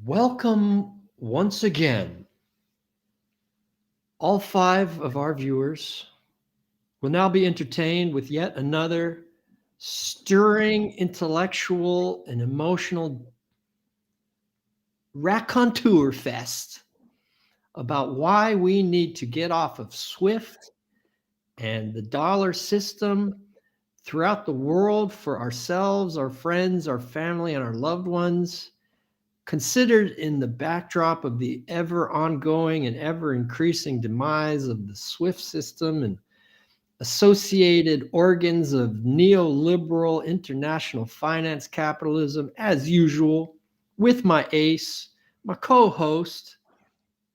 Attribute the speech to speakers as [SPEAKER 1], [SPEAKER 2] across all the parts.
[SPEAKER 1] Welcome once again. All 5 of our viewers will now be entertained with yet another stirring intellectual and emotional raconteur fest about why we need to get off of SWIFT and the dollar system throughout the world for ourselves, our friends, our family, and our loved ones. Considered in the backdrop of the ever ongoing and ever increasing demise of the SWIFT system and associated organs of neoliberal international finance capitalism, as usual, with my ace, my co-host,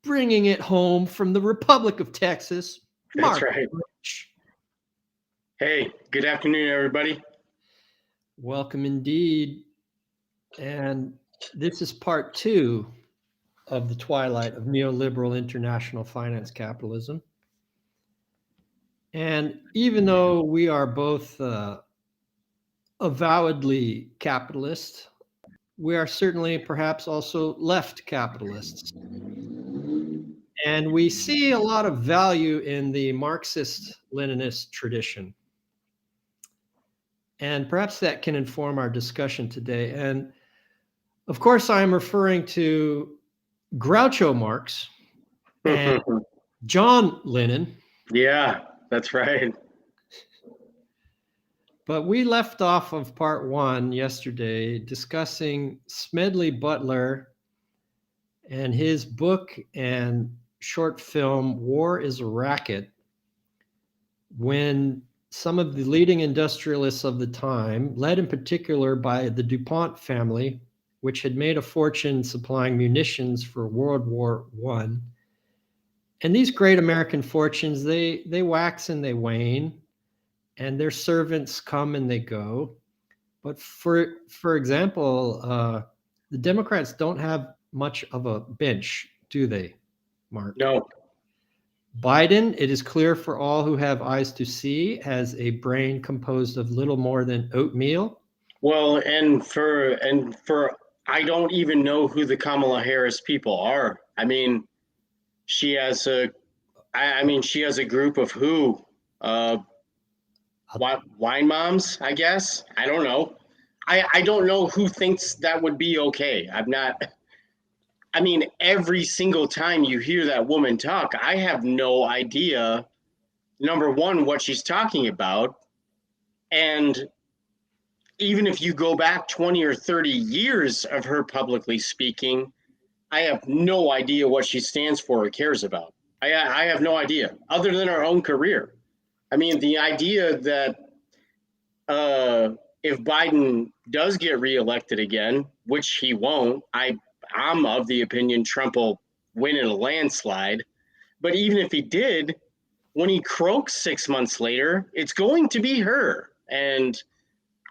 [SPEAKER 1] bringing it home from the Republic of Texas,
[SPEAKER 2] That's
[SPEAKER 1] Mark
[SPEAKER 2] right.
[SPEAKER 1] Rich.
[SPEAKER 2] Hey, good afternoon, everybody.
[SPEAKER 1] Welcome indeed. And this is part 2 of the twilight of neoliberal international finance capitalism. And even though we are both avowedly capitalist, we are certainly perhaps also left capitalists. And we see a lot of value in the Marxist Leninist tradition. And perhaps that can inform our discussion today. And of course, I am referring to Groucho Marx and John Lennon.
[SPEAKER 2] Yeah, that's right.
[SPEAKER 1] But we left off of part 1 yesterday discussing Smedley Butler and his book and short film, War is a Racket, when some of the leading industrialists of the time, led in particular by the DuPont family, which had made a fortune supplying munitions for World War I. And these great American fortunes, they wax and they wane, and their servants come and they go. But for example, the Democrats don't have much of a bench, do they, Mark?
[SPEAKER 2] No.
[SPEAKER 1] Biden, it is clear for all who have eyes to see, has a brain composed of little more than oatmeal.
[SPEAKER 2] Well, and for I don't even know who the Kamala Harris people are. I mean, she has a she has a group of who? Wine moms, I guess. I don't know. I don't know who thinks that would be okay. Every single time you hear that woman talk, I have no idea, number one, what she's talking about. And even if you go back 20 or 30 years of her publicly speaking, I have no idea what she stands for or cares about. I have no idea, other than her own career. I mean, the idea that if Biden does get reelected again, which he won't, I'm of the opinion Trump will win in a landslide. But even if he did, when he croaks 6 months later, it's going to be her. And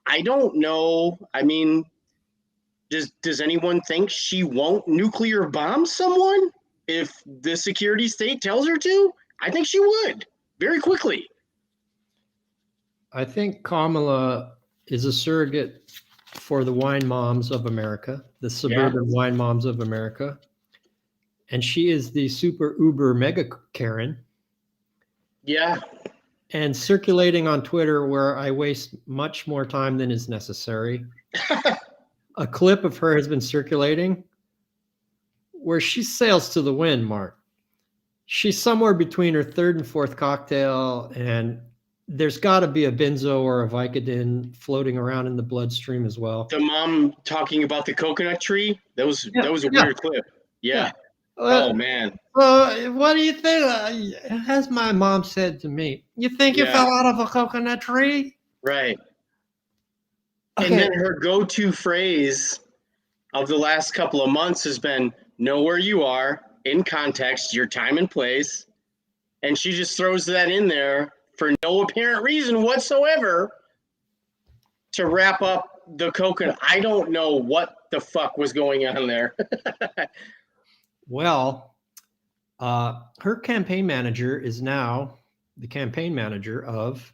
[SPEAKER 2] I don't know. I mean, does anyone think she won't nuclear bomb someone if the security state tells her to? I think she would very quickly.
[SPEAKER 1] I think Kamala is a surrogate for the wine moms of America, the suburban wine moms of America. And she is the super uber mega Karen.
[SPEAKER 2] Yeah.
[SPEAKER 1] And circulating on Twitter, where I waste much more time than is necessary, a clip of her has been circulating where she sails to the wind, Mark. She's somewhere between her 3rd and 4th cocktail, and there's got to be a benzo or a Vicodin floating around in the bloodstream as well.
[SPEAKER 2] The mom talking about the coconut tree, that was a weird clip. Yeah. Oh, man.
[SPEAKER 1] Well, what do you think? As my mom said to me, you think you fell out of a coconut tree?
[SPEAKER 2] Right.
[SPEAKER 1] Okay.
[SPEAKER 2] And then her go-to phrase of the last couple of months has been, know where you are, in context, your time and place. And she just throws that in there for no apparent reason whatsoever to wrap up the coconut. I don't know what the fuck was going on there.
[SPEAKER 1] Well, her campaign manager is now the campaign manager of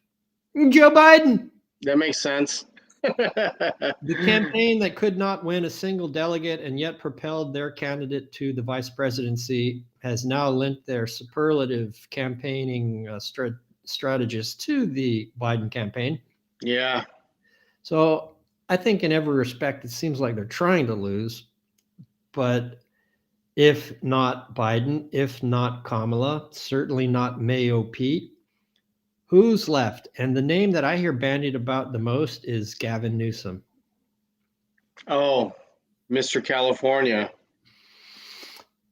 [SPEAKER 1] Joe Biden.
[SPEAKER 2] That makes sense.
[SPEAKER 1] The campaign that could not win a single delegate and yet propelled their candidate to the vice presidency has now lent their superlative campaigning strategists to the Biden campaign.
[SPEAKER 2] Yeah.
[SPEAKER 1] So I think in every respect, it seems like they're trying to lose. But if not Biden, if not Kamala, certainly not Mayo Pete, who's left? And the name that I hear bandied about the most is Gavin Newsom.
[SPEAKER 2] Oh, Mr. California.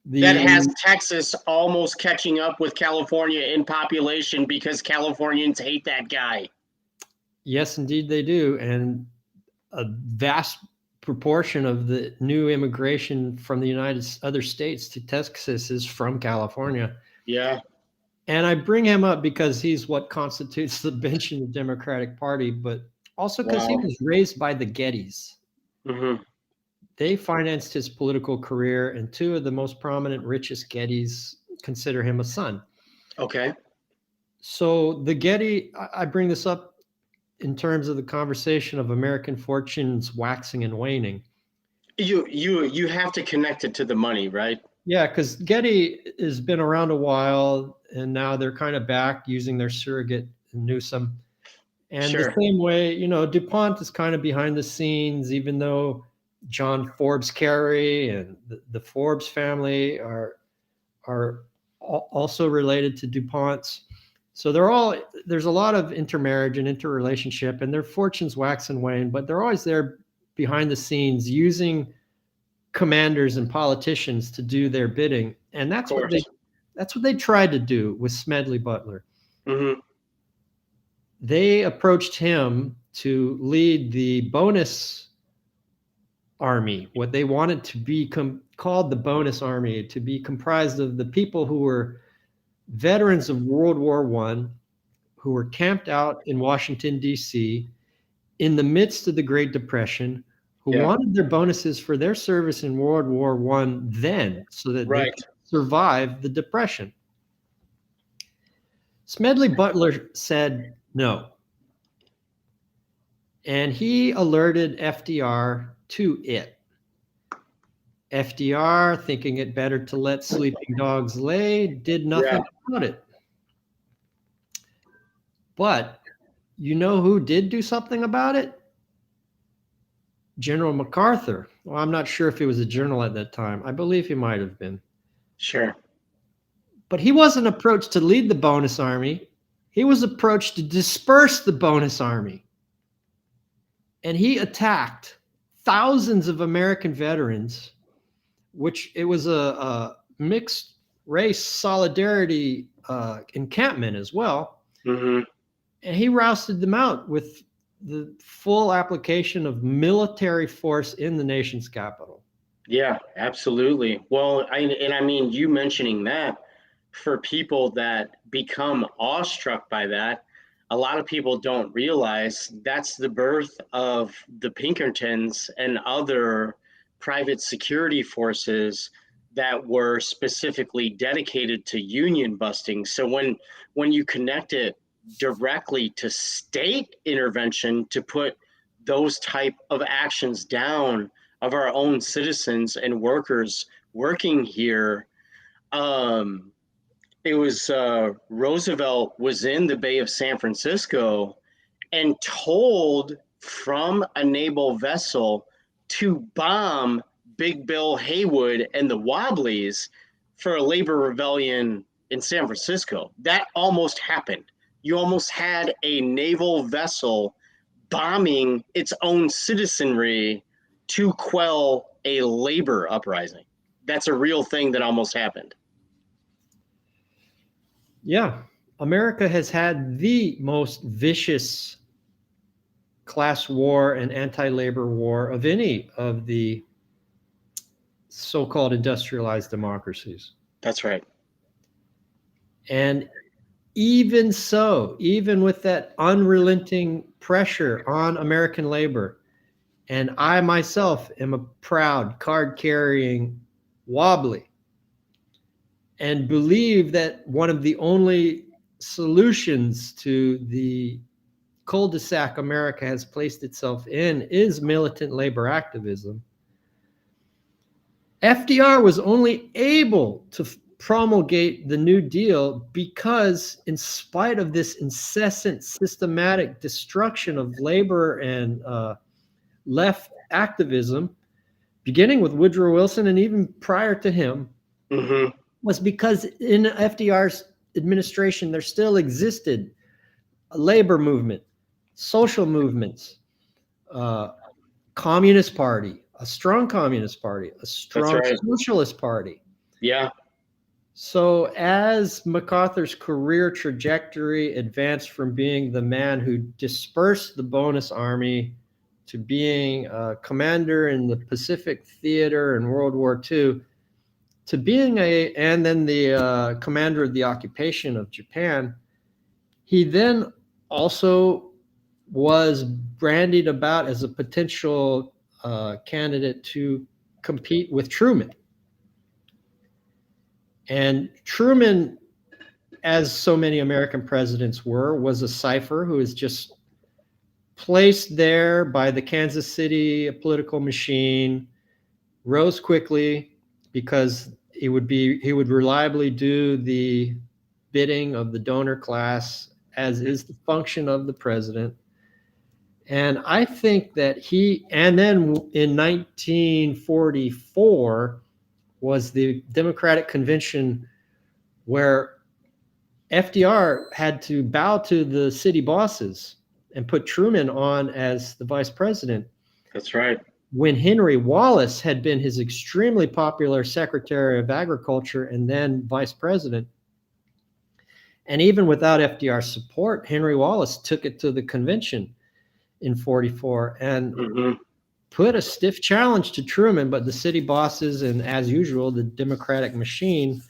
[SPEAKER 2] That
[SPEAKER 1] The
[SPEAKER 2] has Texas almost catching up with California in population because Californians hate that guy.
[SPEAKER 1] Yes, indeed they do. And a vast proportion of the new immigration from the other states to Texas is from California.
[SPEAKER 2] Yeah.
[SPEAKER 1] And I bring him up because he's what constitutes the bench in the Democratic Party, but also because he
[SPEAKER 2] Wow.
[SPEAKER 1] was raised by the Gettys.
[SPEAKER 2] Mm-hmm.
[SPEAKER 1] They financed his political career, and two of the most prominent, richest Gettys consider him a son.
[SPEAKER 2] Okay.
[SPEAKER 1] So the Getty, I bring this up in terms of the conversation of American fortunes waxing and waning.
[SPEAKER 2] You have to connect it to the money, right?
[SPEAKER 1] Yeah, because Getty has been around a while, and now they're kind of back using their surrogate Newsom. And the
[SPEAKER 2] Sure.
[SPEAKER 1] same way, DuPont is kind of behind the scenes, even though John Forbes Carey and the Forbes family are also related to DuPont's. So there's a lot of intermarriage and interrelationship, and their fortunes wax and wane, but they're always there behind the scenes using commanders and politicians to do their bidding. And that's what they tried to do with Smedley Butler.
[SPEAKER 2] Mm-hmm.
[SPEAKER 1] They approached him to lead the bonus army, what they wanted to be called the bonus army, to be comprised of the people who were veterans of World War I, who were camped out in Washington, D.C., in the midst of the Great Depression, who wanted their bonuses for their service in World War I then, so that they could survive the Depression. Smedley Butler said no. And he alerted FDR to it. FDR, thinking it better to let sleeping dogs lay, did nothing about it. But you know who did do something about it? General MacArthur. Well, I'm not sure if he was a general at that time. I believe he might have been.
[SPEAKER 2] Sure.
[SPEAKER 1] But he wasn't approached to lead the bonus army. He was approached to disperse the bonus army. And he attacked thousands of American veterans, which it was a mixed race solidarity encampment as well.
[SPEAKER 2] Mm-hmm.
[SPEAKER 1] And he rousted them out with the full application of military force in the nation's capital.
[SPEAKER 2] Yeah, absolutely. Well, I mean, you mentioning that, for people that become awestruck by that, a lot of people don't realize that's the birth of the Pinkertons and other private security forces that were specifically dedicated to union busting. So when you connect it directly to state intervention to put those type of actions down of our own citizens and workers working here, it was Roosevelt was in the Bay of San Francisco and told from a naval vessel to bomb Big Bill Haywood and the Wobblies for a labor rebellion in San Francisco. That almost happened. You almost had a naval vessel bombing its own citizenry to quell a labor uprising. That's a real thing that almost happened.
[SPEAKER 1] Yeah, America has had the most vicious class war and anti-labor war of any of the so-called industrialized democracies.
[SPEAKER 2] That's right.
[SPEAKER 1] And even so, even with that unrelenting pressure on American labor, and I myself am a proud card-carrying wobbly, and believe that one of the only solutions to the cul-de-sac America has placed itself in is militant labor activism. FDR was only able to promulgate the New Deal because, in spite of this incessant systematic destruction of labor and left activism, beginning with Woodrow Wilson and even prior to him, was because in FDR's administration there still existed a labor movement, social movements, communist party, a strong communist party, a strong socialist party.
[SPEAKER 2] Yeah.
[SPEAKER 1] So as MacArthur's career trajectory advanced from being the man who dispersed the bonus army to being a commander in the Pacific Theater in World War II, to being and then the commander of the occupation of Japan, he then also was brandied about as a potential candidate to compete with Truman. And Truman, as so many American presidents were, was a cipher who was just placed there by the Kansas City political machine, rose quickly because he would reliably do the bidding of the donor class, as is the function of the president. And I think that and then in 1944 was the Democratic Convention where FDR had to bow to the city bosses and put Truman on as the vice president.
[SPEAKER 2] That's right.
[SPEAKER 1] When Henry Wallace had been his extremely popular Secretary of Agriculture and then vice president. And even without FDR's support, Henry Wallace took it to the convention in 44 and put a stiff challenge to Truman, but the city bosses and, as usual, the Democratic machine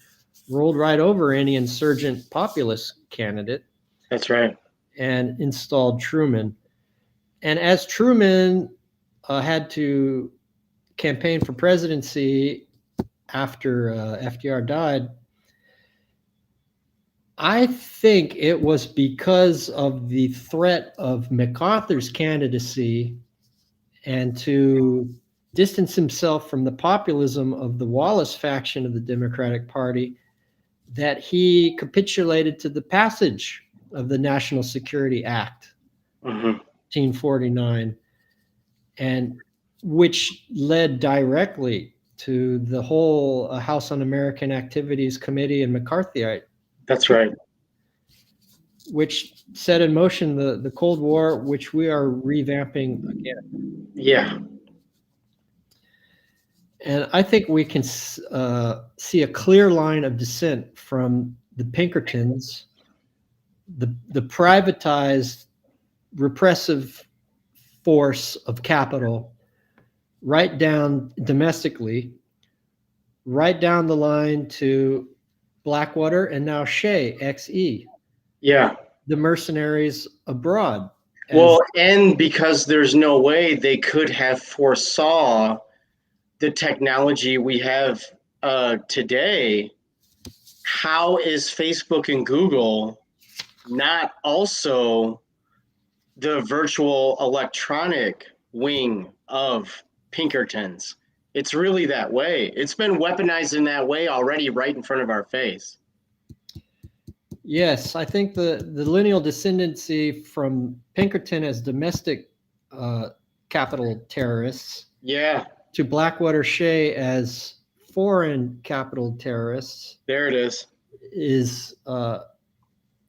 [SPEAKER 1] rolled right over any insurgent populist candidate.
[SPEAKER 2] That's right.
[SPEAKER 1] And installed Truman. And as Truman had to campaign for presidency after FDR died, I think it was because of the threat of MacArthur's candidacy and to distance himself from the populism of the Wallace faction of the Democratic Party that he capitulated to the passage of the National Security Act, 1949, and which led directly to the whole House Un-American Activities Committee and McCarthyite.
[SPEAKER 2] That's right.
[SPEAKER 1] Which set in motion the Cold War, which we are revamping again.
[SPEAKER 2] Yeah.
[SPEAKER 1] And I think we can see a clear line of descent from the Pinkertons, the privatized, repressive force of capital, right down domestically, right down the line to Blackwater and now Shea, XE.
[SPEAKER 2] Yeah.
[SPEAKER 1] The mercenaries abroad.
[SPEAKER 2] Well, and because there's no way they could have foresaw the technology we have today, how is Facebook and Google not also the virtual electronic wing of Pinkertons? It's really that way. It's been weaponized in that way already right in front of our face.
[SPEAKER 1] Yes, I think the lineal descendancy from Pinkerton as domestic capital terrorists, to Blackwater Shea as foreign capital terrorists,
[SPEAKER 2] there it
[SPEAKER 1] is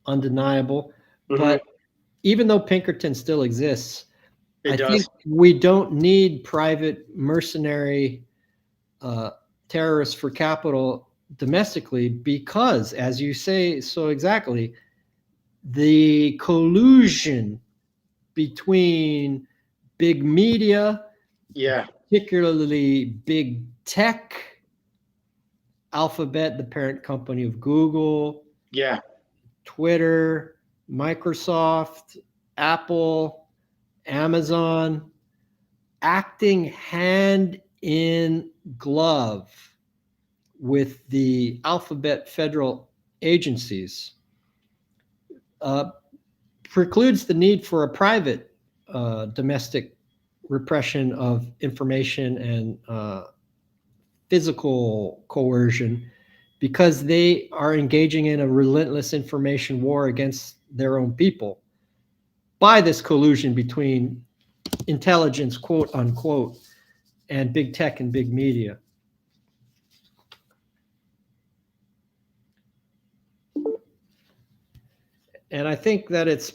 [SPEAKER 1] undeniable. But even though Pinkerton still exists, I think we don't need private mercenary terrorists for capital domestically because, as you say so exactly, the collusion between big media, particularly big tech, Alphabet, the parent company of Google, Twitter, Microsoft, Apple, Amazon, acting hand in glove with the Alphabet federal agencies, precludes the need for a private domestic repression of information and physical coercion, because they are engaging in a relentless information war against their own people by this collusion between intelligence, quote unquote, and big tech and big media. And I think that it's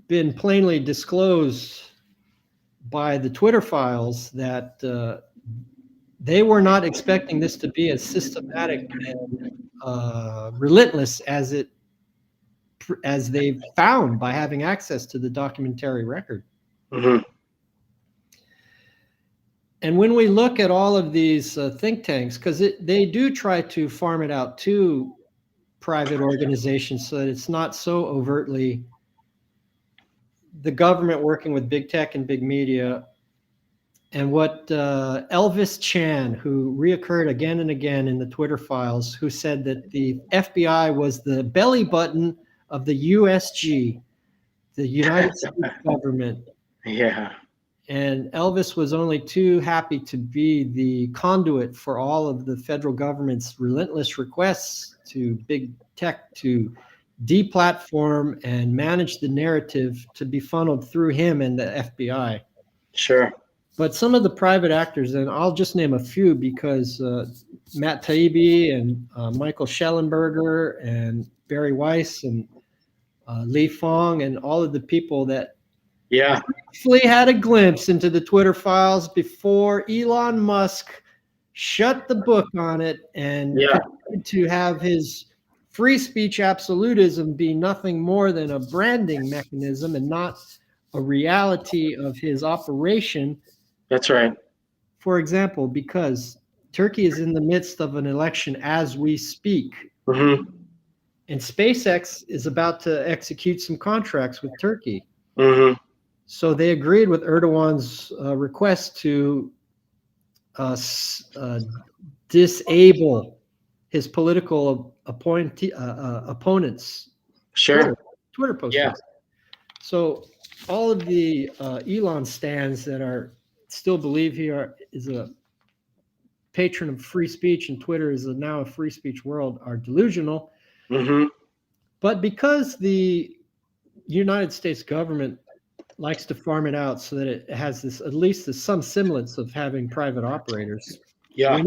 [SPEAKER 1] been plainly disclosed by the Twitter files that they were not expecting this to be as systematic and relentless as they've found by having access to the documentary record.
[SPEAKER 2] Mm-hmm.
[SPEAKER 1] And when we look at all of these think tanks, because they do try to farm it out to private organizations so that it's not so overtly the government working with big tech and big media. And what Elvis Chan, who reoccurred again and again in the Twitter files, who said that the FBI was the belly button of the USG, the United States government.
[SPEAKER 2] Yeah.
[SPEAKER 1] And Elvis was only too happy to be the conduit for all of the federal government's relentless requests to big tech to deplatform and manage the narrative to be funneled through him and the FBI.
[SPEAKER 2] Sure.
[SPEAKER 1] But some of the private actors, and I'll just name a few because Matt Taibbi and Michael Schellenberger and Barry Weiss and Li Fong and all of the people that briefly had a glimpse into the Twitter files before Elon Musk shut the book on it and to have his free speech absolutism be nothing more than a branding mechanism and not a reality of his operation.
[SPEAKER 2] That's right.
[SPEAKER 1] For example, because Turkey is in the midst of an election as we speak.
[SPEAKER 2] Mm-hmm.
[SPEAKER 1] And SpaceX is about to execute some contracts with Turkey.
[SPEAKER 2] Mm-hmm.
[SPEAKER 1] So they agreed with Erdogan's request to disable his political opponents.
[SPEAKER 2] Sure.
[SPEAKER 1] Twitter postings.
[SPEAKER 2] Yeah.
[SPEAKER 1] So all of the Elon stands that are still believe he is a patron of free speech and Twitter is now a free speech world are delusional.
[SPEAKER 2] Mm-hmm.
[SPEAKER 1] But because the United States government likes to farm it out so that it has this at least some semblance of having private operators.
[SPEAKER 2] Yeah.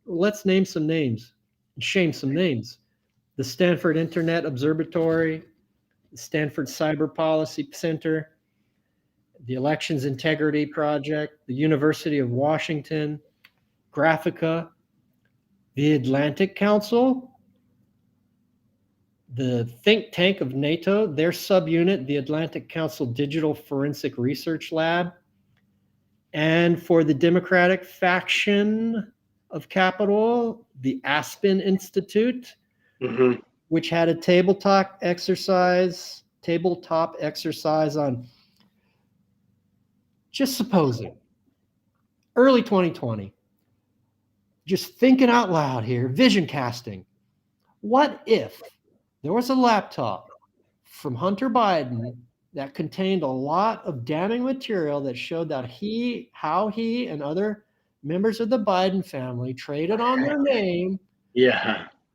[SPEAKER 1] Let's name some names, shame some names. The Stanford Internet Observatory, the Stanford Cyber Policy Center, the Elections Integrity Project, the University of Washington, Graphica, the Atlantic Council, the think tank of NATO, their subunit, the Atlantic Council Digital Forensic Research Lab, and for the Democratic faction of Capitol, the Aspen Institute,
[SPEAKER 2] Mm-hmm.
[SPEAKER 1] which had a tabletop exercise on, just supposing, early 2020, just thinking out loud here, vision casting. What if there was a laptop from Hunter Biden that contained a lot of damning material that showed that how he and other members of the Biden family traded on their name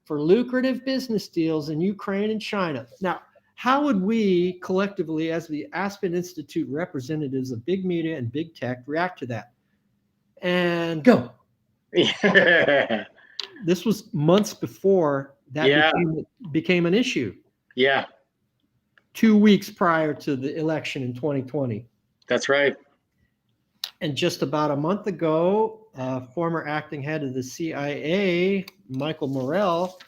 [SPEAKER 1] for lucrative business deals in Ukraine and China? Now, how would we collectively, as the Aspen Institute representatives of big media and big tech, react to that? And go. This was months before that became an issue.
[SPEAKER 2] Yeah.
[SPEAKER 1] 2 weeks prior to the election in 2020.
[SPEAKER 2] That's right.
[SPEAKER 1] And just about a month ago, former acting head of the CIA, Michael Morell,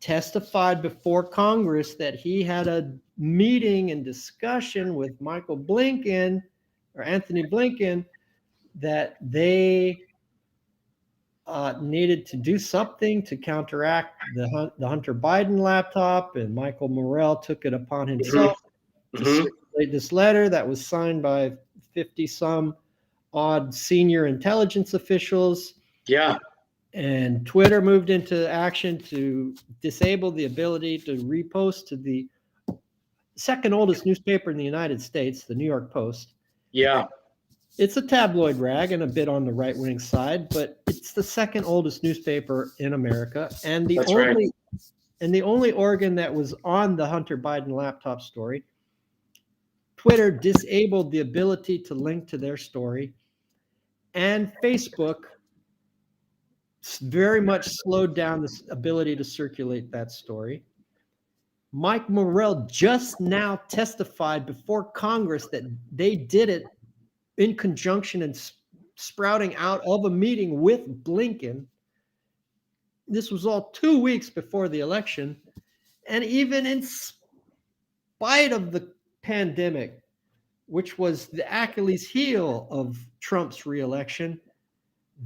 [SPEAKER 1] testified before Congress that he had a meeting and discussion with Anthony Blinken, that they needed to do something to counteract the Hunter Biden laptop, and Michael Morell took it upon himself to circulate this letter that was signed by 50-some odd senior intelligence officials.
[SPEAKER 2] Yeah.
[SPEAKER 1] And Twitter moved into action to disable the ability to repost to the second oldest newspaper in the United States, the New York Post.
[SPEAKER 2] Yeah.
[SPEAKER 1] It's a tabloid rag and a bit on the right-wing side, but it's the second oldest newspaper in America, and the
[SPEAKER 2] That's right.
[SPEAKER 1] only organ that was on the Hunter Biden laptop story. Twitter disabled the ability to link to their story, and Facebook very much slowed down the ability to circulate that story. Mike Morrell just now testified before Congress that they did it in conjunction and sprouting out of a meeting with Blinken. This was all 2 weeks before the election. And even in spite of the pandemic, which was the Achilles heel of Trump's reelection,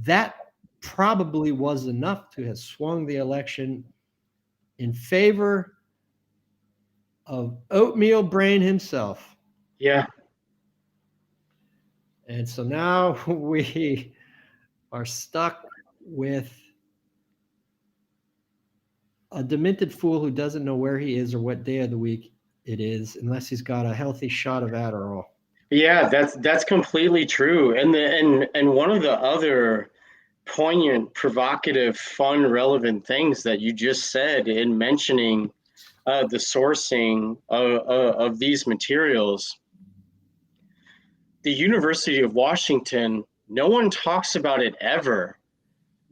[SPEAKER 1] that probably was enough to have swung the election in favor of Oatmeal Brain himself.
[SPEAKER 2] Yeah.
[SPEAKER 1] And so now we are stuck with a demented fool who doesn't know where he is or what day of the week it is, unless he's got a healthy shot of Adderall.
[SPEAKER 2] Yeah, that's completely true. And one of the other poignant, provocative, fun, relevant things that you just said in mentioning the sourcing of these materials, the University of Washington, no one talks about it ever,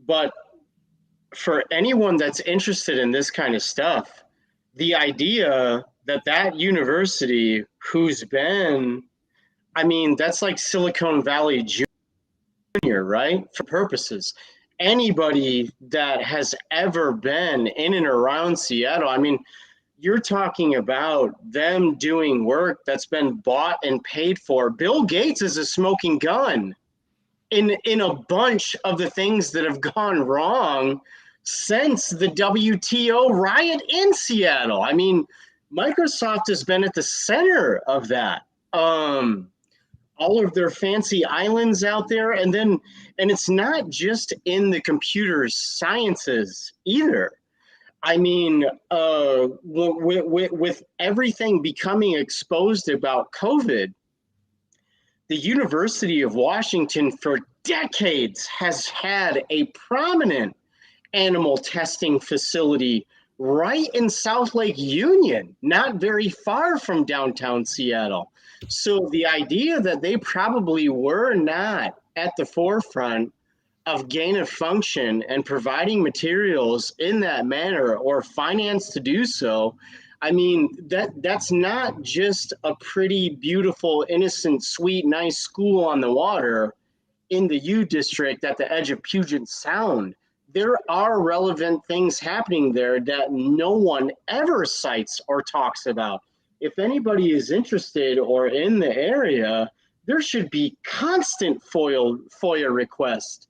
[SPEAKER 2] but for anyone that's interested in this kind of stuff, the idea that that university, who's been, I mean, that's like Silicon Valley Junior, right? For purposes. Anybody that has ever been in and around Seattle, I mean, you're talking about them doing work that's been bought and paid for. Bill Gates is a smoking gun in a bunch of the things that have gone wrong since the WTO riot in Seattle. I mean, Microsoft has been at the center of that. All of their fancy islands out there, and it's not just in the computer sciences either. I mean, with everything becoming exposed about COVID, the University of Washington for decades has had a prominent animal testing facility right in South Lake Union, not very far from downtown Seattle. So the idea that they probably were not at the forefront of gain of function and providing materials in that manner or finance to do so, I mean, that's not just a pretty, beautiful, innocent, sweet, nice school on the water in the U District at the edge of Puget Sound. There are relevant things happening there that no one ever cites or talks about. If anybody is interested or in the area, there should be constant FOIA requests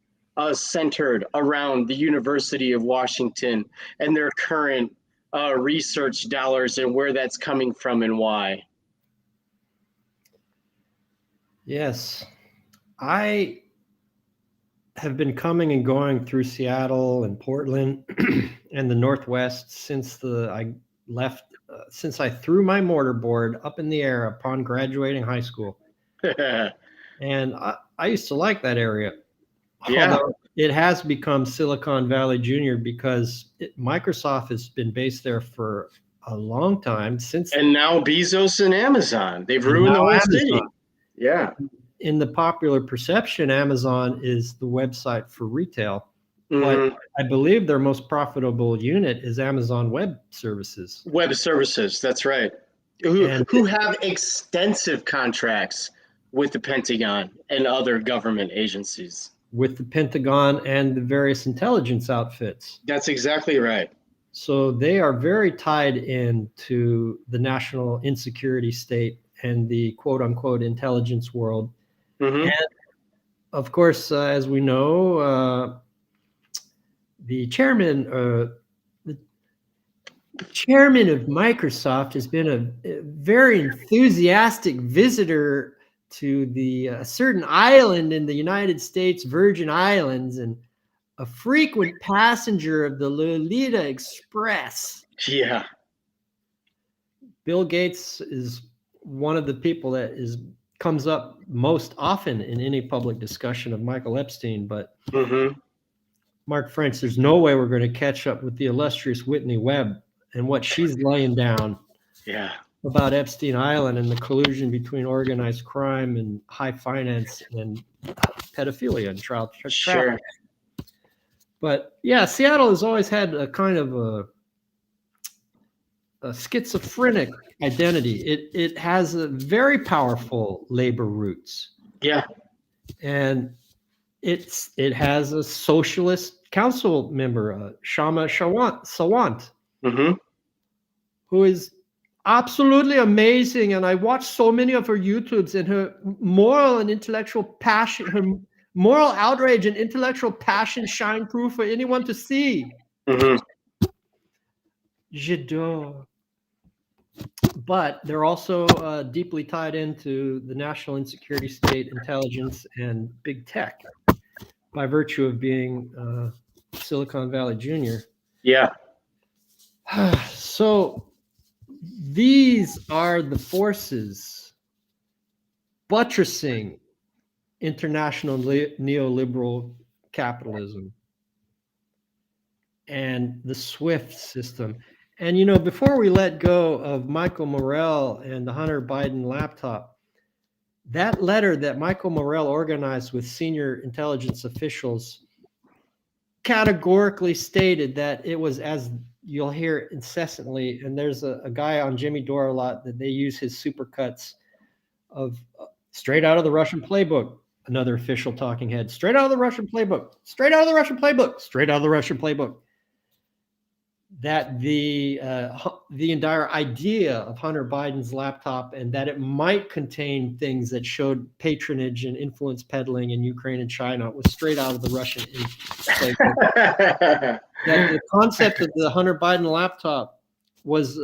[SPEAKER 2] centered around the University of Washington and their current research dollars and where that's coming from and why.
[SPEAKER 1] Yes. I have been coming and going through Seattle and Portland and the Northwest since I threw my mortarboard up in the air upon graduating high school. And I used to like that area.
[SPEAKER 2] Yeah.
[SPEAKER 1] Although it has become Silicon Valley Junior because Microsoft has been based there for a long time since.
[SPEAKER 2] And now Bezos and Amazon, they've ruined the whole city. Yeah.
[SPEAKER 1] In the popular perception, Amazon is the website for retail, but I believe their most profitable unit is Amazon Web Services.
[SPEAKER 2] Web Services, that's right. Who have extensive contracts with the Pentagon and other government agencies.
[SPEAKER 1] With the Pentagon and the various intelligence outfits.
[SPEAKER 2] That's exactly right.
[SPEAKER 1] So they are very tied into the national insecurity state and the quote unquote intelligence world. And of course, as we know, the chairman of Microsoft has been a very enthusiastic visitor to the certain island in the United States Virgin Islands and a frequent passenger of the Lolita Express.
[SPEAKER 2] Yeah.
[SPEAKER 1] Bill Gates is one of the people that comes up most often in any public discussion of Michael Epstein. But Mark French, there's no way we're going to catch up with the illustrious Whitney Webb and what she's laying down about Epstein Island and the collusion between organized crime and high finance and pedophilia and child trafficking. But yeah, Seattle has always had a kind of a schizophrenic identity. It has a very powerful labor roots.
[SPEAKER 2] Yeah.
[SPEAKER 1] And it has a socialist council member, Shama Sawant, who is absolutely amazing. And I watched so many of her YouTubes, and her moral and intellectual passion, her moral outrage and intellectual passion shine through for anyone to see. J'adore. But they're also deeply tied into the national insecurity state, intelligence, and big tech by virtue of being Silicon Valley Junior.
[SPEAKER 2] Yeah.
[SPEAKER 1] So these are the forces buttressing international neoliberal capitalism and the SWIFT system. And, you know, before we let go of Michael Morell and the Hunter Biden laptop, that letter that Michael Morell organized with senior intelligence officials categorically stated that it was, as you'll hear incessantly, and there's a guy on Jimmy Dore a lot that they use his supercuts of straight out of the Russian playbook, another official talking head, straight out of the Russian playbook, straight out of the Russian playbook, straight out of the Russian playbook. That the entire idea of Hunter Biden's laptop and that it might contain things that showed patronage and influence peddling in Ukraine and China was straight out of the Russian playbook. That the concept of the Hunter Biden laptop was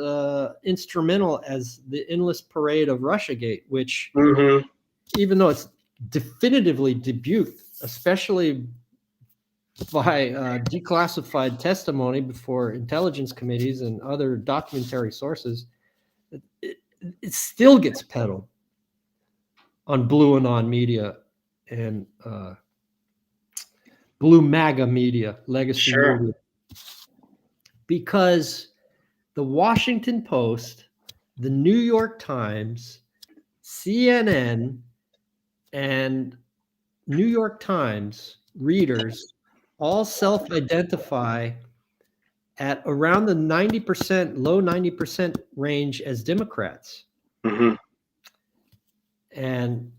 [SPEAKER 1] instrumental as the endless parade of Russiagate, which, even though it's definitively debunked, especially by declassified testimony before intelligence committees and other documentary sources, it still gets peddled on Blue Anon media and Blue MAGA media, legacy media, because the Washington Post, the New York Times, CNN, and New York Times readers all self-identify at around the 90%, low 90% range as Democrats. And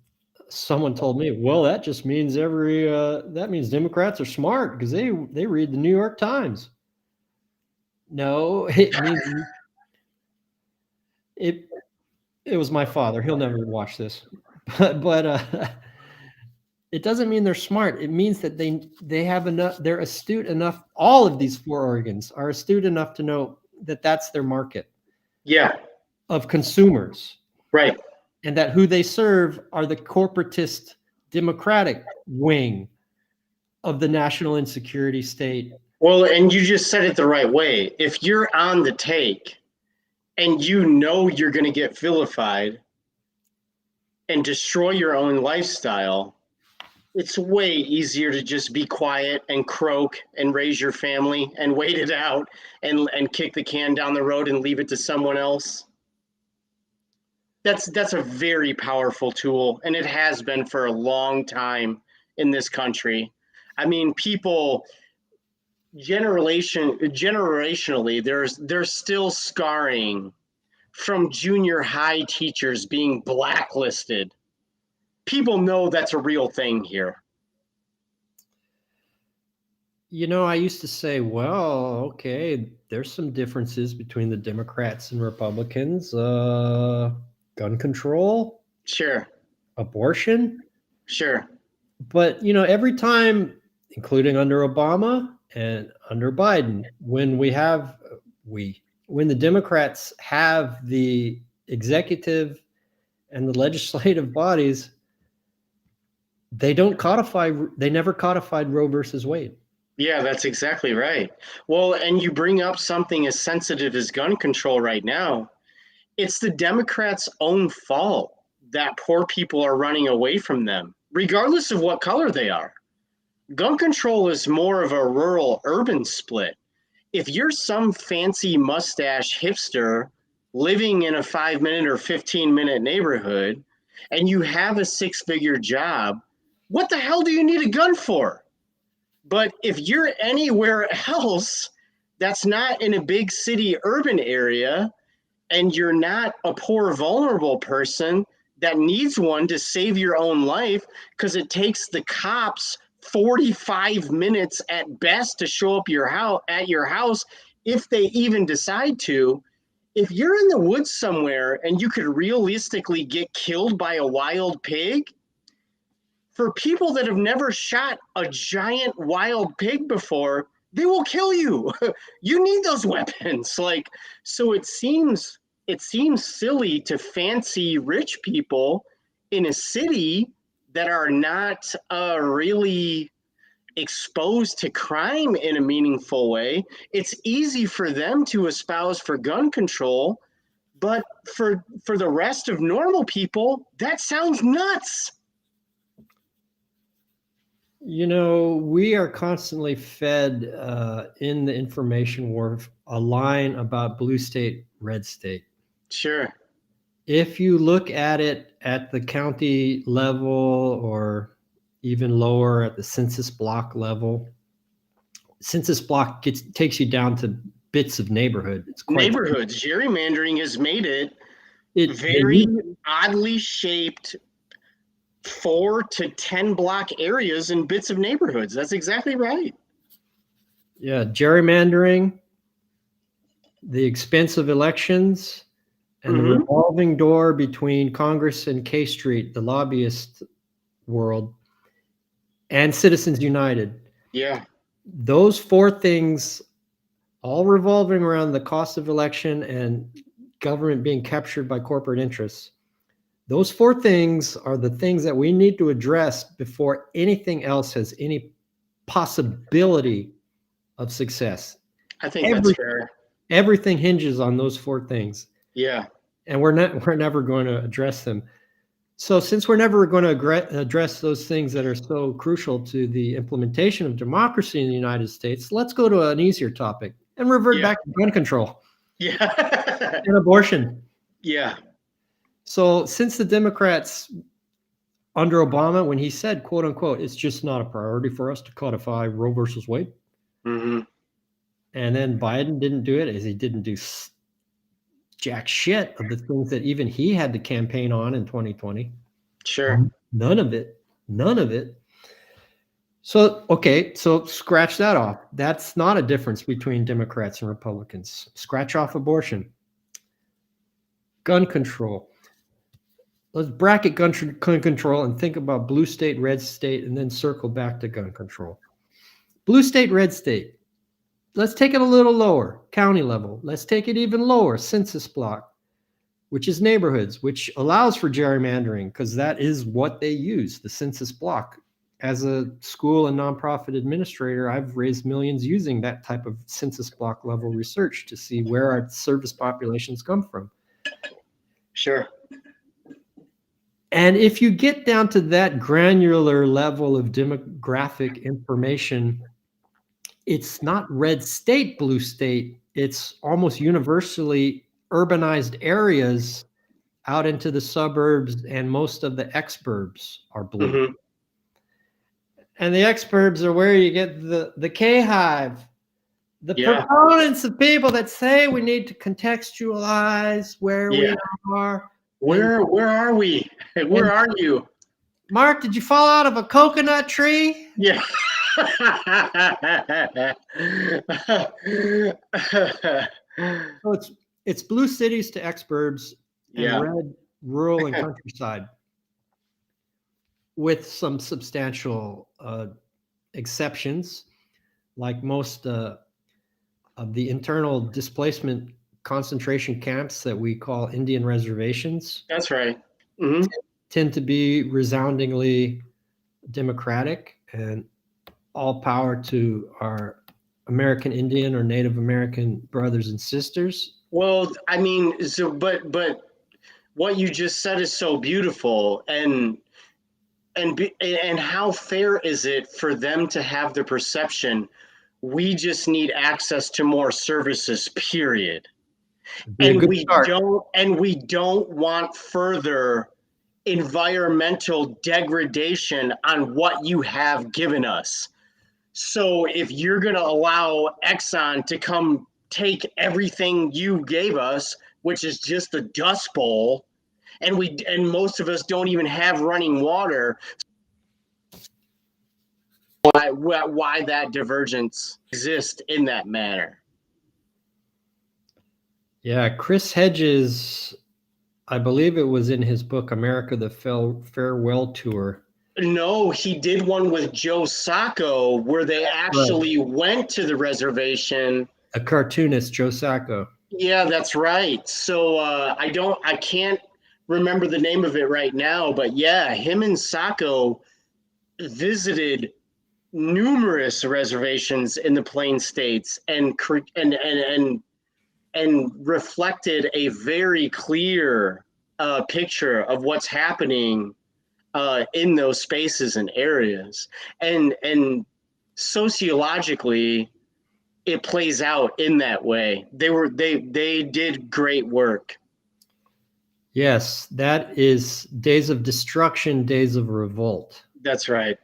[SPEAKER 1] someone told me, well, that just means that means Democrats are smart because they read the New York Times. No, it means it was my father. He'll never watch this, but it doesn't mean they're smart. It means that they have enough, they're astute enough. All of these four organs are astute enough to know that that's their market. Yeah. Of consumers. Right. And that who they serve are the corporatist democratic wing of the national insecurity state.
[SPEAKER 2] Well, and you just said it the right way. If you're on the take and you know you're going to get vilified and destroy your own lifestyle, it's way easier to just be quiet and croak and raise your family and wait it out and kick the can down the road and leave it to someone else. That's a very powerful tool, and it has been for a long time in this country. I mean, people generationally, there's still scarring from junior high teachers being blacklisted. People know that's a real thing here.
[SPEAKER 1] You know, I used to say, well, okay, there's some differences between the Democrats and Republicans. Gun control. Sure. Abortion. Sure. But, you know, every time, including under Obama and under Biden, when the Democrats have the executive and the legislative bodies, they never codified Roe versus Wade.
[SPEAKER 2] Yeah, that's exactly right. Well, and you bring up something as sensitive as gun control right now. it's the Democrats' own fault that poor people are running away from them, regardless of what color they are. Gun control is more of a rural urban split. If you're some fancy mustache hipster living in a 5-minute or 15-minute neighborhood and you have a 6-figure job, what the hell do you need a gun for? But if you're anywhere else that's not in a big city urban area and you're not a poor vulnerable person that needs one to save your own life because it takes the cops 45 minutes at best to show up at your house if they even decide to. If you're in the woods somewhere and you could realistically get killed by a wild pig, for people that have never shot a giant wild pig before, they will kill you. You need those weapons. Like, so it seems silly to fancy rich people in a city that are not really exposed to crime in a meaningful way. It's easy for them to espouse for gun control, but for the rest of normal people, that sounds nuts.
[SPEAKER 1] You know, we are constantly fed in the information war a line about blue state, red state.
[SPEAKER 2] Sure.
[SPEAKER 1] If you look at it at the county level or even lower at the census block level, census block takes you down to bits of neighborhood. It's quite
[SPEAKER 2] neighborhoods. Gerrymandering has made it
[SPEAKER 1] they
[SPEAKER 2] very oddly shaped 4 to 10 block areas in bits of neighborhoods. That's exactly right.
[SPEAKER 1] Yeah, gerrymandering, the expense of elections, and the revolving door between Congress and K Street, the lobbyist world, and Citizens United.
[SPEAKER 2] Yeah.
[SPEAKER 1] Those 4 things, all revolving around the cost of election and government being captured by corporate interests. Those 4 things are the things that we need to address before anything else has any possibility of success.
[SPEAKER 2] I think that's fair.
[SPEAKER 1] Everything hinges on those 4 things.
[SPEAKER 2] Yeah.
[SPEAKER 1] And we're never going to address them. So since we're never going to address those things that are so crucial to the implementation of democracy in the United States, let's go to an easier topic and revert back to gun control.
[SPEAKER 2] Yeah.
[SPEAKER 1] And abortion.
[SPEAKER 2] Yeah.
[SPEAKER 1] So since the Democrats under Obama, when he said, quote unquote, it's just not a priority for us to codify Roe versus Wade.
[SPEAKER 2] Mm-hmm.
[SPEAKER 1] And then Biden didn't do it, as he didn't do jack shit of the things that even he had to campaign on in 2020.
[SPEAKER 2] Sure.
[SPEAKER 1] None of it. So, okay, so scratch that off. That's not a difference between Democrats and Republicans. Scratch off abortion. Gun control. Let's bracket gun control and think about blue state, red state, and then circle back to gun control. Blue state, red state. Let's take it a little lower, county level. Let's take it even lower, census block, which is neighborhoods, which allows for gerrymandering because that is what they use, the census block. As a school and nonprofit administrator, I've raised millions using that type of census block level research to see where our service populations come from.
[SPEAKER 2] Sure.
[SPEAKER 1] And if you get down to that granular level of demographic information, it's not red state, blue state. It's almost universally urbanized areas out into the suburbs, and most of the exurbs are blue. Mm-hmm. And the exurbs are where you get the K-hive, the proponents of people that say we need to contextualize where we are.
[SPEAKER 2] Where are we? Where are you?
[SPEAKER 1] Mark, did you fall out of a coconut tree?
[SPEAKER 2] Yeah.
[SPEAKER 1] So it's blue cities to exurbs and red rural and countryside, with some substantial exceptions, like most of the internal displacement concentration camps that we call Indian reservations.
[SPEAKER 2] That's right. Mm-hmm.
[SPEAKER 1] Tend to be resoundingly democratic, and all power to our American Indian or Native American brothers and sisters.
[SPEAKER 2] Well, I mean, but what you just said is so beautiful, and how fair is it for them to have the perception we just need access to more services, period,
[SPEAKER 1] Be a good start.
[SPEAKER 2] and we don't want further environmental degradation on what you have given us. So if you're going to allow Exxon to come take everything you gave us, which is just a dust bowl, and most of us don't even have running water, why that divergence exists in that manner?
[SPEAKER 1] Yeah, Chris Hedges, I believe it was in his book America the Farewell Tour.
[SPEAKER 2] No, he did one with Joe Sacco where they actually went to the reservation.
[SPEAKER 1] A cartoonist, Joe Sacco.
[SPEAKER 2] Yeah, that's right. So I can't remember the name of it right now, but yeah, him and Sacco visited numerous reservations in the Plain States and reflected a very clear picture of what's happening in those spaces and areas, and sociologically, it plays out in that way. They did great work.
[SPEAKER 1] Yes, that is Days of Destruction, Days of Revolt.
[SPEAKER 2] That's right.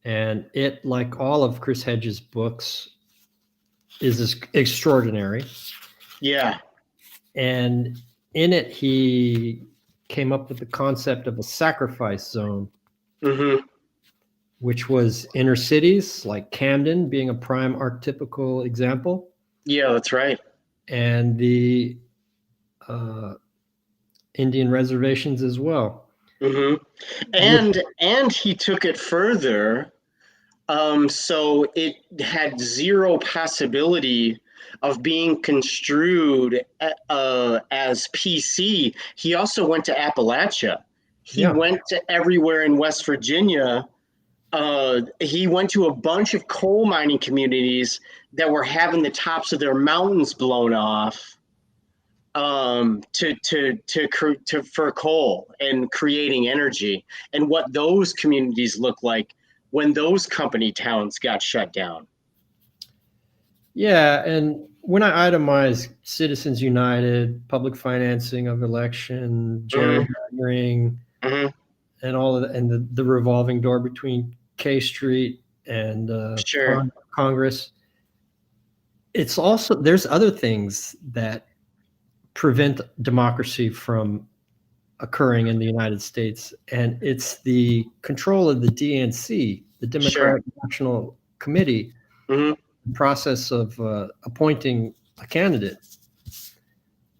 [SPEAKER 1] And it, like all of Chris Hedges' books, is extraordinary.
[SPEAKER 2] Yeah.
[SPEAKER 1] And in it, he came up with the concept of a sacrifice zone,
[SPEAKER 2] Mm-hmm.
[SPEAKER 1] which was inner cities like Camden being a prime archetypical example,
[SPEAKER 2] Yeah, that's right.
[SPEAKER 1] and the Indian reservations as well.
[SPEAKER 2] Mm-hmm. And he took it further. So it had zero possibility of being construed as PC. He also went to Appalachia. He went to everywhere in West Virginia. He went to a bunch of coal mining communities that were having the tops of their mountains blown off for coal and creating energy, and what those communities look like when those company towns got shut down.
[SPEAKER 1] Yeah, and when I itemize Citizens United, public financing of election, gerrymandering,
[SPEAKER 2] Mm-hmm.
[SPEAKER 1] and all of and the revolving door between K Street and
[SPEAKER 2] Sure.
[SPEAKER 1] Congress, it's also there's other things that prevent democracy from occurring in the United States, and it's the control of the DNC, the Democratic National Committee,
[SPEAKER 2] Mm-hmm.
[SPEAKER 1] process of appointing a candidate,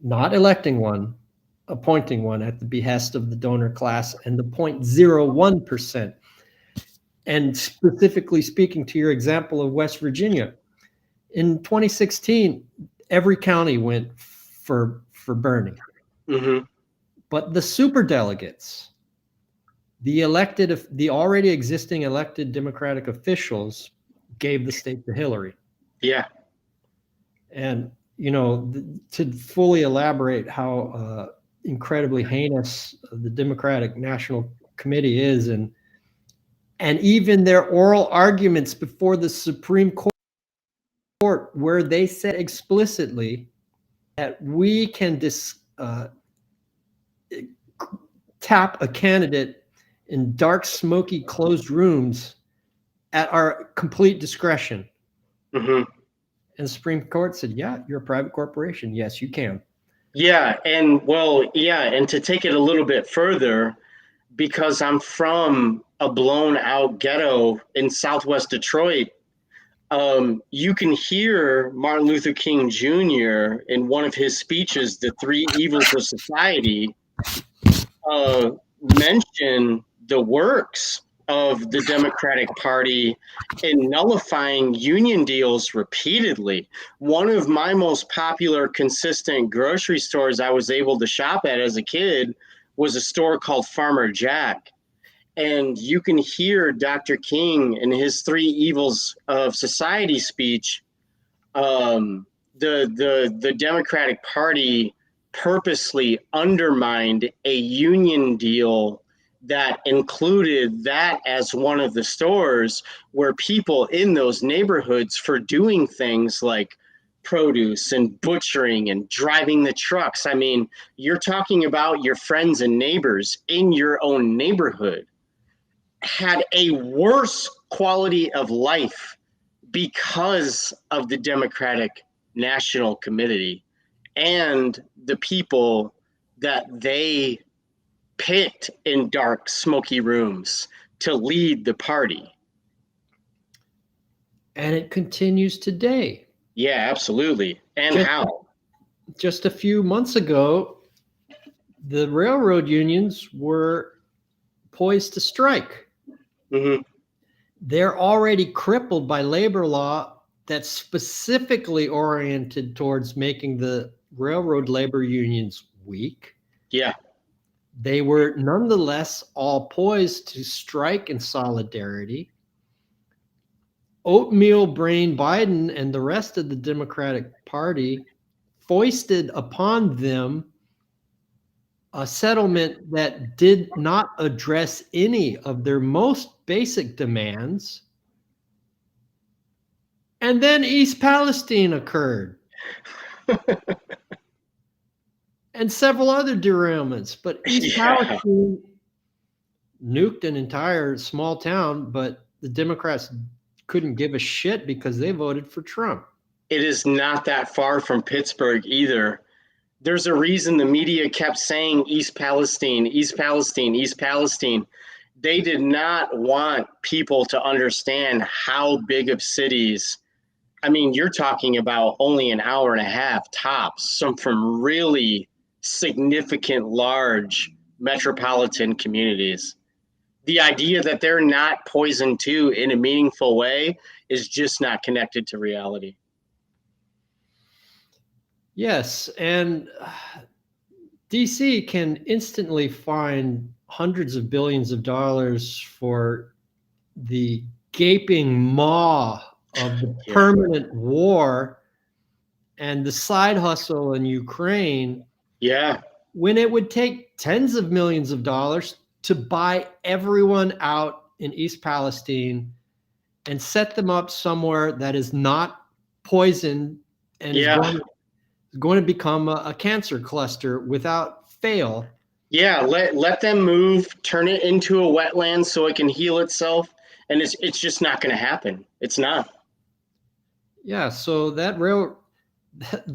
[SPEAKER 1] not electing one, appointing one at the behest of the donor class and the 0.01%. And specifically speaking to your example of West Virginia, in 2016, every county went for Bernie.
[SPEAKER 2] Mm-hmm.
[SPEAKER 1] But the superdelegates, the already existing elected Democratic officials, gave the state to Hillary.
[SPEAKER 2] Yeah.
[SPEAKER 1] And to fully elaborate how incredibly heinous the Democratic National Committee is, and even their oral arguments before the Supreme Court, where they said explicitly that we can tap a candidate in dark, smoky, closed rooms at our complete discretion.
[SPEAKER 2] Mm-hmm.
[SPEAKER 1] And the Supreme Court said, yeah, you're a private corporation. Yes, you can.
[SPEAKER 2] Yeah, and to take it a little bit further, because I'm from a blown out ghetto in Southwest Detroit, you can hear Martin Luther King Jr. in one of his speeches, The Three Evils of Society, mention the works of the Democratic Party in nullifying union deals repeatedly. One of my most popular, consistent grocery stores I was able to shop at as a kid was a store called Farmer Jack. And you can hear Dr. King in his Three Evils of Society speech the Democratic Party purposely undermined a union deal that included that as one of the stores where people in those neighborhoods, for doing things like produce and butchering and driving the trucks. I mean, you're talking about your friends and neighbors in your own neighborhood had a worse quality of life because of the Democratic National Committee and the people that they picked in dark, smoky rooms to lead the party.
[SPEAKER 1] And it continues today.
[SPEAKER 2] Yeah, absolutely. And how?
[SPEAKER 1] Just a few months ago, the railroad unions were poised to strike.
[SPEAKER 2] Mm-hmm.
[SPEAKER 1] They're already crippled by labor law that's specifically oriented towards making the railroad labor unions weak.
[SPEAKER 2] Yeah.
[SPEAKER 1] They were nonetheless all poised to strike in solidarity. Oatmeal brain Biden and the rest of the Democratic Party foisted upon them a settlement that did not address any of their most basic demands. And then East Palestine occurred. And several other derailments. But East Palestine nuked an entire small town, but the Democrats couldn't give a shit because they voted for Trump.
[SPEAKER 2] It is not that far from Pittsburgh either. There's a reason the media kept saying East Palestine, East Palestine, East Palestine. They did not want people to understand how big of cities. I mean, you're talking about only an hour and a half tops, some from really significant, large metropolitan communities. The idea that they're not poisoned too in a meaningful way is just not connected to reality.
[SPEAKER 1] Yes, and DC can instantly find hundreds of billions of dollars for the gaping maw of the permanent war and the side hustle in Ukraine.
[SPEAKER 2] Yeah.
[SPEAKER 1] When it would take tens of millions of dollars to buy everyone out in East Palestine and set them up somewhere that is not poisoned and is going to become a cancer cluster without fail.
[SPEAKER 2] Yeah, let them move, turn it into a wetland so it can heal itself, and it's just not going to happen. It's not.
[SPEAKER 1] Yeah, so the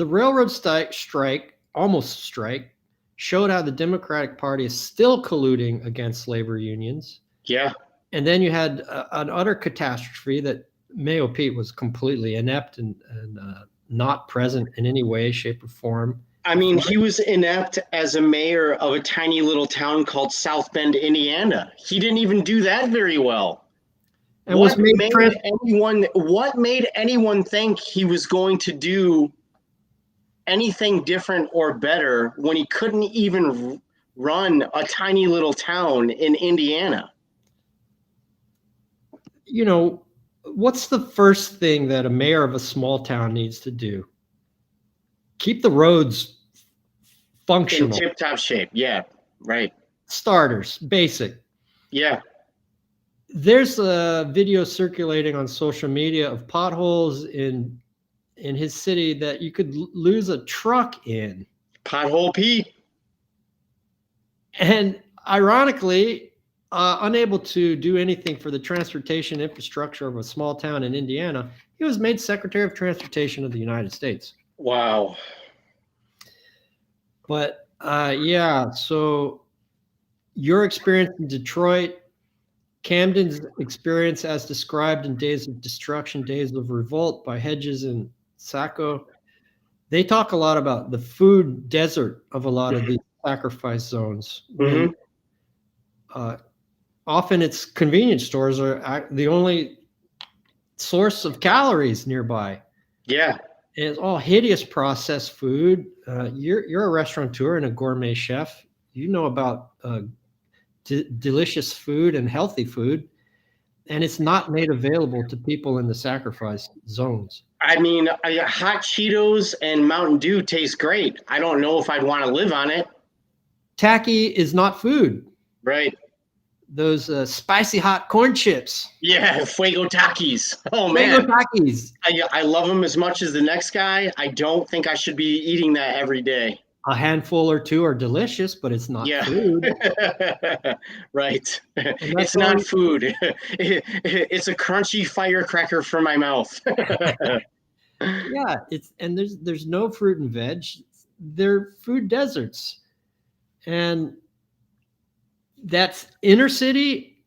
[SPEAKER 1] railroad strike, almost strike, showed how the Democratic Party is still colluding against labor unions.
[SPEAKER 2] Yeah.
[SPEAKER 1] And then you had an utter catastrophe that Mayo Pete was completely inept and not present in any way, shape, or form.
[SPEAKER 2] I mean, he was inept as a mayor of a tiny little town called South Bend, Indiana. He didn't even do that very well. And what made anyone think he was going to do anything different or better when he couldn't even run a tiny little town in Indiana?
[SPEAKER 1] You know, what's the first thing that a mayor of a small town needs to do? Keep the roads functional.
[SPEAKER 2] In tip-top shape. Yeah, right.
[SPEAKER 1] Starters, basic.
[SPEAKER 2] Yeah.
[SPEAKER 1] There's a video circulating on social media of potholes in his city that you could lose a truck in.
[SPEAKER 2] Pothole Pete.
[SPEAKER 1] And ironically, unable to do anything for the transportation infrastructure of a small town in Indiana, he was made Secretary of Transportation of the United States.
[SPEAKER 2] Wow.
[SPEAKER 1] But yeah, so your experience in Detroit, Camden's experience as described in Days of Destruction, Days of Revolt by Hedges and Sacco, they talk a lot about the food desert of a lot of these sacrifice zones. When, often it's convenience stores are the only source of calories nearby.
[SPEAKER 2] Yeah.
[SPEAKER 1] And it's all hideous processed food. You're a restaurateur and a gourmet chef. You know about delicious food and healthy food. and it's not made available to people in the sacrifice zones.
[SPEAKER 2] I mean, hot Cheetos and Mountain Dew taste great. I don't know if I'd want to live on it.
[SPEAKER 1] Tacky is not food.
[SPEAKER 2] Right.
[SPEAKER 1] Those spicy hot corn chips.
[SPEAKER 2] Yeah, Fuego Takis. Oh,
[SPEAKER 1] Fuego
[SPEAKER 2] man.
[SPEAKER 1] Takis.
[SPEAKER 2] I love them as much as the next guy. I don't think I should be eating that every day.
[SPEAKER 1] A handful or two are delicious, but it's not food.
[SPEAKER 2] Right. It's not food. It's a crunchy firecracker for my mouth.
[SPEAKER 1] Yeah, there's no fruit and veg. They're food deserts. And that's inner city,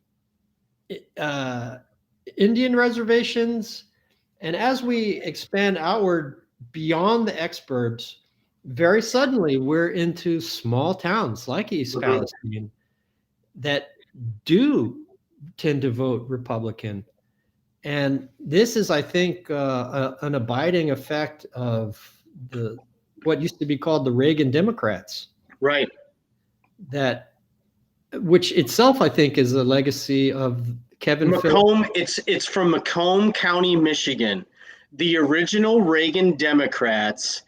[SPEAKER 1] Indian reservations. And as we expand outward beyond the exurbs, very suddenly we're into small towns like East Palestine that do tend to vote Republican. And this is, I think, an abiding effect of what used to be called the Reagan Democrats.
[SPEAKER 2] Right.
[SPEAKER 1] Which itself, I think, is a legacy of Kevin
[SPEAKER 2] Macomb. It's from Macomb County, Michigan. The original Reagan Democrats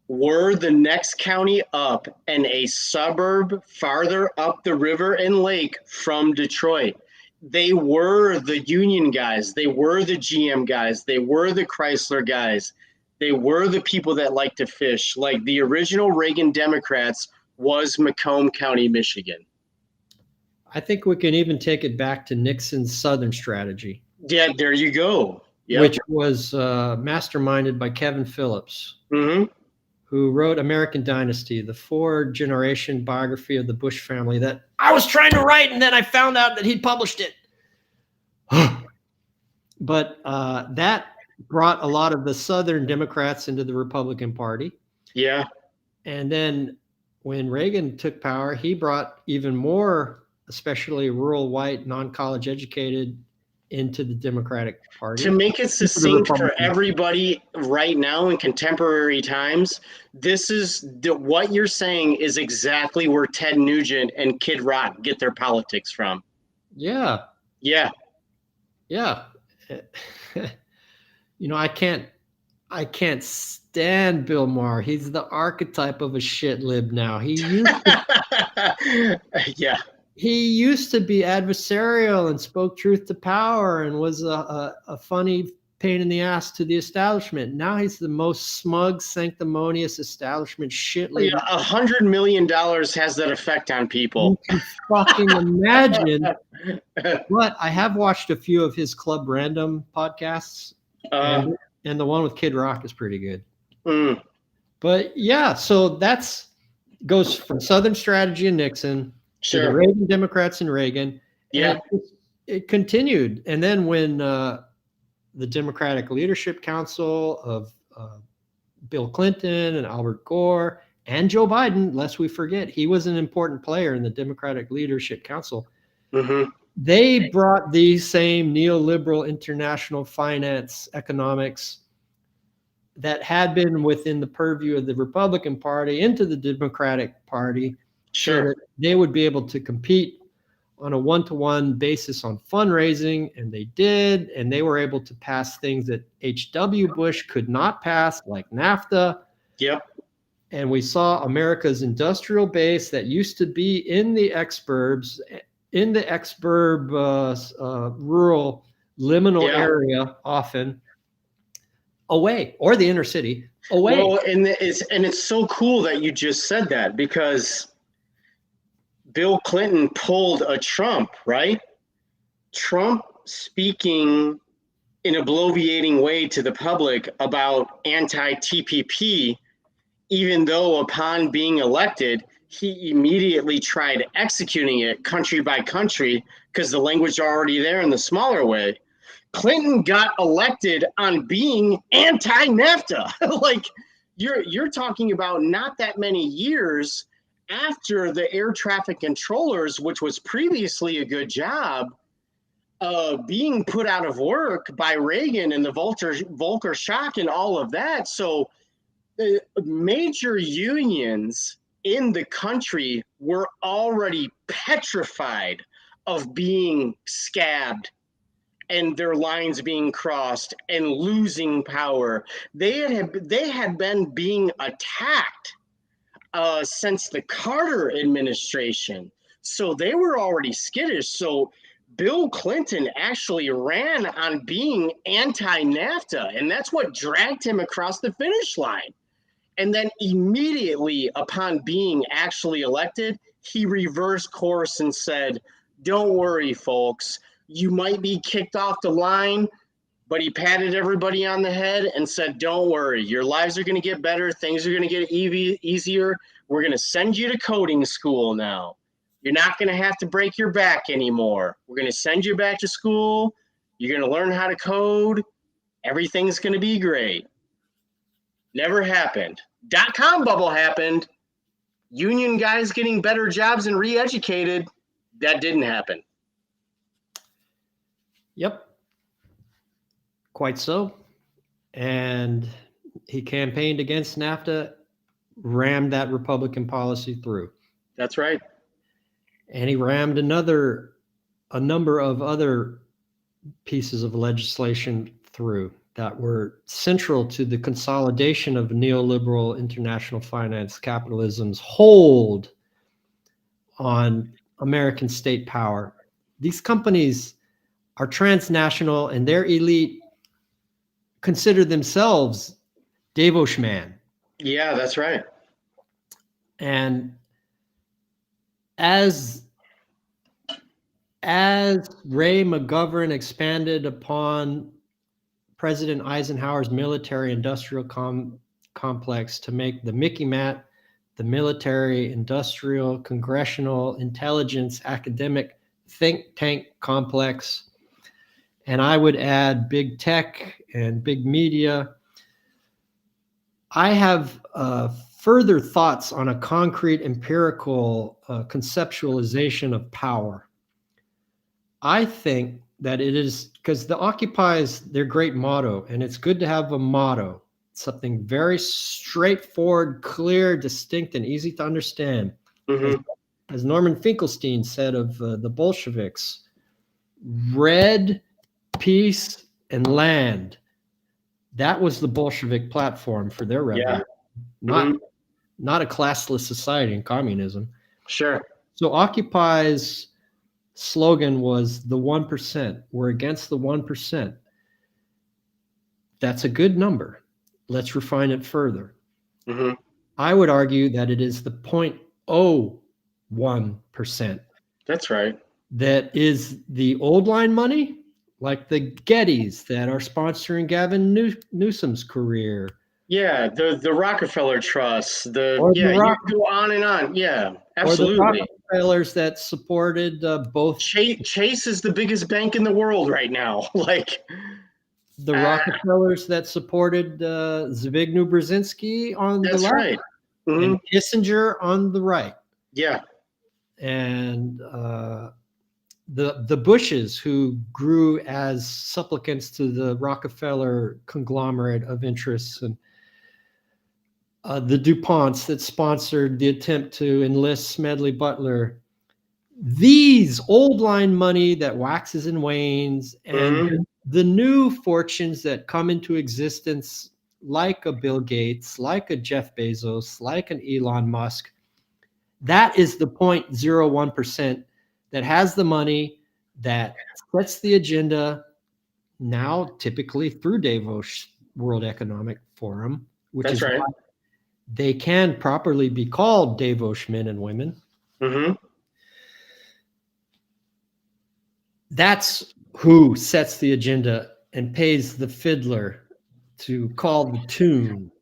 [SPEAKER 2] were the next county up and a suburb farther up the river and lake from Detroit. They were the union guys. They were the GM guys. They were the Chrysler guys. They were the people that liked to fish. Like the original Reagan Democrats was Macomb County, Michigan.
[SPEAKER 1] I think we can even take it back to Nixon's Southern strategy.
[SPEAKER 2] Yeah, there you go.
[SPEAKER 1] Yep. Which was masterminded by Kevin Phillips, who wrote American Dynasty, the 4-generation biography of the Bush family that I was trying to write, and then I found out that he'd published it. But that brought a lot of the Southern Democrats into the Republican Party.
[SPEAKER 2] Yeah.
[SPEAKER 1] And then when Reagan took power, he brought even more, especially rural, white, non-college educated, into the Democratic Party.
[SPEAKER 2] To make it succinct for everybody right now in contemporary times, this is what you're saying is exactly where Ted Nugent and Kid Rock get their politics from.
[SPEAKER 1] Yeah.
[SPEAKER 2] Yeah.
[SPEAKER 1] Yeah. I can't stand Bill Maher. He's the archetype of a shit lib now. He used to,
[SPEAKER 2] yeah.
[SPEAKER 1] He used to be adversarial and spoke truth to power and was a funny pain in the ass to the establishment. Now he's the most smug, sanctimonious establishment shit lib.
[SPEAKER 2] Yeah, $100 million has that effect on people.
[SPEAKER 1] You can fucking imagine. But I have watched a few of his Club Random podcasts, and the one with Kid Rock is pretty good. But yeah, so goes from Southern strategy and Nixon to the Reagan Democrats and Reagan.
[SPEAKER 2] Yeah.
[SPEAKER 1] And it continued. And then when the Democratic Leadership Council of Bill Clinton and Albert Gore and Joe Biden, lest we forget, he was an important player in the Democratic Leadership Council. They brought these same neoliberal international finance economics that had been within the purview of the Republican Party into the Democratic Party. So that they would be able to compete on a one-to-one basis on fundraising, and they did, and they were able to pass things that H.W. Bush could not pass, like NAFTA.
[SPEAKER 2] Yep.
[SPEAKER 1] And we saw America's industrial base that used to be in the exurbs, rural liminal area, often away, or the inner city away.
[SPEAKER 2] Well, and it's so cool that you just said that, because Bill Clinton pulled a Trump, right? Trump speaking in a bloviating way to the public about anti-TPP, even though upon being elected, he immediately tried executing it country by country because the language are already there in the smaller way. Clinton got elected on being anti-NAFTA. Like you're talking about not that many years after the air traffic controllers, which was previously a good job, being put out of work by Reagan and the Volcker shock and all of that. So the major unions in the country were already petrified of being scabbed and their lines being crossed and losing power. They had been being attacked since the Carter administration. So they were already skittish. So Bill Clinton actually ran on being anti-NAFTA, and that's what dragged him across the finish line. And then immediately upon being actually elected, he reversed course and said, don't worry, folks, you might be kicked off the line, but he patted everybody on the head and said, don't worry, your lives are going to get better. Things are going to get easier. We're going to send you to coding school now. You're not going to have to break your back anymore. We're going to send you back to school. You're going to learn how to code. Everything's going to be great. Never happened. .com bubble happened. Union guys getting better jobs and re-educated. That didn't happen.
[SPEAKER 1] Yep. Quite so. And he campaigned against NAFTA, rammed that Republican policy through.
[SPEAKER 2] That's right.
[SPEAKER 1] And he rammed a number of other pieces of legislation through that were central to the consolidation of neoliberal international finance capitalism's hold on American state power. These companies are transnational, and their elite consider themselves Davosman.
[SPEAKER 2] Yeah, that's right.
[SPEAKER 1] And as Ray McGovern expanded upon President Eisenhower's military-industrial complex to make the Mickey Mat the military-industrial, congressional, intelligence, academic think tank complex, and I would add big tech and big media, I have further thoughts on a concrete empirical conceptualization of power. I think that it is because the Occupies their great motto, and it's good to have a motto, something very straightforward, clear, distinct, and easy to understand.
[SPEAKER 2] Mm-hmm.
[SPEAKER 1] As Norman Finkelstein said of the Bolsheviks, red, peace, and land. That was the Bolshevik platform for their revolution.
[SPEAKER 2] Yeah.
[SPEAKER 1] Not a classless society in communism.
[SPEAKER 2] Sure.
[SPEAKER 1] So Occupy's slogan was the 1%. We're against the 1%. That's a good number. Let's refine it further.
[SPEAKER 2] Mm-hmm.
[SPEAKER 1] I would argue that it is the 0.01%.
[SPEAKER 2] That's right.
[SPEAKER 1] That is the old line money, like the Gettys that are sponsoring Gavin Newsom's career.
[SPEAKER 2] Yeah, the Rockefeller Trust, you go on and on. Yeah, absolutely.
[SPEAKER 1] Or the Rockefellers that supported both.
[SPEAKER 2] Chase is the biggest bank in the world right now. Like
[SPEAKER 1] the Rockefellers that supported Zbigniew Brzezinski on the left. That's
[SPEAKER 2] right. Mm-hmm.
[SPEAKER 1] And Kissinger on the right.
[SPEAKER 2] Yeah.
[SPEAKER 1] And the Bushes, who grew as supplicants to the Rockefeller conglomerate of interests, and the DuPonts that sponsored the attempt to enlist Smedley Butler. These old line money that waxes and wanes, and the new fortunes that come into existence, like a Bill Gates, like a Jeff Bezos, like an Elon Musk, that is the 0.01% that has the money, that sets the agenda, now typically through Davos World Economic Forum, which
[SPEAKER 2] That's
[SPEAKER 1] is
[SPEAKER 2] right.
[SPEAKER 1] why they can properly be called Davos men and women.
[SPEAKER 2] Mm-hmm.
[SPEAKER 1] That's who sets the agenda and pays the fiddler to call the tune.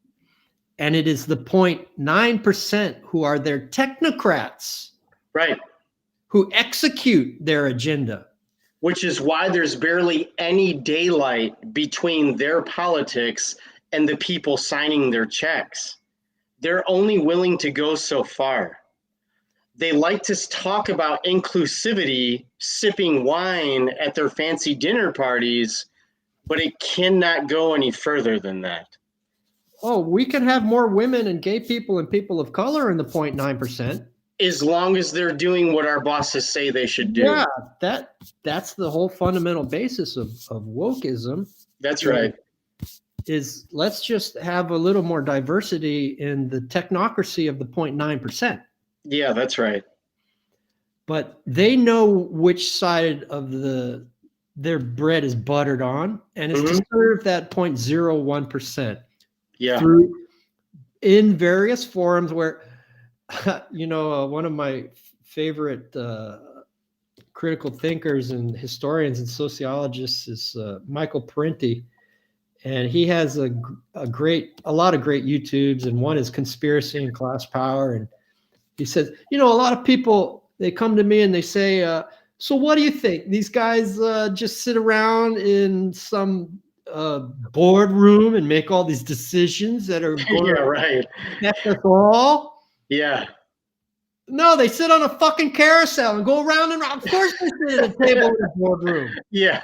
[SPEAKER 1] And it is the 0.9% who are their technocrats.
[SPEAKER 2] Right.
[SPEAKER 1] Who execute their agenda.
[SPEAKER 2] Which is why there's barely any daylight between their politics and the people signing their checks. They're only willing to go so far. They like to talk about inclusivity, sipping wine at their fancy dinner parties, but it cannot go any further than that.
[SPEAKER 1] Oh, we can have more women and gay people and people of color in the 0.9%.
[SPEAKER 2] As long as they're doing what our bosses say they should do.
[SPEAKER 1] Yeah, that's the whole fundamental basis of wokeism.
[SPEAKER 2] That's right.
[SPEAKER 1] Is let's just have a little more diversity in the technocracy of the 0.9%.
[SPEAKER 2] Yeah, that's right.
[SPEAKER 1] But they know which side of their bread is buttered on, and it's to serve that 0.01%.
[SPEAKER 2] Yeah.
[SPEAKER 1] Through in various forums where, one of my favorite critical thinkers and historians and sociologists is Michael Parenti, and he has a lot of great YouTubes, and one is Conspiracy and Class Power, and he says, a lot of people, they come to me and they say, so what do you think? These guys just sit around in some boardroom and make all these decisions that are going to affect us all?
[SPEAKER 2] Yeah.
[SPEAKER 1] No, they sit on a fucking carousel and go around and around. Of course they sit at a table in a boardroom.
[SPEAKER 2] Yeah.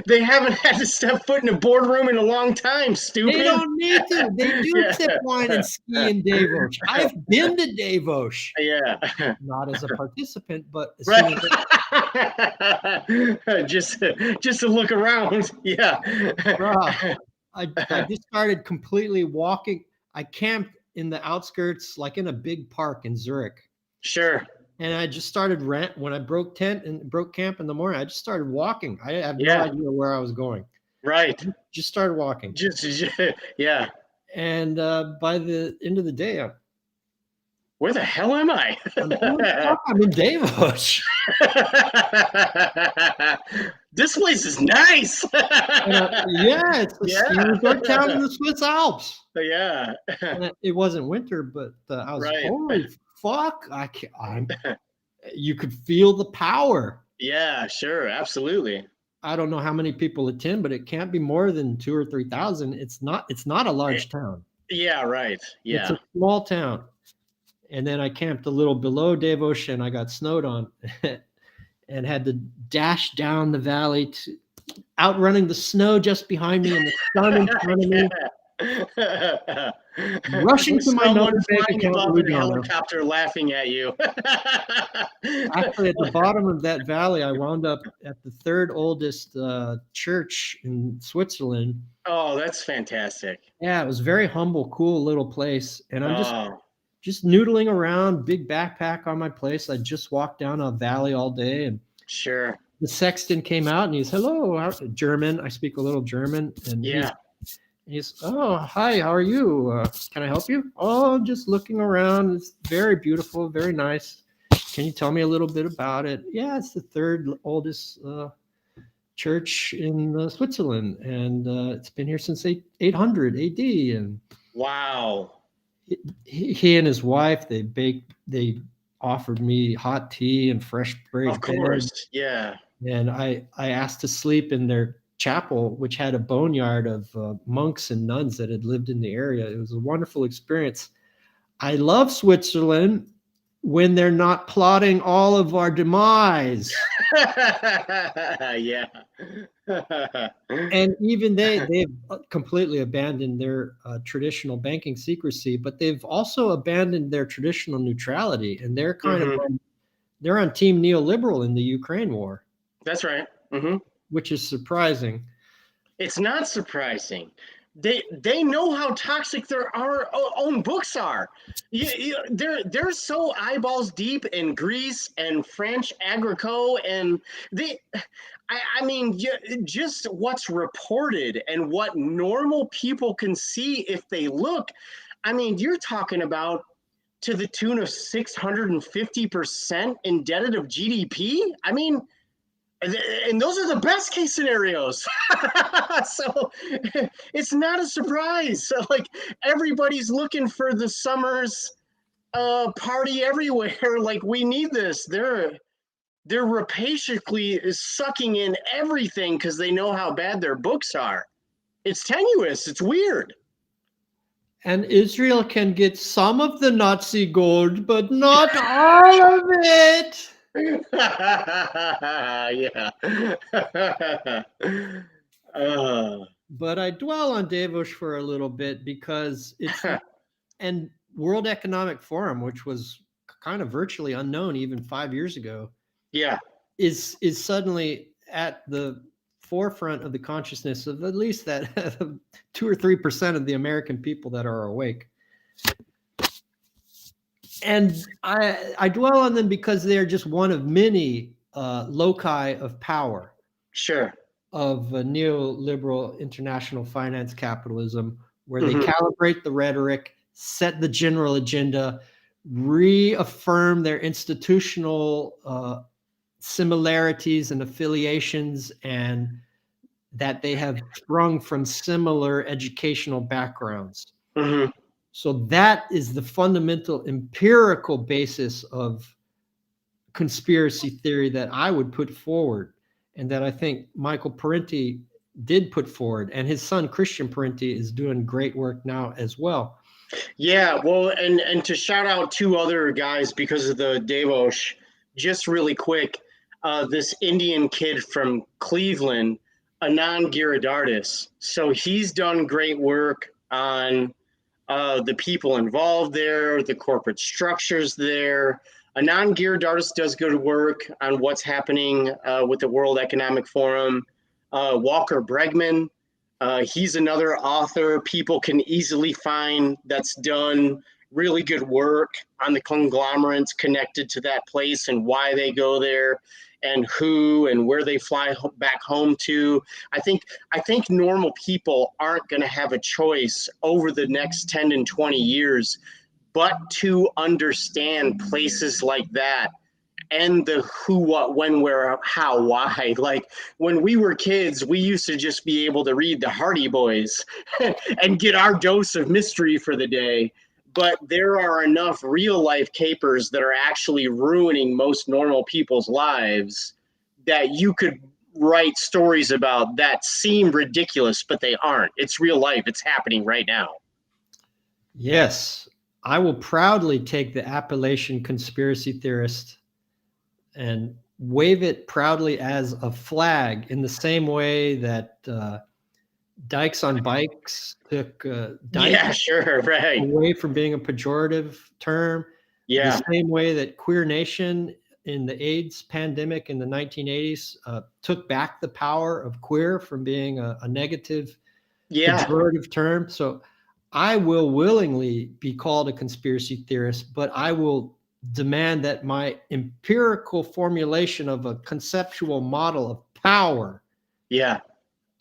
[SPEAKER 2] They haven't had to step foot in a boardroom in a long time, stupid.
[SPEAKER 1] They don't need to. They do tip wine and ski in Davos. I've been to Davos.
[SPEAKER 2] Yeah.
[SPEAKER 1] Not as a participant, but as
[SPEAKER 2] just to look around. Yeah.
[SPEAKER 1] I just started completely walking. I camped in the outskirts, like in a big park in Zurich.
[SPEAKER 2] Sure.
[SPEAKER 1] And I just started when I broke camp in the morning. I just started walking. I have no idea where I was going.
[SPEAKER 2] Right.
[SPEAKER 1] Just started walking.
[SPEAKER 2] Yeah.
[SPEAKER 1] And by the end of the day,
[SPEAKER 2] where the hell am I?
[SPEAKER 1] I'm in Davos.
[SPEAKER 2] This place is nice.
[SPEAKER 1] It's a ski resort town in the Swiss Alps.
[SPEAKER 2] Yeah.
[SPEAKER 1] It wasn't winter, but I was holy fuck! You could feel the power.
[SPEAKER 2] Yeah, sure, absolutely.
[SPEAKER 1] I don't know how many people attend, but it can't be more than 2,000 or 3,000. It's not a large town.
[SPEAKER 2] Yeah, right. Yeah.
[SPEAKER 1] It's a small town. And then I camped a little below Davos, and I got snowed on and had to dash down the valley, outrunning the snow just behind me and the sun in front of me. Rushing to my number bank account,
[SPEAKER 2] the helicopter laughing at you.
[SPEAKER 1] Actually, at the bottom of that valley, I wound up at the third oldest church in Switzerland.
[SPEAKER 2] Oh, that's fantastic.
[SPEAKER 1] Yeah, it was very humble, cool little place. And I'm just noodling around, big backpack on my place. I just walked down a valley all day, and
[SPEAKER 2] sure.
[SPEAKER 1] The sexton came out and he's, hello, German. I speak a little German, and he's, oh, hi, how are you? Can I help you? Oh, I'm just looking around. It's very beautiful, very nice. Can you tell me a little bit about it? Yeah, it's the third oldest church in Switzerland, and it's been here since 800 AD. And
[SPEAKER 2] wow.
[SPEAKER 1] He and his wife, they offered me hot tea and fresh bread.
[SPEAKER 2] Of course, yeah.
[SPEAKER 1] And I asked to sleep in their chapel, which had a boneyard of monks and nuns that had lived in the area. It was a wonderful experience. I love Switzerland when they're not plotting all of our demise.
[SPEAKER 2] Yeah.
[SPEAKER 1] And even they've completely abandoned their traditional banking secrecy, but they've also abandoned their traditional neutrality, and they're kind of they're on team neoliberal in the Ukraine war.
[SPEAKER 2] That's right.
[SPEAKER 1] Which is surprising.
[SPEAKER 2] It's not surprising. They know how toxic their own books are. They're so eyeballs deep in Greece and French agricole, and I mean, just what's reported and what normal people can see if they look. I mean, you're talking about to the tune of 650% indebted of GDP. I mean, and those are the best case scenarios. So it's not a surprise. So like everybody's looking for the summer's party everywhere. Like we need this. They're rapaciously sucking in everything because they know how bad their books are. It's tenuous. It's weird.
[SPEAKER 1] And Israel can get some of the Nazi gold, but not all of it.
[SPEAKER 2] Yeah.
[SPEAKER 1] But I dwell on Davos for a little bit because it's and World Economic Forum, which was kind of virtually unknown even 5 years ago,
[SPEAKER 2] Yeah.
[SPEAKER 1] is suddenly at the forefront of the consciousness of at least that 2 or 3% of the American people that are awake. And I dwell on them because they are just one of many loci of power
[SPEAKER 2] Sure.
[SPEAKER 1] of neoliberal international finance capitalism, where they
[SPEAKER 2] Mhm.
[SPEAKER 1] calibrate the rhetoric, set the general agenda, reaffirm their institutional similarities and affiliations, and that they have sprung from similar educational backgrounds.
[SPEAKER 2] Mhm.
[SPEAKER 1] So that is the fundamental empirical basis of conspiracy theory that I would put forward, and that I think Michael Parenti did put forward, and his son Christian Parenti is doing great work now as well.
[SPEAKER 2] Yeah, well, and to shout out two other guys because of the Davos, just really quick, this Indian kid from Cleveland, Anand Giridharadas. So he's done great work on the people involved there, the corporate structures there. Anand Giridharadas does good work on what's happening with the World Economic Forum. Walker Bregman, he's another author people can easily find that's done really good work on the conglomerates connected to that place and why they go there and who and where they fly back home to. I think normal people aren't going to have a choice over the next 10 and 20 years but to understand places like that and the who, what, when, where, how, why. Like when we were kids, we used to just be able to read the Hardy Boys and get our dose of mystery for the day. But there are enough real life capers that are actually ruining most normal people's lives that you could write stories about that seem ridiculous, but they aren't. It's real life. It's happening right now.
[SPEAKER 1] Yes, I will proudly take the appellation conspiracy theorist and wave it proudly as a flag, in the same way that dykes on bikes took dyke
[SPEAKER 2] Yeah, sure, right.
[SPEAKER 1] away from being a pejorative term.
[SPEAKER 2] Yeah,
[SPEAKER 1] The same way that Queer Nation in the AIDS pandemic in the 1980s took back the power of queer from being a negative
[SPEAKER 2] yeah,
[SPEAKER 1] pejorative term. So I will willingly be called a conspiracy theorist, but I will demand that my empirical formulation of a conceptual model of power
[SPEAKER 2] yeah,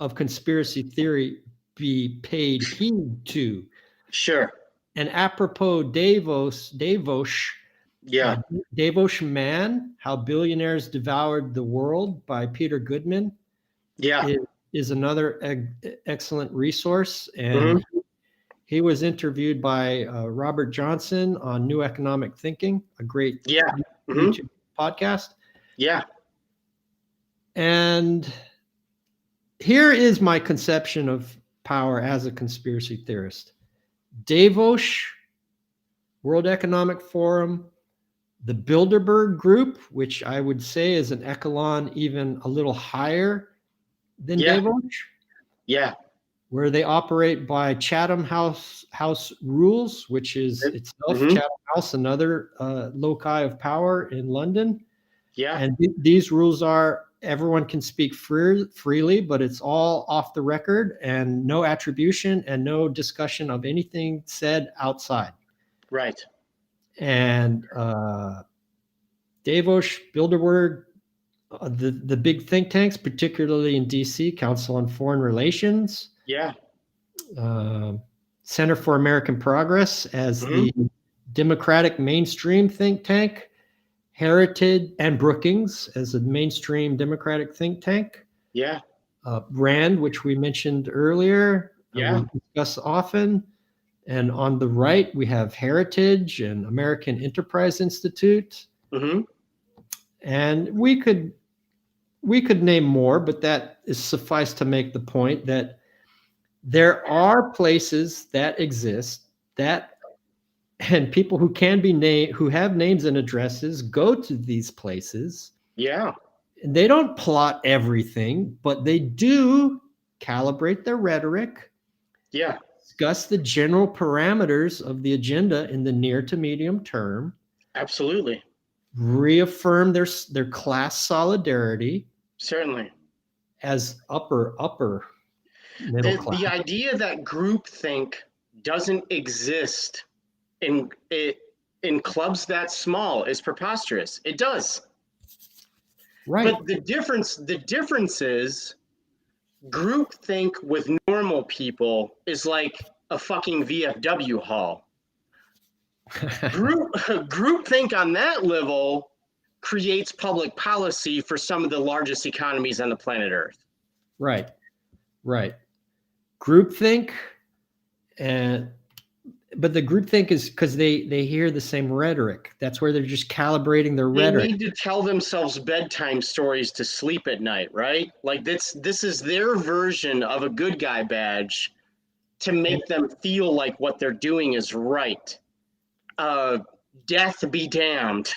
[SPEAKER 1] of conspiracy theory be paid heed to.
[SPEAKER 2] sure.
[SPEAKER 1] And apropos Davos,
[SPEAKER 2] Yeah,
[SPEAKER 1] Davos Man, How Billionaires Devoured the World by Peter Goodman
[SPEAKER 2] yeah.
[SPEAKER 1] is another excellent resource.
[SPEAKER 2] Mhm.
[SPEAKER 1] And he was interviewed by Robert Johnson on New Economic Thinking, a great
[SPEAKER 2] Yeah. Mhm.
[SPEAKER 1] YouTube podcast.
[SPEAKER 2] Yeah.
[SPEAKER 1] And here is my conception of power as a conspiracy theorist. Davos, World Economic Forum, the Bilderberg Group, which I would say is an echelon even a little higher than
[SPEAKER 2] Yeah.
[SPEAKER 1] Davos,
[SPEAKER 2] Yeah.
[SPEAKER 1] where they operate by Chatham House rules, which is itself
[SPEAKER 2] Mhm.
[SPEAKER 1] Chatham House, another loci of power in London.
[SPEAKER 2] Yeah.
[SPEAKER 1] And these rules are everyone can speak freely, but it's all off the record and no attribution and no discussion of anything said outside.
[SPEAKER 2] Right.
[SPEAKER 1] And Davos, Bilderberg, the big think tanks, particularly in DC, Council on Foreign Relations,
[SPEAKER 2] Yeah.
[SPEAKER 1] Center for American Progress as
[SPEAKER 2] Mhm.
[SPEAKER 1] the Democratic mainstream think tank, Heritage and Brookings as a mainstream Democratic think tank,
[SPEAKER 2] Yeah.
[SPEAKER 1] RAND, which we mentioned earlier,
[SPEAKER 2] Yeah.
[SPEAKER 1] we discuss often. And on the right, we have Heritage and American Enterprise Institute.
[SPEAKER 2] Mhm.
[SPEAKER 1] And we could name more, but that is suffice to make the point that there are places that exist that, and people who can be named, who have names and addresses, go to these places.
[SPEAKER 2] Yeah.
[SPEAKER 1] And they don't plot everything, but they do calibrate their rhetoric,
[SPEAKER 2] Yeah.
[SPEAKER 1] discuss the general parameters of the agenda in the near to medium term,
[SPEAKER 2] Absolutely.
[SPEAKER 1] reaffirm their class solidarity
[SPEAKER 2] Certainly.
[SPEAKER 1] as upper middle class.
[SPEAKER 2] The idea that groupthink doesn't exist in clubs that small is preposterous. It does.
[SPEAKER 1] Right.
[SPEAKER 2] But the difference is groupthink with normal people is like a fucking VFW hall. Groupthink on that level creates public policy for some of the largest economies on the planet Earth.
[SPEAKER 1] Right. Groupthink, but the groupthink is because they hear the same rhetoric. That's where they're just calibrating their rhetoric.
[SPEAKER 2] They need to tell themselves bedtime stories to sleep at night, right? Like this is their version of a good guy badge to make them feel like what they're doing is right. Death be damned.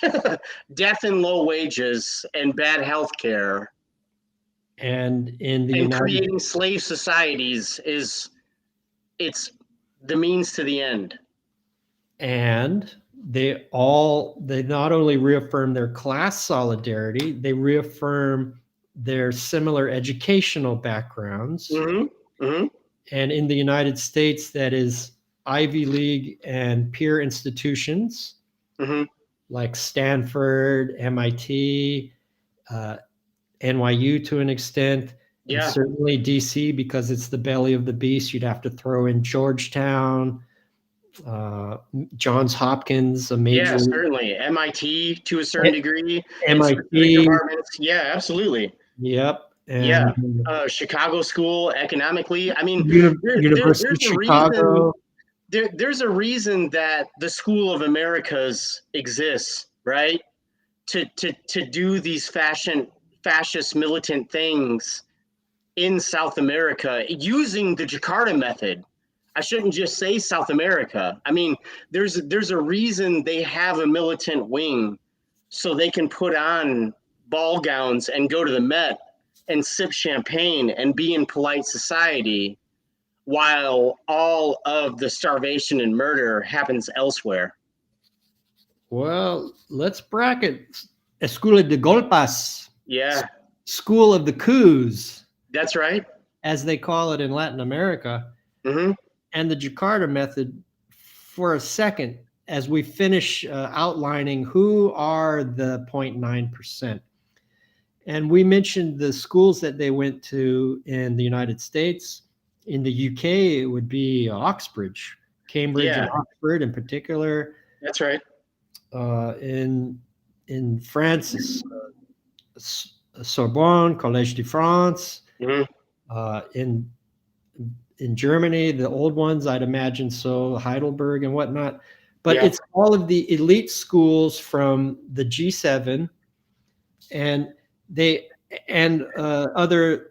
[SPEAKER 2] Death and low wages and bad health care.
[SPEAKER 1] And in the
[SPEAKER 2] creating slave societies it's the means to the end.
[SPEAKER 1] And they not only reaffirm their class solidarity, they reaffirm their similar educational backgrounds.
[SPEAKER 2] Mm-hmm. Mm-hmm.
[SPEAKER 1] And in the United States, that is Ivy League and peer institutions
[SPEAKER 2] mm-hmm.
[SPEAKER 1] like Stanford, MIT, NYU to an extent,
[SPEAKER 2] yeah.
[SPEAKER 1] and certainly DC, because it's the belly of the beast. You'd have to throw in Georgetown, Johns Hopkins, a major.
[SPEAKER 2] Yeah, certainly. MIT to a certain degree.
[SPEAKER 1] MIT.
[SPEAKER 2] Departments. Yeah, absolutely.
[SPEAKER 1] Yep. And
[SPEAKER 2] yeah. Chicago School economically. I mean,
[SPEAKER 1] University of Chicago.
[SPEAKER 2] There's a reason that the School of Americas exists, right? To do these fascist militant things in South America using the Jakarta method. I shouldn't just say South America. I mean, there's a reason they have a militant wing so they can put on ball gowns and go to the Met and sip champagne and be in polite society while all of the starvation and murder happens elsewhere.
[SPEAKER 1] Well, let's bracket Escuela de Golpas.
[SPEAKER 2] Yeah.
[SPEAKER 1] School of the coups.
[SPEAKER 2] That's right.
[SPEAKER 1] As they call it in Latin America.
[SPEAKER 2] Mm-hmm.
[SPEAKER 1] And the Jakarta method for a second, as we finish outlining who are the 0.9%. And we mentioned the schools that they went to in the United States. In the UK, it would be Oxbridge, Cambridge and Oxford in particular.
[SPEAKER 2] That's right.
[SPEAKER 1] In France, Sorbonne, Collège de France.
[SPEAKER 2] Mm-hmm.
[SPEAKER 1] In Germany, the old ones, I'd imagine so, Heidelberg and whatnot. But it's all of the elite schools from the G7 and other.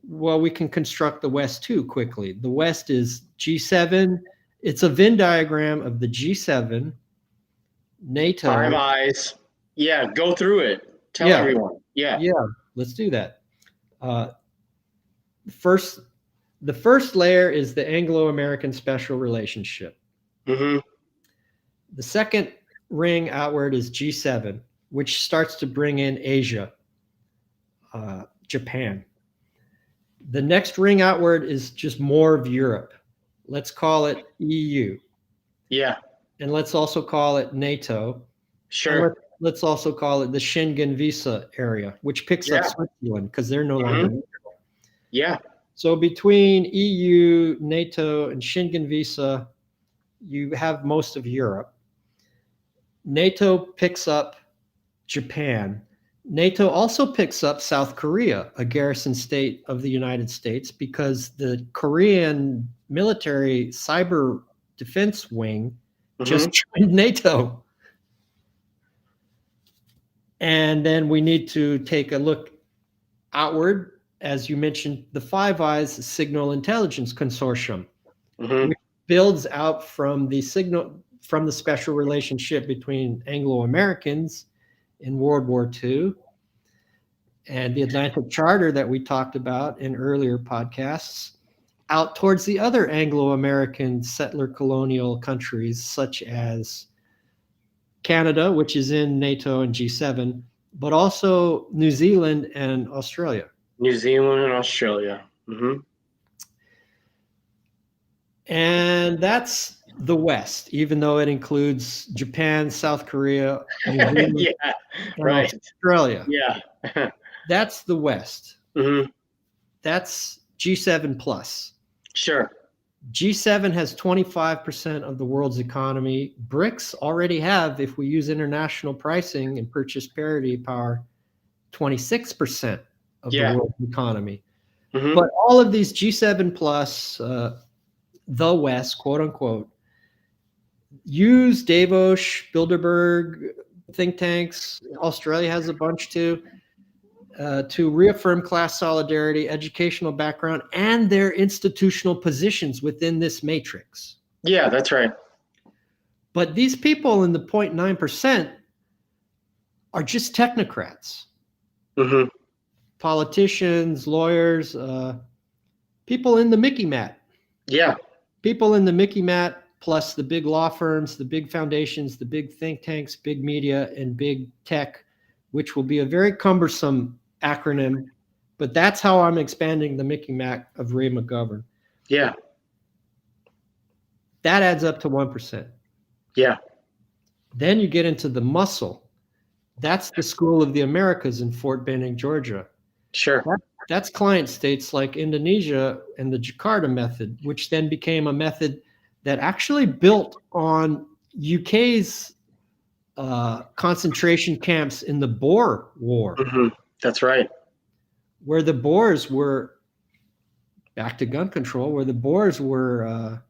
[SPEAKER 1] Well, we can construct the West too quickly. The West is G7. It's a Venn diagram of the G7, NATO.
[SPEAKER 2] Five Eyes. Yeah, go through it. Tell everyone. Yeah,
[SPEAKER 1] let's do that. The first layer is the Anglo-American special relationship.
[SPEAKER 2] Mm-hmm.
[SPEAKER 1] The second ring outward is G7, which starts to bring in Asia, Japan. The next ring outward is just more of Europe. Let's call it EU.
[SPEAKER 2] Yeah.
[SPEAKER 1] And let's also call it NATO.
[SPEAKER 2] Sure.
[SPEAKER 1] Let's also call it the Schengen visa area, which picks up Switzerland because they're no longer neutral.
[SPEAKER 2] Yeah.
[SPEAKER 1] So between EU, NATO, and Schengen visa, you have most of Europe. NATO picks up Japan. NATO also picks up South Korea, a garrison state of the United States, because the Korean military cyber defense wing just joined NATO. And then we need to take a look outward, as you mentioned, the Five Eyes Signal Intelligence Consortium, which builds out from the special relationship between Anglo-Americans in World War II and the Atlantic Charter that we talked about in earlier podcasts, out towards the other Anglo-American settler colonial countries, such as Canada, which is in NATO and G7, but also New Zealand and Australia.
[SPEAKER 2] New Zealand and Australia. Mm-hmm.
[SPEAKER 1] And that's the West, even though it includes Japan, South Korea, New Zealand,
[SPEAKER 2] Yeah,
[SPEAKER 1] and
[SPEAKER 2] right.
[SPEAKER 1] Australia.
[SPEAKER 2] Yeah.
[SPEAKER 1] That's the West.
[SPEAKER 2] Mm-hmm.
[SPEAKER 1] That's G7 plus.
[SPEAKER 2] Sure.
[SPEAKER 1] G7 has 25% of the world's economy. BRICS already have, if we use international pricing and purchase parity power, 26% of the world's economy.
[SPEAKER 2] Mm-hmm.
[SPEAKER 1] But all of these G7 plus, the West, quote unquote, use Davos, Bilderberg, think tanks. Australia has a bunch too, to reaffirm class solidarity, educational background, and their institutional positions within this matrix.
[SPEAKER 2] Yeah, that's right.
[SPEAKER 1] But these people in the 0.9% are just technocrats.
[SPEAKER 2] Mm-hmm.
[SPEAKER 1] Politicians, lawyers, people in the Mickey mat.
[SPEAKER 2] Yeah.
[SPEAKER 1] People in the Mickey mat, plus the big law firms, the big foundations, the big think tanks, big media, and big tech, which will be a very cumbersome acronym, but that's how I'm expanding the Mickey mat of Ray McGovern.
[SPEAKER 2] Yeah.
[SPEAKER 1] That adds up to 1%.
[SPEAKER 2] Yeah.
[SPEAKER 1] Then you get into the muscle. That's the School of the Americas in Fort Benning, Georgia.
[SPEAKER 2] Sure.
[SPEAKER 1] That's client states like Indonesia and the Jakarta method, which then became a method that actually built on UK's concentration camps in the Boer War.
[SPEAKER 2] Mm-hmm. That's right.
[SPEAKER 1] Where the Boers were, back to gun control, where the Boers were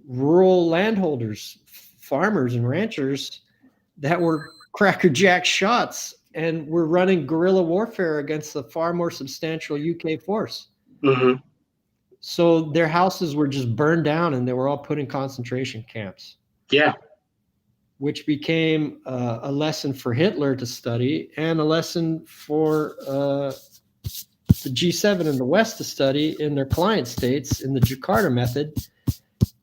[SPEAKER 1] rural landholders, farmers and ranchers that were crackerjack shots and were running guerrilla warfare against a far more substantial UK force.
[SPEAKER 2] Mm-hmm.
[SPEAKER 1] So their houses were just burned down and they were all put in concentration camps.
[SPEAKER 2] Yeah.
[SPEAKER 1] Which became a lesson for Hitler to study and a lesson for the G7 in the West to study in their client states in the Jakarta method.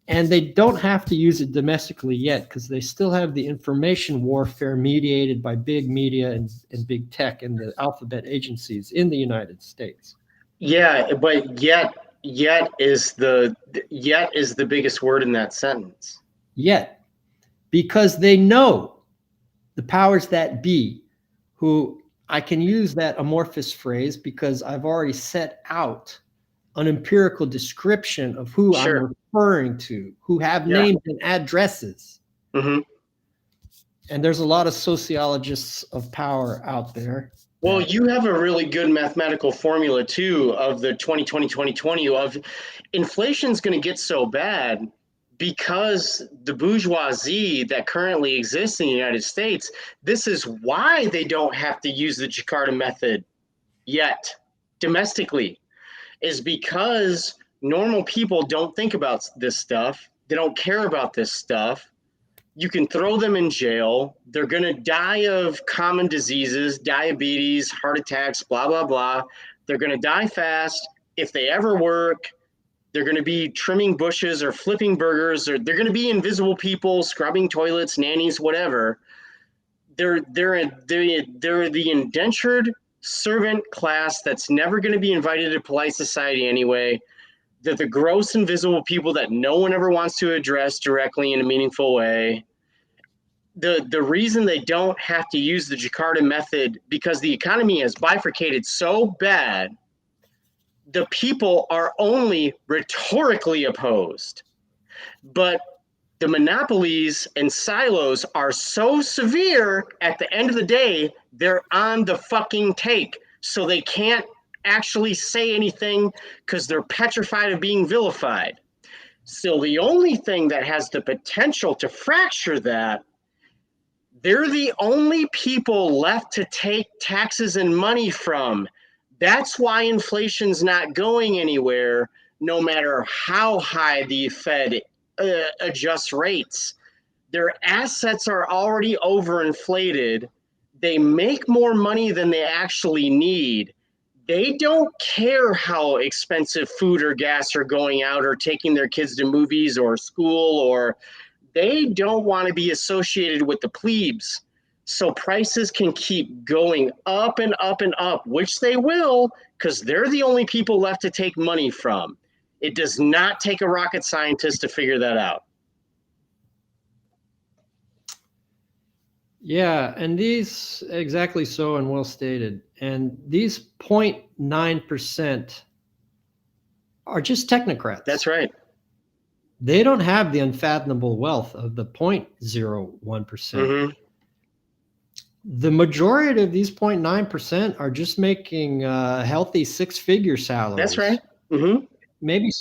[SPEAKER 1] And they don't have to use it domestically yet because they still have the information warfare mediated by big media and big tech and the alphabet agencies in the United States.
[SPEAKER 2] Yeah, but yet is the biggest word in that sentence.
[SPEAKER 1] Yet, because they know the powers that be, who I can use that amorphous phrase because I've already set out an empirical description of who I'm referring to, who have names and addresses.
[SPEAKER 2] Mm-hmm. And
[SPEAKER 1] there's a lot of sociologists of power out there.
[SPEAKER 2] Well, you have a really good mathematical formula too of the 2020 of inflation's going to get so bad because the bourgeoisie that currently exists in the United States, this is why they don't have to use the Jakarta method yet domestically, is because normal people don't think about this stuff. They don't care about this stuff. You can throw them in jail. They're going to die of common diseases, diabetes, heart attacks, blah, blah, blah. They're going to die fast. If they ever work, they're going to be trimming bushes or flipping burgers, or they're going to be invisible people, scrubbing toilets, nannies, whatever. They're the indentured servant class that's never going to be invited to polite society anyway. They're the gross invisible people that no one ever wants to address directly in a meaningful way. The reason they don't have to use the Jakarta method, because the economy has bifurcated so bad, the people are only rhetorically opposed. But the monopolies and silos are so severe, at the end of the day, they're on the fucking take. So they can't actually say anything because they're petrified of being vilified. So the only thing that has the potential to fracture that, they're the only people left to take taxes and money from. That's why inflation's not going anywhere, no matter how high the Fed adjusts rates. Their assets are already overinflated. They make more money than they actually need. They don't care how expensive food or gas are going out or taking their kids to movies or school, or they don't want to be associated with the plebes. So prices can keep going up and up and up, which they will, because they're the only people left to take money from. It does not take a rocket scientist to figure that out.
[SPEAKER 1] Yeah, and these, exactly so, and well stated. And these 0.9% are just technocrats.
[SPEAKER 2] That's right.
[SPEAKER 1] They don't have the unfathomable wealth of the 0.01%.
[SPEAKER 2] Mm-hmm.
[SPEAKER 1] The majority of these 0.9% are just making healthy six-figure salaries.
[SPEAKER 2] That's right. Mm-hmm.
[SPEAKER 1] Maybe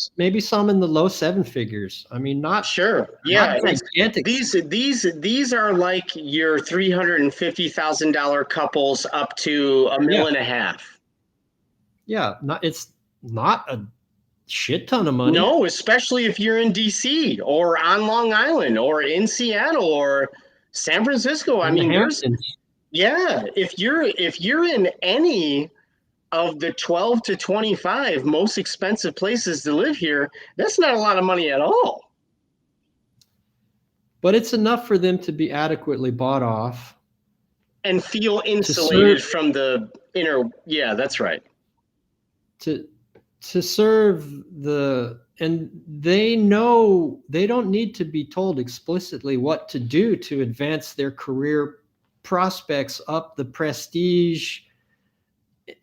[SPEAKER 1] some in the low seven figures. I mean, not
[SPEAKER 2] sure. Yeah,
[SPEAKER 1] not gigantic.
[SPEAKER 2] These are like your $350,000 couples up to $1.5 million.
[SPEAKER 1] Yeah, it's not a shit ton of money.
[SPEAKER 2] No, especially if you're in DC or on Long Island or in Seattle or San Francisco. I mean, if you're in any of the 12 to 25 most expensive places to live here, that's not a lot of money at all.
[SPEAKER 1] But it's enough for them to be adequately bought off
[SPEAKER 2] and feel insulated from the inner. Yeah, that's right.
[SPEAKER 1] To serve and they know they don't need to be told explicitly what to do to advance their career prospects up the prestige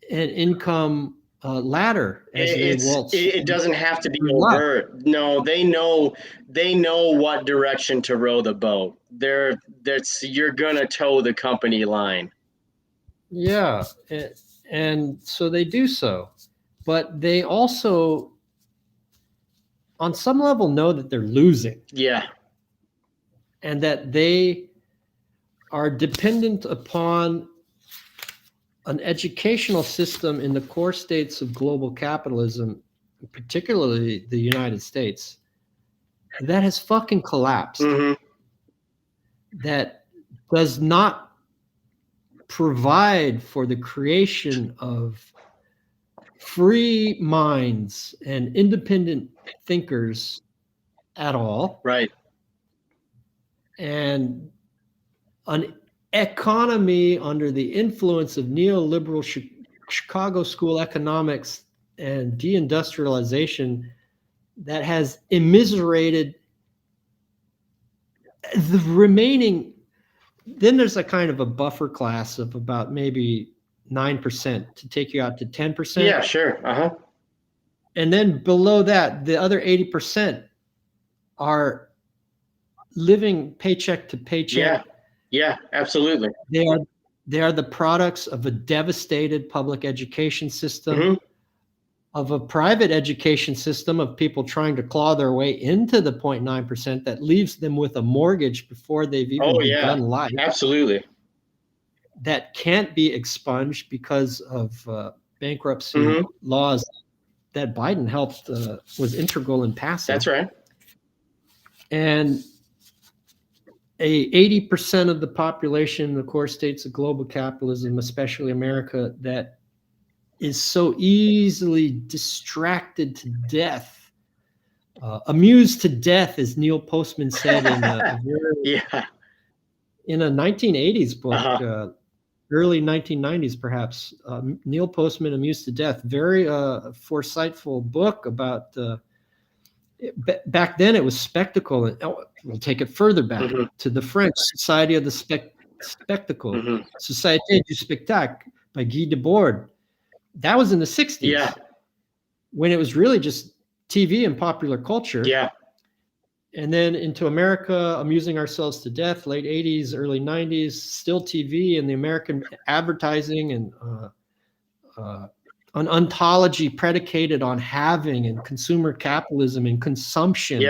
[SPEAKER 1] and income ladder as they waltz.
[SPEAKER 2] It doesn't have to be overt. No, they know what direction to row the boat. You're gonna toe the company line.
[SPEAKER 1] Yeah, and so they do so, but they also, on some level, know that they're losing.
[SPEAKER 2] Yeah,
[SPEAKER 1] and that they are dependent upon an educational system in the core states of global capitalism, particularly the United States, that has fucking collapsed.
[SPEAKER 2] Mm-hmm.
[SPEAKER 1] That does not provide for the creation of free minds and independent thinkers at all.
[SPEAKER 2] Right.
[SPEAKER 1] And an economy under the influence of neoliberal Chicago school economics and deindustrialization that has immiserated the remaining. Then there's a kind of a buffer class of about maybe 9% to take you out to 10%.
[SPEAKER 2] Yeah, sure. Uh-huh.
[SPEAKER 1] And then below that, the other 80% are living paycheck to paycheck.
[SPEAKER 2] Yeah, absolutely.
[SPEAKER 1] They are the products of a devastated public education system,
[SPEAKER 2] mm-hmm.
[SPEAKER 1] of a private education system of people trying to claw their way into the 0.9% that leaves them with a mortgage before they've even begun life.
[SPEAKER 2] Absolutely.
[SPEAKER 1] That can't be expunged because of bankruptcy
[SPEAKER 2] mm-hmm.
[SPEAKER 1] laws that Biden helped, was integral in passing.
[SPEAKER 2] That's right.
[SPEAKER 1] And 80% of the population in the core states of global capitalism, especially America, that is so easily distracted to death, amused to death, as Neil Postman said in a 1980s book,
[SPEAKER 2] uh-huh.
[SPEAKER 1] Early 1990s perhaps. Neil Postman, Amused to Death, very foresightful book about back then it was spectacle. And we'll take it further back
[SPEAKER 2] mm-hmm.
[SPEAKER 1] to the French Society of the Spectacle,
[SPEAKER 2] mm-hmm.
[SPEAKER 1] Société du Spectacle by Guy Debord. That was in the 60s, when it was really just TV and popular culture.
[SPEAKER 2] Yeah.
[SPEAKER 1] And then into America, Amusing Ourselves to Death, late 80s, early 90s, still TV and the American advertising and an ontology predicated on having and consumer capitalism and consumption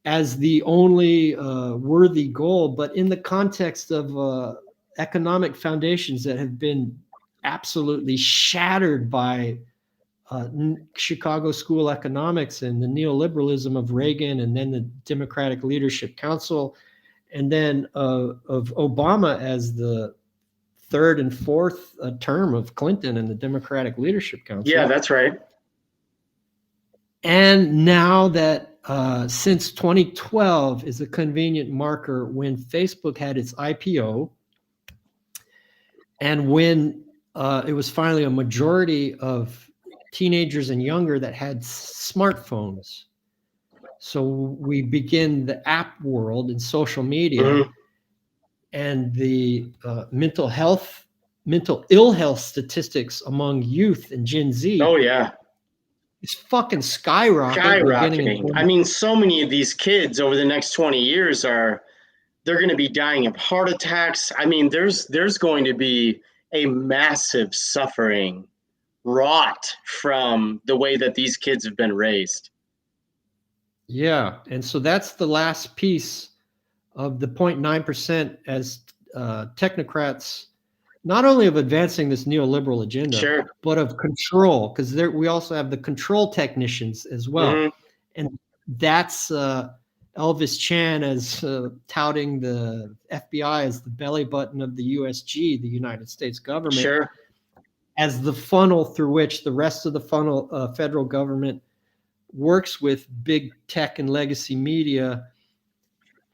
[SPEAKER 1] as the only worthy goal, but in the context of economic foundations that have been absolutely shattered by Chicago school economics and the neoliberalism of Reagan, and then the Democratic Leadership Council, and then of Obama as the third and fourth term of Clinton in the Democratic Leadership Council.
[SPEAKER 2] Yeah, that's right.
[SPEAKER 1] And now that since 2012 is a convenient marker when Facebook had its IPO, and when it was finally a majority of teenagers and younger that had smartphones. So we begin the app world and social media,
[SPEAKER 2] Mhm.
[SPEAKER 1] and the mental ill health statistics among youth and Gen Z.
[SPEAKER 2] Oh, yeah.
[SPEAKER 1] It's fucking skyrocketing.
[SPEAKER 2] I mean, so many of these kids over the next 20 years they're going to be dying of heart attacks. I mean, there's going to be a massive suffering wrought from the way that these kids have been raised.
[SPEAKER 1] Yeah, and so that's the last piece of the 0.9% as technocrats, not only of advancing this neoliberal agenda,
[SPEAKER 2] Sure.
[SPEAKER 1] but of control, because we also have the control technicians as well.
[SPEAKER 2] Mhm.
[SPEAKER 1] And that's Elvis Chan as touting the FBI as the belly button of the USG, the United States government,
[SPEAKER 2] Sure.
[SPEAKER 1] as the funnel through which the rest of the funnel, federal government, works with big tech and legacy media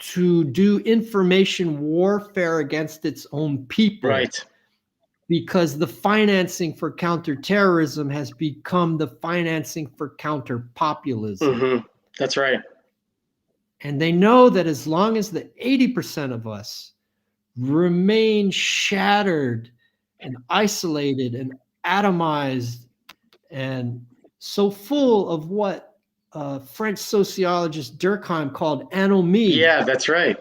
[SPEAKER 1] to do information warfare against its own people.
[SPEAKER 2] Right.
[SPEAKER 1] Because the financing for counterterrorism has become the financing for counterpopulism.
[SPEAKER 2] Mhm. That's right.
[SPEAKER 1] And they know that as long as the 80% of us remain shattered and isolated and atomized and so full of what French sociologist Durkheim called anomie.
[SPEAKER 2] Yeah, that's right.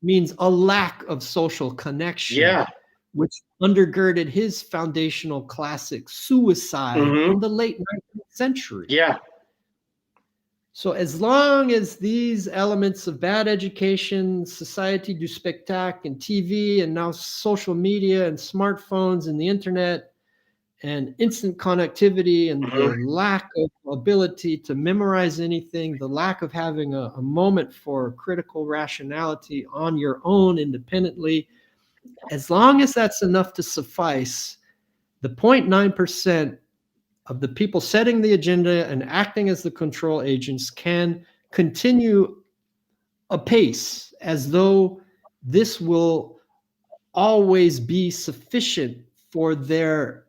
[SPEAKER 1] Means a lack of social connection.
[SPEAKER 2] Yeah.
[SPEAKER 1] Which undergirded his foundational classic Suicide in the late 19th century.
[SPEAKER 2] Yeah.
[SPEAKER 1] So as long as these elements of bad education, society du spectacle, and TV, and now social media and smartphones and the internet and instant connectivity and the lack of ability to memorize anything, the lack of having a moment for critical rationality on your own independently, as long as that's enough to suffice, the 0.9% of the people setting the agenda and acting as the control agents can continue apace as though this will always be sufficient for their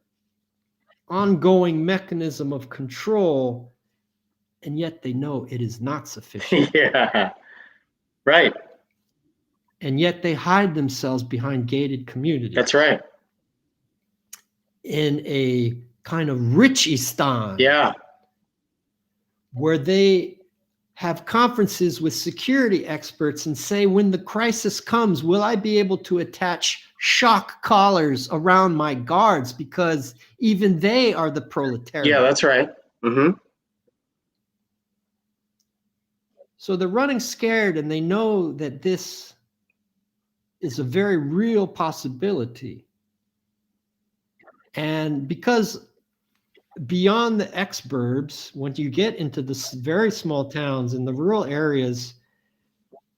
[SPEAKER 1] ongoing mechanism of control, and yet they know it is not sufficient.
[SPEAKER 2] Yeah. Right.
[SPEAKER 1] And yet they hide themselves behind gated communities.
[SPEAKER 2] That's right.
[SPEAKER 1] In a kind of Richistan.
[SPEAKER 2] Yeah.
[SPEAKER 1] Where they have conferences with security experts and say, when the crisis comes, will I be able to attach shock collars around my guards? Because even they are the proletariat.
[SPEAKER 2] Yeah, that's right. Mm-hmm.
[SPEAKER 1] So they're running scared, and they know that this is a very real possibility. And because beyond the ex-burbs, when you get into the very small towns in the rural areas,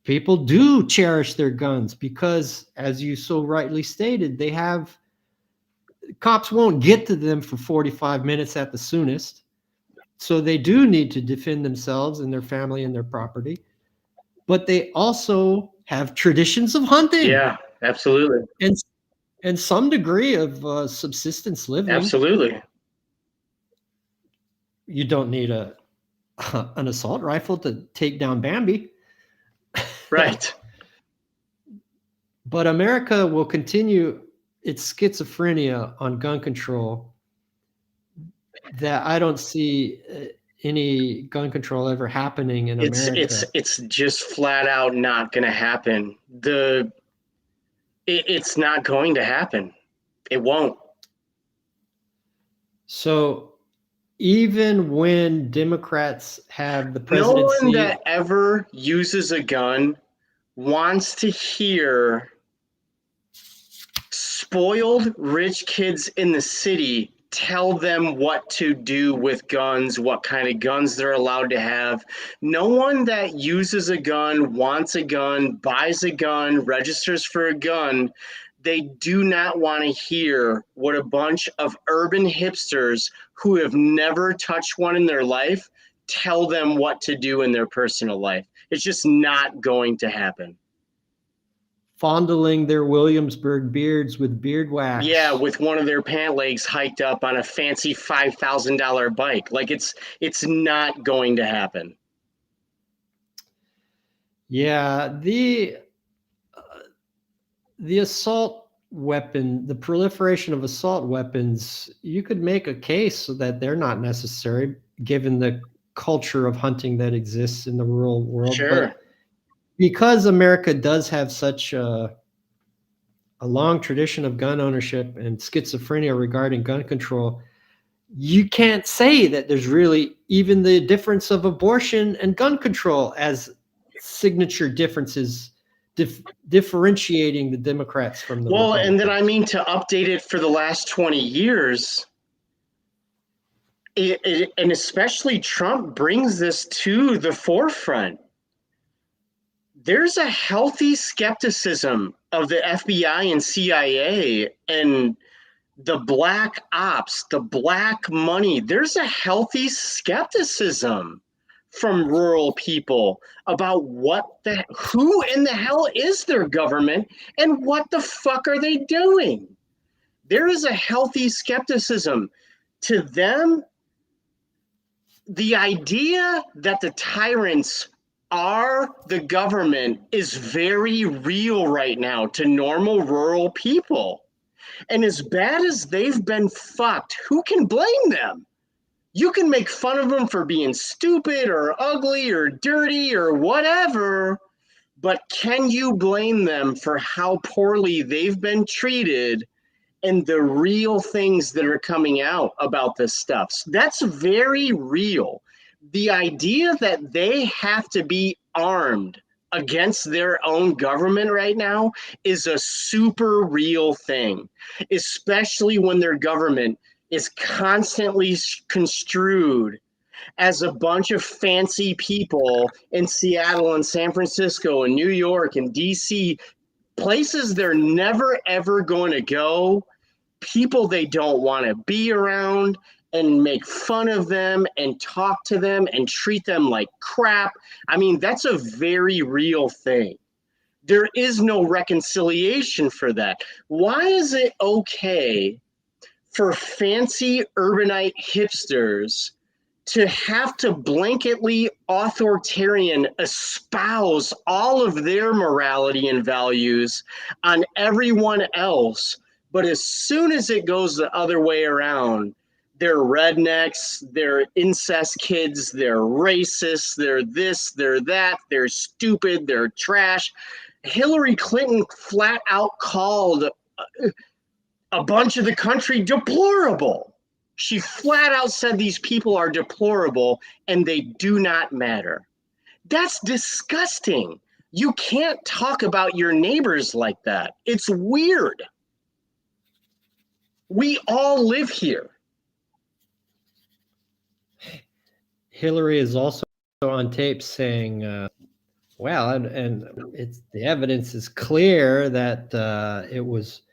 [SPEAKER 1] people do cherish their guns because, as you so rightly stated, cops won't get to them for 45 minutes at the soonest. So they do need to defend themselves and their family and their property. But they also have traditions of hunting.
[SPEAKER 2] Yeah, absolutely.
[SPEAKER 1] And some degree of subsistence living.
[SPEAKER 2] Absolutely.
[SPEAKER 1] You don't need an assault rifle to take down Bambi.
[SPEAKER 2] Right.
[SPEAKER 1] But America will continue its schizophrenia on gun control that I don't see any gun control ever happening in America.
[SPEAKER 2] It's just flat out not going to happen. It's not going to happen. It won't.
[SPEAKER 1] So even when Democrats have the presidency,
[SPEAKER 2] no one that ever uses a gun wants to hear spoiled rich kids in the city tell them what to do with guns, what kind of guns they're allowed to have. No one that uses a gun, wants a gun, buys a gun, registers for a gun They do not want to hear what a bunch of urban hipsters who have never touched one in their life tell them what to do in their personal life. It's just not going to happen.
[SPEAKER 1] Fondling their Williamsburg beards with beard wax.
[SPEAKER 2] Yeah, with one of their pant legs hiked up on a fancy $5,000 bike. Like it's not going to happen.
[SPEAKER 1] Yeah, the assault weapon, the proliferation of assault weapons, you could make a case that they're not necessary given the culture of hunting that exists in the rural world.
[SPEAKER 2] Sure.
[SPEAKER 1] But because America does have such a long tradition of gun ownership and schizophrenia regarding gun control, you can't say that there's really even the difference of abortion and gun control as signature differences differentiating the Democrats from the Republicans.
[SPEAKER 2] And then I mean to update it for the last 20 years. And especially Trump brings this to the forefront. There's a healthy skepticism of the FBI and CIA and the black ops, the black money. There's a healthy skepticism from rural people about who in the hell is their government and what the fuck are they doing? There is a healthy skepticism. To them, the idea that the tyrants are the government is very real right now to normal rural people. And as bad as they've been fucked, who can blame them? You can make fun of them for being stupid or ugly or dirty or whatever, but can you blame them for how poorly they've been treated and the real things that are coming out about this stuff? So that's very real. The idea that they have to be armed against their own government right now is a super real thing, especially when their government is constantly construed as a bunch of fancy people in Seattle and San Francisco and New York and DC, places they're never ever going to go, people they don't want to be around, and make fun of them and talk to them and treat them like crap. I mean, that's a very real thing. There is no reconciliation for that. Why is it okay for fancy urbanite hipsters to have to blanketly authoritarian espouse all of their morality and values on everyone else, but as soon as it goes the other way around, they're rednecks, they're incest kids, they're racist, they're this, they're that, they're stupid, they're trash. Hillary Clinton flat out called a bunch of the country deplorable. She flat out said these people are deplorable and they do not matter. That's disgusting. You can't talk about your neighbors like that. It's weird. We all live here.
[SPEAKER 1] Hillary is also on tape saying, well, and it's the evidence is clear that it was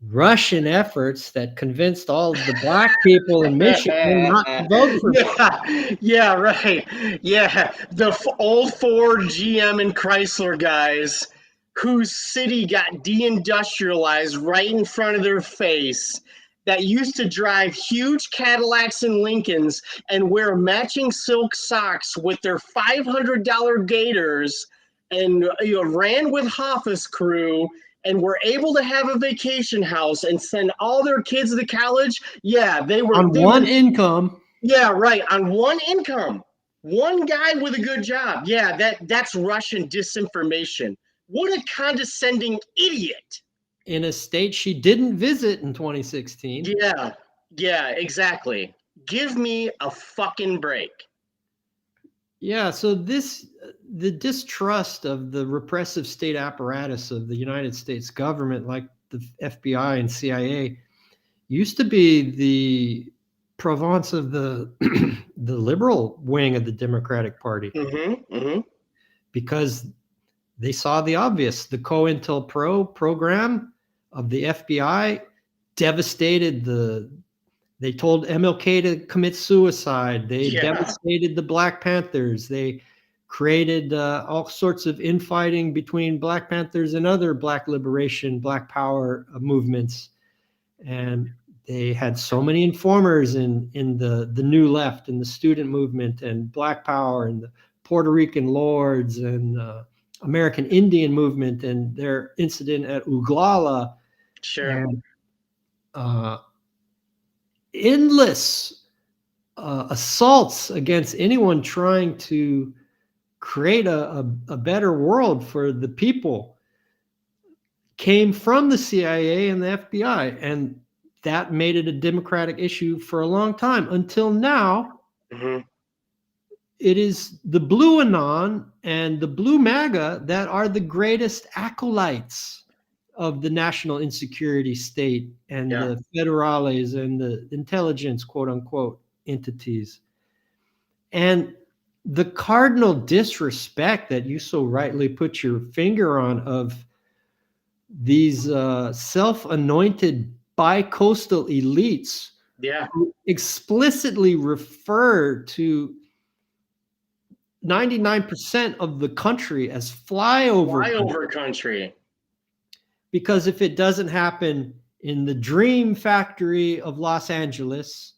[SPEAKER 1] Russian efforts that convinced all of the black people in Michigan not to vote for
[SPEAKER 2] Biden. Yeah, right. Yeah, the old Ford, GM, and Chrysler guys whose city got deindustrialized right in front of their face, that used to drive huge Cadillacs and Lincolns and wear matching silk socks with their $500 Gators and ran with Hoffa's crew and were able to have a vacation house and send all their kids to college. Yeah, they were
[SPEAKER 1] on one income.
[SPEAKER 2] Yeah, right, on one income. One guy with a good job. Yeah, that's Russian disinformation. What a condescending idiot.
[SPEAKER 1] In a state she didn't visit in 2016.
[SPEAKER 2] Yeah, exactly. Give me a fucking break.
[SPEAKER 1] Yeah, so the distrust of the repressive state apparatus of the United States government, like the FBI and CIA, used to be the province of the the liberal wing of the Democratic Party, because they saw the obvious. The COINTELPRO program of the FBI devastated they told MLK to commit suicide. They devastated the Black Panthers. They created all sorts of infighting between Black Panthers and other Black liberation, Black power movements. And they had so many informers in the New Left and the student movement and Black Power and the Puerto Rican Lords and American Indian movement and their incident at Uglala.
[SPEAKER 2] Sure.
[SPEAKER 1] And, endless assaults against anyone trying to create a better world for the people came from the CIA and the FBI, and that made it a democratic issue for a long time until now.
[SPEAKER 2] Mm-hmm.
[SPEAKER 1] It is the Blue Anon and the Blue MAGA that are the greatest acolytes of the national insecurity state and the federales and the intelligence, quote unquote, entities. And the cardinal disrespect that you so rightly put your finger on of these self-anointed bi-coastal elites who explicitly refer to 99% of the country as flyover
[SPEAKER 2] country.
[SPEAKER 1] Because if it doesn't happen in the dream factory of Los Angeles,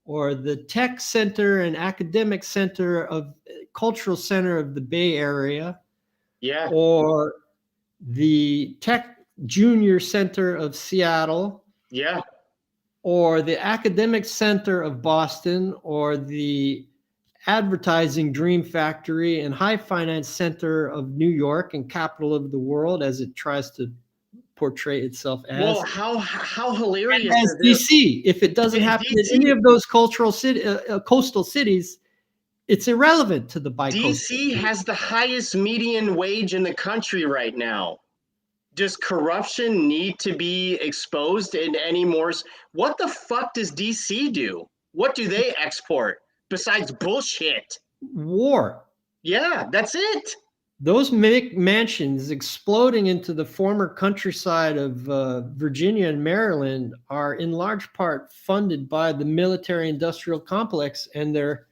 [SPEAKER 1] or the tech center and academic center of cultural center of the Bay Area, or the tech junior center of Seattle, or the academic center of Boston, or the advertising dream factory and high finance center of New York and capital of the world, as it tries to portray itself as.
[SPEAKER 2] Well, how hilarious
[SPEAKER 1] as DC. If it doesn't happen in any of those coastal cities, it's irrelevant to the bi-coastal.
[SPEAKER 2] DC has the highest median wage in the country right now. Does corruption need to be exposed in any more? What the fuck does DC do? What do they export besides bullshit?
[SPEAKER 1] War.
[SPEAKER 2] Yeah, that's it.
[SPEAKER 1] Those mansions exploding into the former countryside of Virginia and Maryland are in large part funded by the military-industrial complex and their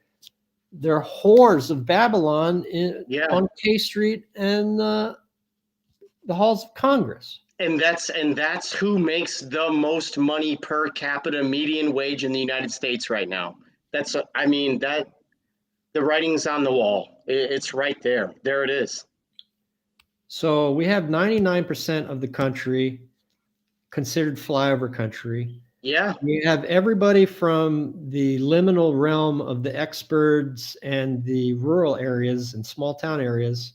[SPEAKER 1] whores of Babylon on K Street and the halls of Congress.
[SPEAKER 2] And that's who makes the most money per capita median wage in the United States right now. The writing's on the wall. It's right there. There it is.
[SPEAKER 1] So we have 99% of the country considered flyover country.
[SPEAKER 2] Yeah.
[SPEAKER 1] We have everybody from the liminal realm of the experts and the rural areas and small town areas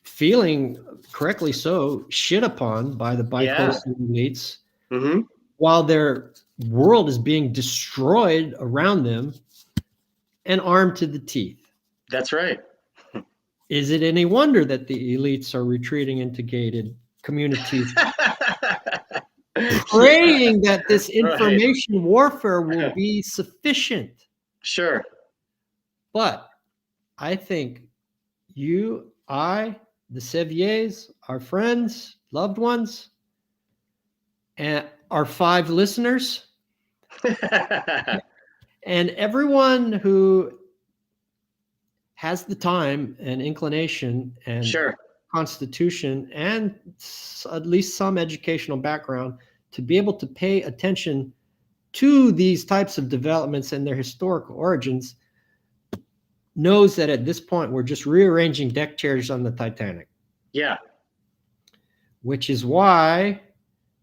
[SPEAKER 1] feeling, correctly so, shit upon by the bi-coastal elites while their world is being destroyed around them and armed to the teeth.
[SPEAKER 2] That's right.
[SPEAKER 1] Is it any wonder that the elites are retreating into gated communities, praying that this information warfare will be sufficient?
[SPEAKER 2] Sure.
[SPEAKER 1] But I think you, I, the Seviers, our friends, loved ones, and our 5 listeners, and everyone who has the time and inclination and constitution and at least some educational background to be able to pay attention to these types of developments and their historical origins knows that at this point we're just rearranging deck chairs on the Titanic.
[SPEAKER 2] Yeah.
[SPEAKER 1] Which is why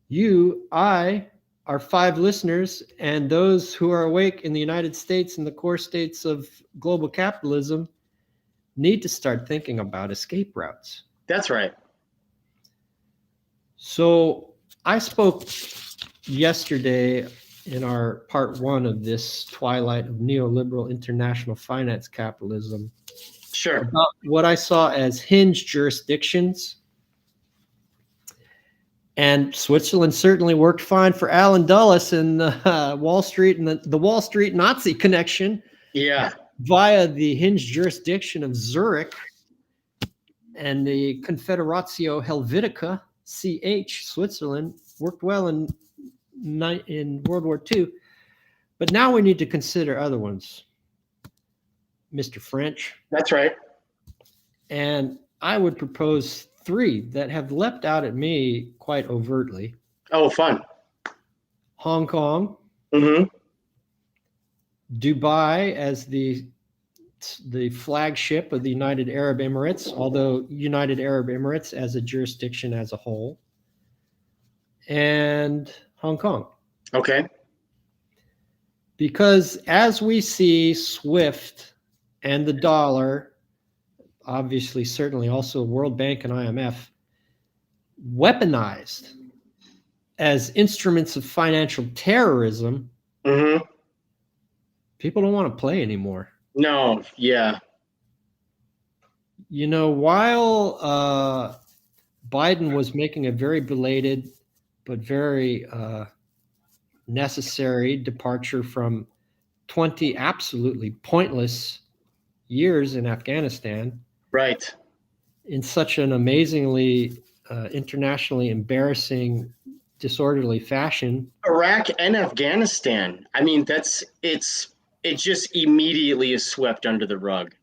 [SPEAKER 1] you, I, our 5 listeners, and those who are awake in the United States and the core states of global capitalism need to start thinking about escape routes.
[SPEAKER 2] That's right.
[SPEAKER 1] So I spoke yesterday in our part 1 of this twilight of neoliberal international finance capitalism.
[SPEAKER 2] Sure.
[SPEAKER 1] About what I saw as Hinge jurisdictions. And Switzerland certainly worked fine for Alan Dulles and Wall Street and the Wall Street Nazi connection.
[SPEAKER 2] Yeah.
[SPEAKER 1] Via the Hinge jurisdiction of Zurich. and the Confederatio Helvetica, CH, Switzerland, worked well in World War II. But now we need to consider other ones, Mr. French.
[SPEAKER 2] That's right.
[SPEAKER 1] And I would propose 3 that have leapt out at me quite overtly.
[SPEAKER 2] Oh, fun.
[SPEAKER 1] Hong Kong,
[SPEAKER 2] Mm-hmm.
[SPEAKER 1] Dubai as the flagship of the United Arab Emirates, although United Arab Emirates as a jurisdiction as a whole, and Hong Kong.
[SPEAKER 2] Okay.
[SPEAKER 1] Because as we see SWIFT and the dollar, obviously, certainly also World Bank and IMF, weaponized as instruments of financial terrorism,
[SPEAKER 2] Mm-hmm.
[SPEAKER 1] people don't want to play anymore.
[SPEAKER 2] No, yeah.
[SPEAKER 1] You know, while Biden was making a very belated but very necessary departure from 20 absolutely pointless years in Afghanistan,
[SPEAKER 2] Right.
[SPEAKER 1] in such an amazingly internationally embarrassing, disorderly fashion.
[SPEAKER 2] Iraq and Afghanistan. I mean, it just immediately is swept under the rug.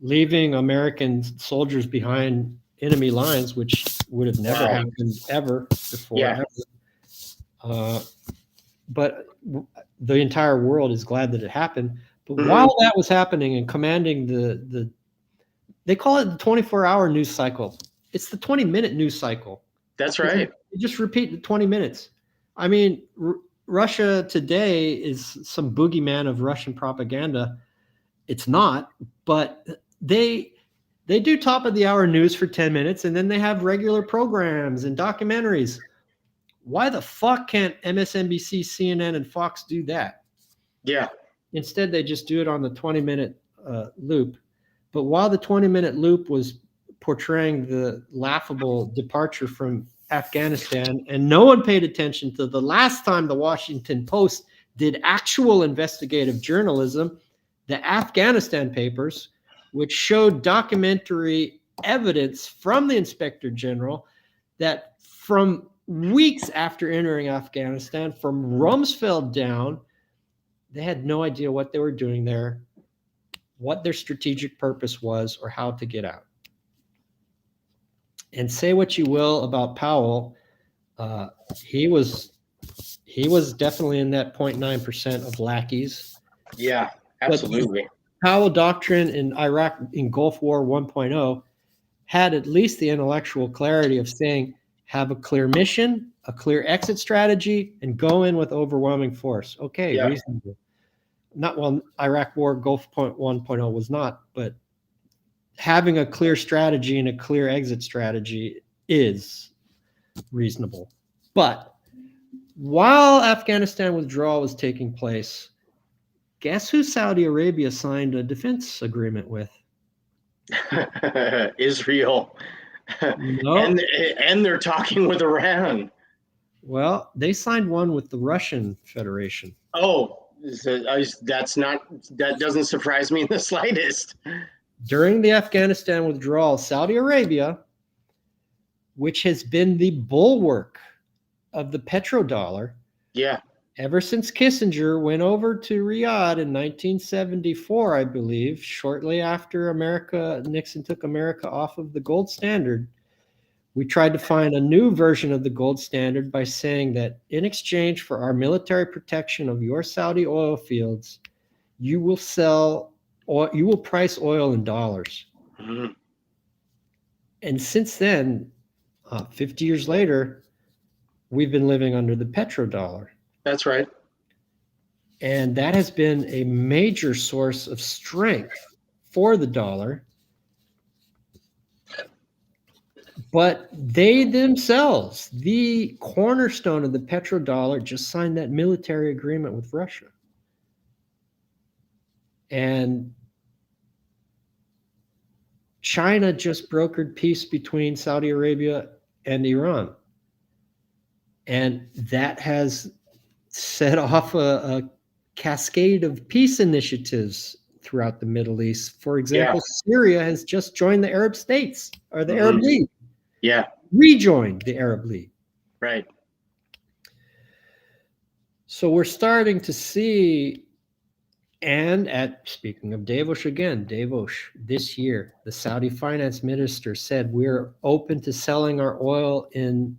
[SPEAKER 1] Leaving American soldiers behind enemy lines, which would have never happened ever before.
[SPEAKER 2] Yeah.
[SPEAKER 1] Ever. But the entire world is glad that it happened. But while that was happening and commanding they call it the 24-hour news cycle. It's the 20-minute news cycle.
[SPEAKER 2] That's right.
[SPEAKER 1] You just repeat the 20 minutes. I mean, Russia today is some boogeyman of Russian propaganda. It's not, but they do top of the hour news for 10 minutes, and then they have regular programs and documentaries. Why the fuck can't MSNBC, CNN, and Fox do that?
[SPEAKER 2] Yeah.
[SPEAKER 1] Instead, they just do it on the 20-minute loop. But while the 20-minute loop was portraying the laughable departure from Afghanistan, and no one paid attention to the last time the Washington Post did actual investigative journalism, the Afghanistan papers, which showed documentary evidence from the Inspector General that from weeks after entering Afghanistan, from Rumsfeld down, they had no idea what they were doing there, what their strategic purpose was, or how to get out. And say what you will about Powell, he was definitely in that 0.9% of lackeys.
[SPEAKER 2] Yeah, absolutely.
[SPEAKER 1] But Powell doctrine in Iraq in Gulf War 1.0 had at least the intellectual clarity of saying, have a clear mission, a clear exit strategy, and go in with overwhelming force. Okay,
[SPEAKER 2] Yeah.
[SPEAKER 1] reasonable. Not well, Iraq War Gulf 1.0 was not, but having a clear strategy and a clear exit strategy is reasonable. But while Afghanistan withdrawal was taking place, guess who Saudi Arabia signed a defense agreement with?
[SPEAKER 2] Israel.
[SPEAKER 1] No.
[SPEAKER 2] And they're talking with Iran.
[SPEAKER 1] Well, they signed one with the Russian Federation.
[SPEAKER 2] Oh, that doesn't surprise me in the slightest.
[SPEAKER 1] During the Afghanistan withdrawal, Saudi Arabia, which has been the bulwark of the petrodollar,
[SPEAKER 2] yeah,
[SPEAKER 1] ever since Kissinger went over to Riyadh in 1974, I believe, shortly after Nixon took America off of the gold standard, we tried to find a new version of the gold standard by saying that in exchange for our military protection of your Saudi oil fields, you will price oil in dollars.
[SPEAKER 2] Mm-hmm.
[SPEAKER 1] And since then, 50 years later, we've been living under the petrodollar.
[SPEAKER 2] That's right.
[SPEAKER 1] And that has been a major source of strength for the dollar. But they themselves, the cornerstone of the petrodollar, just signed that military agreement with Russia. And China just brokered peace between Saudi Arabia and Iran. And that has set off a cascade of peace initiatives throughout the Middle East. For example, Syria has just joined the Arab states or the Arab League.
[SPEAKER 2] Yeah.
[SPEAKER 1] Rejoined the Arab League.
[SPEAKER 2] Right.
[SPEAKER 1] So we're starting to see, and speaking of Davos this year, the Saudi finance minister said we're open to selling our oil in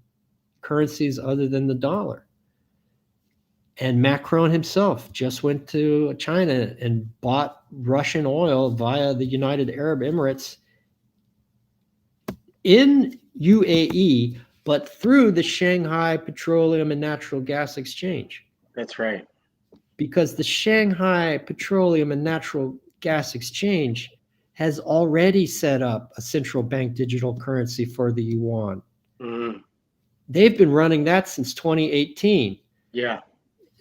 [SPEAKER 1] currencies other than the dollar. And Macron himself just went to China and bought Russian oil via the United Arab Emirates in UAE, but through the Shanghai Petroleum and Natural Gas Exchange.
[SPEAKER 2] That's right.
[SPEAKER 1] Because the Shanghai Petroleum and Natural Gas Exchange has already set up a central bank digital currency for the yuan.
[SPEAKER 2] Mm-hmm.
[SPEAKER 1] They've been running that since 2018.
[SPEAKER 2] Yeah.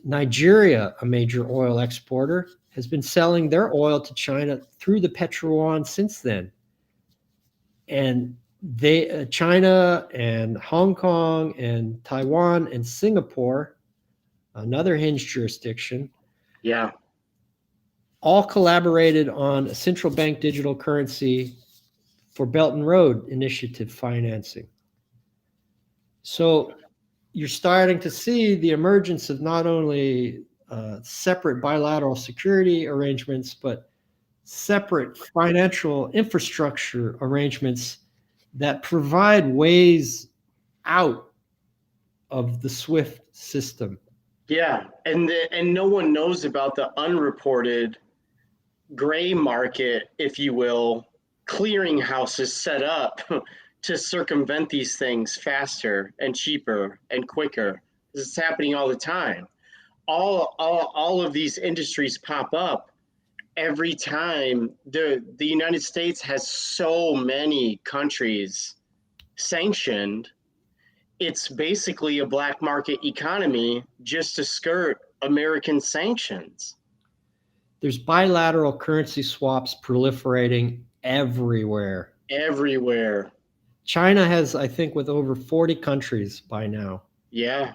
[SPEAKER 1] Nigeria, a major oil exporter, has been selling their oil to China through the petro-yuan since then. And China and Hong Kong and Taiwan and Singapore, another Hinge jurisdiction,
[SPEAKER 2] yeah,
[SPEAKER 1] all collaborated on a central bank digital currency for Belt and Road Initiative financing. So you're starting to see the emergence of not only separate bilateral security arrangements, but separate financial infrastructure arrangements that provide ways out of the SWIFT system.
[SPEAKER 2] Yeah, and no one knows about the unreported gray market, if you will, clearinghouses set up to circumvent these things faster and cheaper and quicker. This is happening all the time. All of these industries pop up every time. The United States has so many countries sanctioned. It's basically a black market economy just to skirt American sanctions.
[SPEAKER 1] There's bilateral currency swaps proliferating everywhere.
[SPEAKER 2] Everywhere.
[SPEAKER 1] China has, I think, with over 40 countries by now.
[SPEAKER 2] Yeah.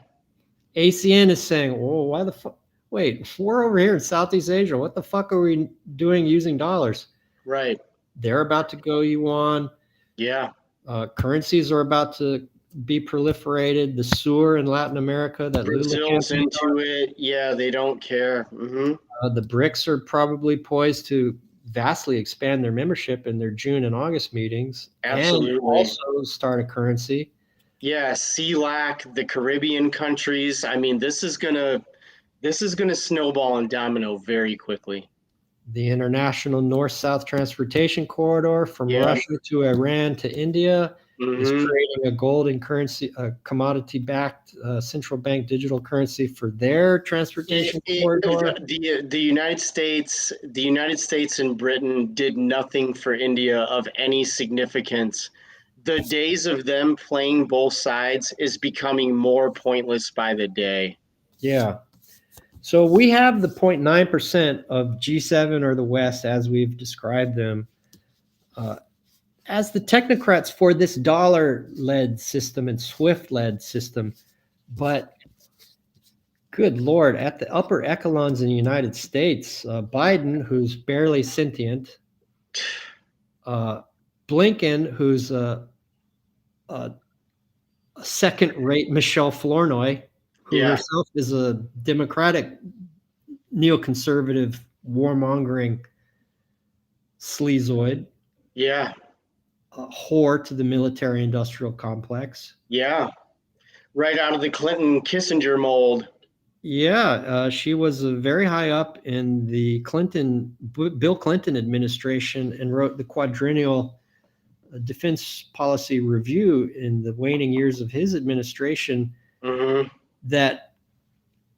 [SPEAKER 1] ASEAN is saying, "Oh, why the fuck? Wait, we're over here in Southeast Asia. What the fuck are we doing using dollars?"
[SPEAKER 2] Right.
[SPEAKER 1] They're about to go yuan.
[SPEAKER 2] Yeah.
[SPEAKER 1] Currencies are about to be proliferated. The SUR in Latin America, that
[SPEAKER 2] Brazil's into it. Yeah, they don't care. Mm-hmm.
[SPEAKER 1] The BRICS are probably poised to vastly expand their membership in their June and August meetings.
[SPEAKER 2] Absolutely.
[SPEAKER 1] And also start a currency.
[SPEAKER 2] Yeah, CELAC, the Caribbean countries. I mean, this is gonna snowball and domino very quickly.
[SPEAKER 1] The International North-South Transportation Corridor from Russia to Iran to India is creating a golden currency, a commodity-backed central bank digital currency for their transportation corridor.
[SPEAKER 2] The United States and Britain did nothing for India of any significance. The days of them playing both sides is becoming more pointless by the day.
[SPEAKER 1] Yeah. So we have the 0.9% of G7 or the West, as we've described them, as the technocrats for this dollar-led system and SWIFT-led system. But good Lord, at the upper echelons in the United States, Biden, who's barely sentient, Blinken, who's a second-rate Michelle Flournoy, who herself is a Democratic neoconservative warmongering sleazoid.
[SPEAKER 2] Yeah.
[SPEAKER 1] A whore to the military-industrial complex.
[SPEAKER 2] Yeah. Right out of the Clinton-Kissinger mold.
[SPEAKER 1] Yeah, she was very high up in the Bill Clinton administration and wrote the quadrennial defense policy review in the waning years of his administration.
[SPEAKER 2] Mm-hmm.
[SPEAKER 1] That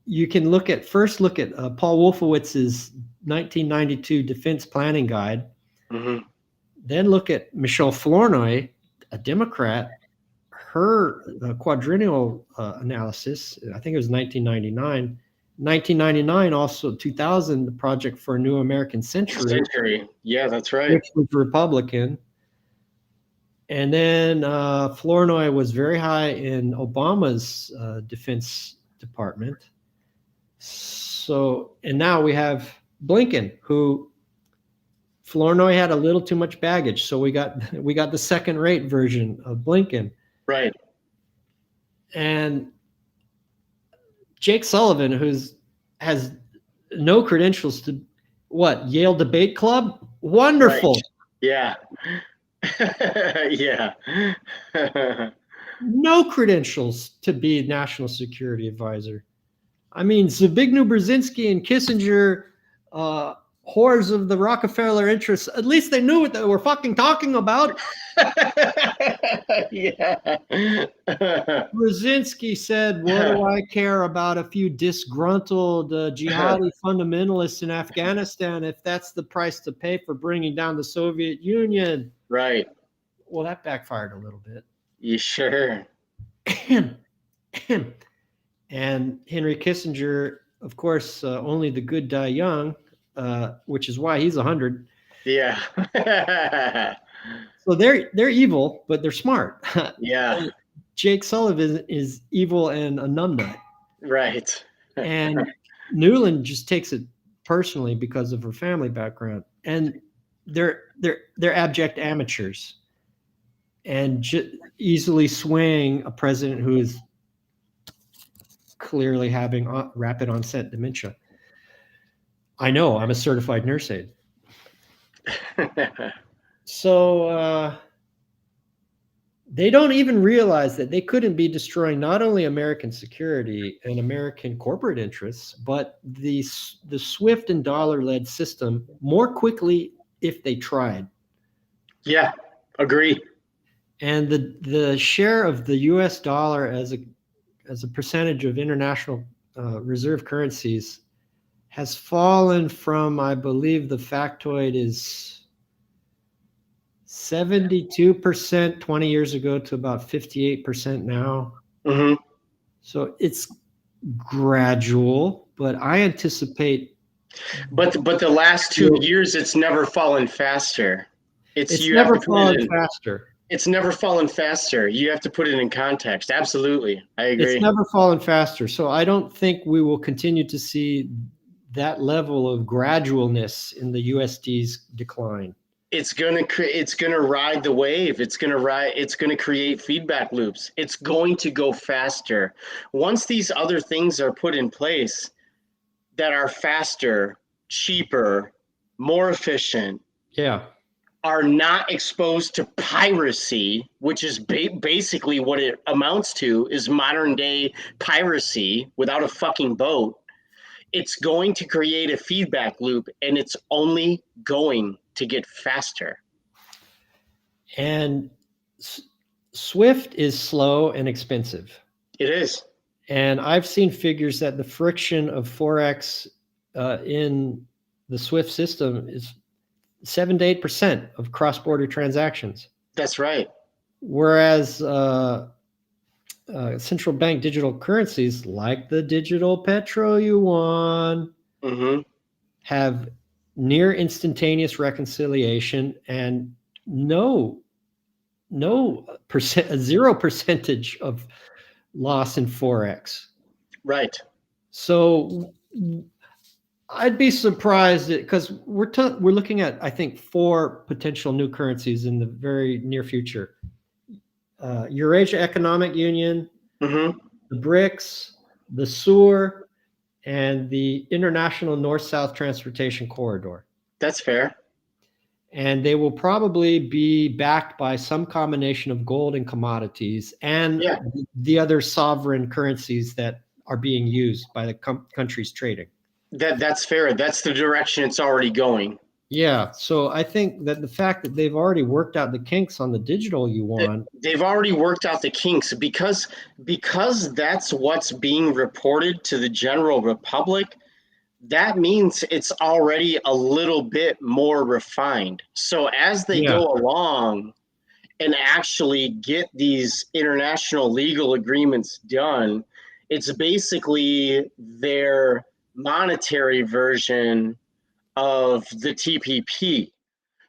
[SPEAKER 1] you can look at Paul Wolfowitz's 1992 Defense Planning Guide. Mm-hmm. Then look at Michelle Flournoy, a Democrat, her quadrennial analysis. I think it was 1999. 1999, also 2000, the Project for a New American Century.
[SPEAKER 2] Yeah, that's right.
[SPEAKER 1] Which was Republican. And then Flournoy was very high in Obama's Defense Department. So, and now we have Blinken, who Flournoy had a little too much baggage, so we got the second-rate version of Blinken.
[SPEAKER 2] Right.
[SPEAKER 1] And Jake Sullivan, has no credentials to Yale Debate Club? Wonderful.
[SPEAKER 2] Right. Yeah. Yeah.
[SPEAKER 1] No credentials to be national security advisor. I mean, Zbigniew Brzezinski and Kissinger, whores of the Rockefeller interests, at least they knew what they were fucking talking about.
[SPEAKER 2] Yeah.
[SPEAKER 1] Brzezinski said, what do I care about a few disgruntled jihadi fundamentalists in Afghanistan if that's the price to pay for bringing down the Soviet Union?
[SPEAKER 2] Right.
[SPEAKER 1] Well, that backfired a little bit.
[SPEAKER 2] You sure?
[SPEAKER 1] And Henry Kissinger, of course, only the good die young, which is why he's 100.
[SPEAKER 2] Yeah.
[SPEAKER 1] So they're evil, but they're smart.
[SPEAKER 2] Yeah.
[SPEAKER 1] Jake Sullivan is evil and a numbnut.
[SPEAKER 2] Right.
[SPEAKER 1] And Newland just takes it personally because of her family background. And they're abject amateurs and easily swaying a president who is clearly having rapid onset dementia. I know, I'm a certified nurse aide. So they don't even realize that they couldn't be destroying not only American security and American corporate interests, but the SWIFT and dollar-led system more quickly if they tried.
[SPEAKER 2] Yeah, agree.
[SPEAKER 1] And the share of the U.S. dollar as a percentage of international reserve currencies has fallen from, I believe the factoid is 72% 20 years ago to about 58% now.
[SPEAKER 2] Mm-hmm.
[SPEAKER 1] So it's gradual, but I anticipate.
[SPEAKER 2] But the last 2 years, it's never fallen faster.
[SPEAKER 1] It's never fallen faster.
[SPEAKER 2] It's never fallen faster. You have to put it in context. Absolutely. I agree.
[SPEAKER 1] It's never fallen faster. So I don't think we will continue to see that level of gradualness in the USD's decline.
[SPEAKER 2] It's gonna ride the wave. It's gonna create feedback loops. It's going to go faster. Once these other things are put in place that are faster, cheaper, more efficient,
[SPEAKER 1] yeah,
[SPEAKER 2] are not exposed to piracy, which is basically what it amounts to, is modern day piracy without a fucking boat. It's going to create a feedback loop, and it's only going to get faster.
[SPEAKER 1] And SWIFT is slow and expensive.
[SPEAKER 2] It is.
[SPEAKER 1] And I've seen figures that the friction of Forex in the SWIFT system is 7 to 8% of cross-border transactions.
[SPEAKER 2] That's right.
[SPEAKER 1] Whereas central bank digital currencies like the digital petro yuan have near instantaneous reconciliation and zero percentage of loss in Forex.
[SPEAKER 2] Right.
[SPEAKER 1] So I'd be surprised because we're looking at, I think, 4 potential new currencies in the very near future. Eurasia Economic Union, the BRICS, the SUR, and the International North-South Transportation Corridor.
[SPEAKER 2] That's fair.
[SPEAKER 1] And they will probably be backed by some combination of gold and commodities and the other sovereign currencies that are being used by the countries trading.
[SPEAKER 2] That's fair. That's the direction it's already going.
[SPEAKER 1] Yeah. So I think that the fact that they've already worked out the kinks on the digital yuan.
[SPEAKER 2] They've already worked out the kinks because that's what's being reported to the general public. That means it's already a little bit more refined. So as they go along and actually get these international legal agreements done, it's basically their monetary version of the TPP.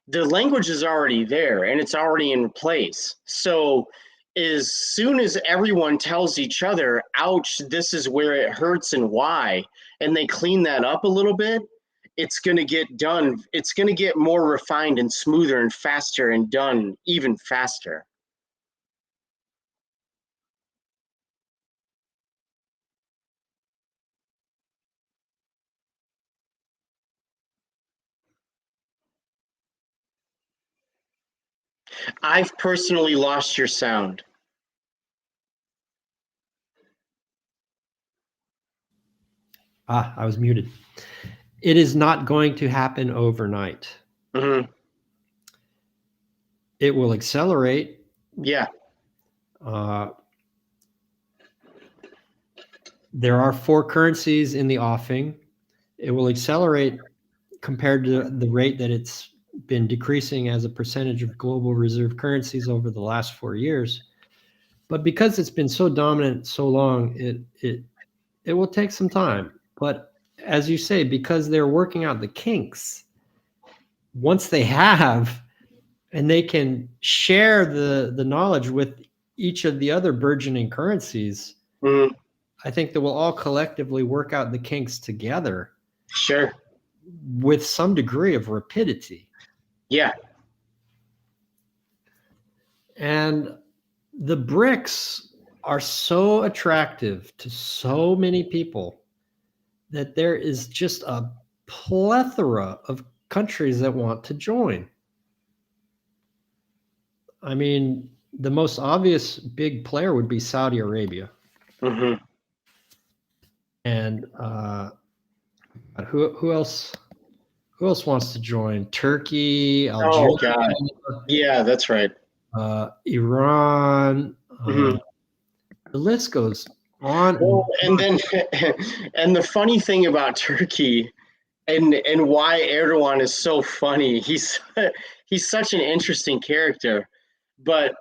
[SPEAKER 2] The language is already there and it's already in place. So as soon as everyone tells each other, ouch, this is where it hurts and why, and they clean that up a little bit, it's going to get done. It's going to get more refined and smoother and faster and done even faster. I've personally lost your sound.
[SPEAKER 1] I was muted. It is not going to happen overnight.
[SPEAKER 2] Mm-hmm.
[SPEAKER 1] It will accelerate.
[SPEAKER 2] Yeah.
[SPEAKER 1] There are 4 currencies in the offing. It will accelerate compared to the rate that it's been decreasing as a percentage of global reserve currencies over the last 4 years. But because it's been so dominant so long, it will take some time. But as you say, because they're working out the kinks, once they have, and they can share the knowledge with each of the other burgeoning currencies,
[SPEAKER 2] Mm-hmm.
[SPEAKER 1] I think that we'll all collectively work out the kinks together.
[SPEAKER 2] Sure.
[SPEAKER 1] With some degree of rapidity.
[SPEAKER 2] Yeah.
[SPEAKER 1] And the BRICS are so attractive to so many people that there is just a plethora of countries that want to join. I mean, the most obvious big player would be Saudi Arabia.
[SPEAKER 2] Mm-hmm.
[SPEAKER 1] And who else? Who else wants to join? Turkey, Algeria,
[SPEAKER 2] Oh God. Yeah, that's right.
[SPEAKER 1] Iran.
[SPEAKER 2] Mm-hmm.
[SPEAKER 1] The list goes on.
[SPEAKER 2] Well, and then, and the funny thing about Turkey, and why Erdogan is so funny. He's such an interesting character, but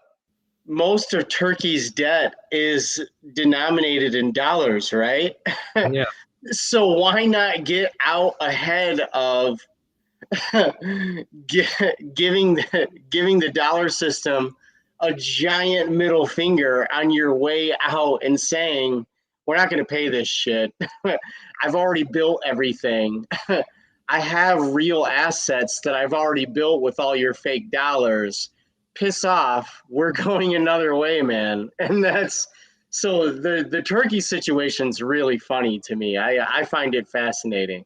[SPEAKER 2] most of Turkey's debt is denominated in dollars, right?
[SPEAKER 1] Yeah.
[SPEAKER 2] So why not get out ahead of giving the dollar system a giant middle finger on your way out and saying, we're not going to pay this shit. I've already built everything. I have real assets that I've already built with all your fake dollars. Piss off. We're going another way, man. And that's so the Turkey situation's really funny to me. I find it fascinating.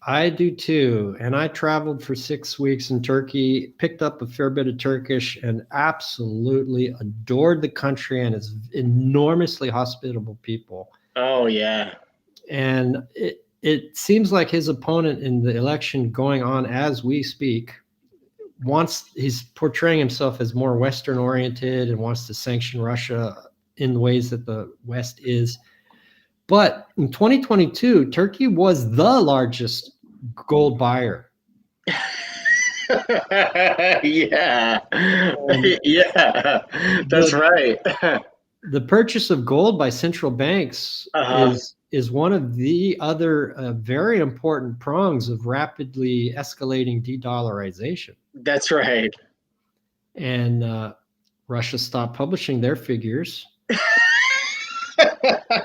[SPEAKER 1] I do too. And I traveled for 6 weeks in Turkey, picked up a fair bit of Turkish, and absolutely adored the country and its enormously hospitable people.
[SPEAKER 2] Oh, yeah.
[SPEAKER 1] And it seems like his opponent in the election going on as we speak he's portraying himself as more Western oriented and wants to sanction Russia in the ways that the West is. But in 2022, Turkey was the largest gold buyer.
[SPEAKER 2] Yeah.
[SPEAKER 1] And
[SPEAKER 2] Yeah. That's right.
[SPEAKER 1] the purchase of gold by central banks
[SPEAKER 2] Uh-huh.
[SPEAKER 1] is one of the other very important prongs of rapidly escalating de-dollarization.
[SPEAKER 2] That's right.
[SPEAKER 1] And Russia stopped publishing their figures.
[SPEAKER 2] Yeah.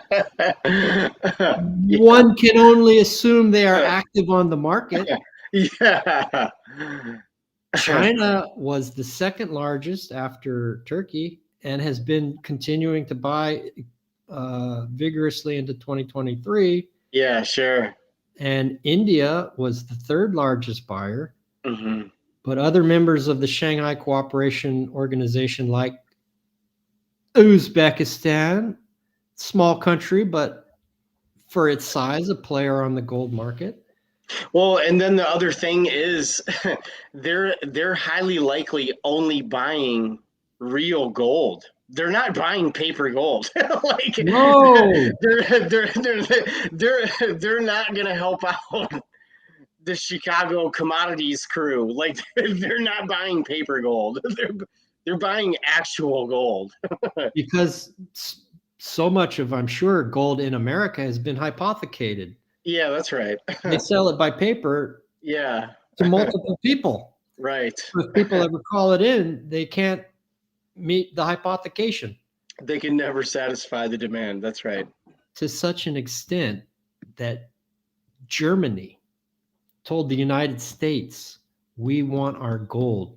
[SPEAKER 1] One can only assume they are active on the market.
[SPEAKER 2] Yeah.
[SPEAKER 1] China was the second largest after Turkey and has been continuing to buy vigorously into 2023.
[SPEAKER 2] Yeah, sure.
[SPEAKER 1] And India was the third largest buyer.
[SPEAKER 2] Mm-hmm.
[SPEAKER 1] But other members of the Shanghai Cooperation Organization, like Uzbekistan, small country, but for its size, a player on the gold market.
[SPEAKER 2] Well, and then the other thing is they're highly likely only buying real gold. They're not buying paper gold. Like
[SPEAKER 1] No,
[SPEAKER 2] they're not gonna help out the Chicago commodities crew. Like they're not buying paper gold. They're buying actual gold.
[SPEAKER 1] because so much of, I'm sure, gold in America has been hypothecated.
[SPEAKER 2] Yeah, that's right.
[SPEAKER 1] They sell it by paper
[SPEAKER 2] Yeah.
[SPEAKER 1] to multiple people.
[SPEAKER 2] Right.
[SPEAKER 1] If people ever call it in, they can't meet the hypothecation
[SPEAKER 2] They can never satisfy the demand. That's right.
[SPEAKER 1] to such an extent that Germany told the United States, we want our gold,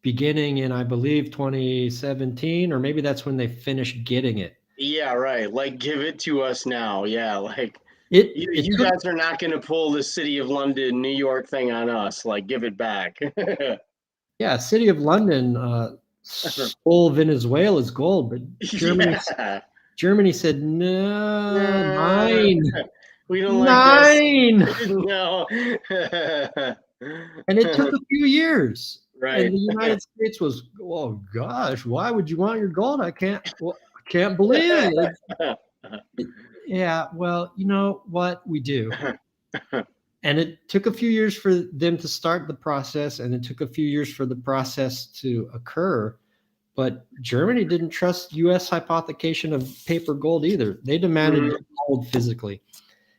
[SPEAKER 1] beginning in, I believe, 2017, or maybe that's when they finished getting it.
[SPEAKER 2] Yeah, right. Like, give it to us now. Yeah, like
[SPEAKER 1] It
[SPEAKER 2] you
[SPEAKER 1] took,
[SPEAKER 2] guys are not going to pull the City of London, New York thing on us. Like, give it back.
[SPEAKER 1] yeah, City of London stole Venezuela's gold, but
[SPEAKER 2] Yeah.
[SPEAKER 1] Germany said, no,
[SPEAKER 2] Nah,
[SPEAKER 1] mine,
[SPEAKER 2] we don't like this.
[SPEAKER 1] mine.
[SPEAKER 2] No.
[SPEAKER 1] And it took a few years. And
[SPEAKER 2] Right.
[SPEAKER 1] the United States was, oh gosh, why would you want your gold? Well, I can't believe it. Yeah, well, you know what we do. And it took a few years for them to start the process, and it took a few years for the process to occur. But Germany didn't trust US hypothecation of paper gold either. They demanded
[SPEAKER 2] Mhm.
[SPEAKER 1] gold physically.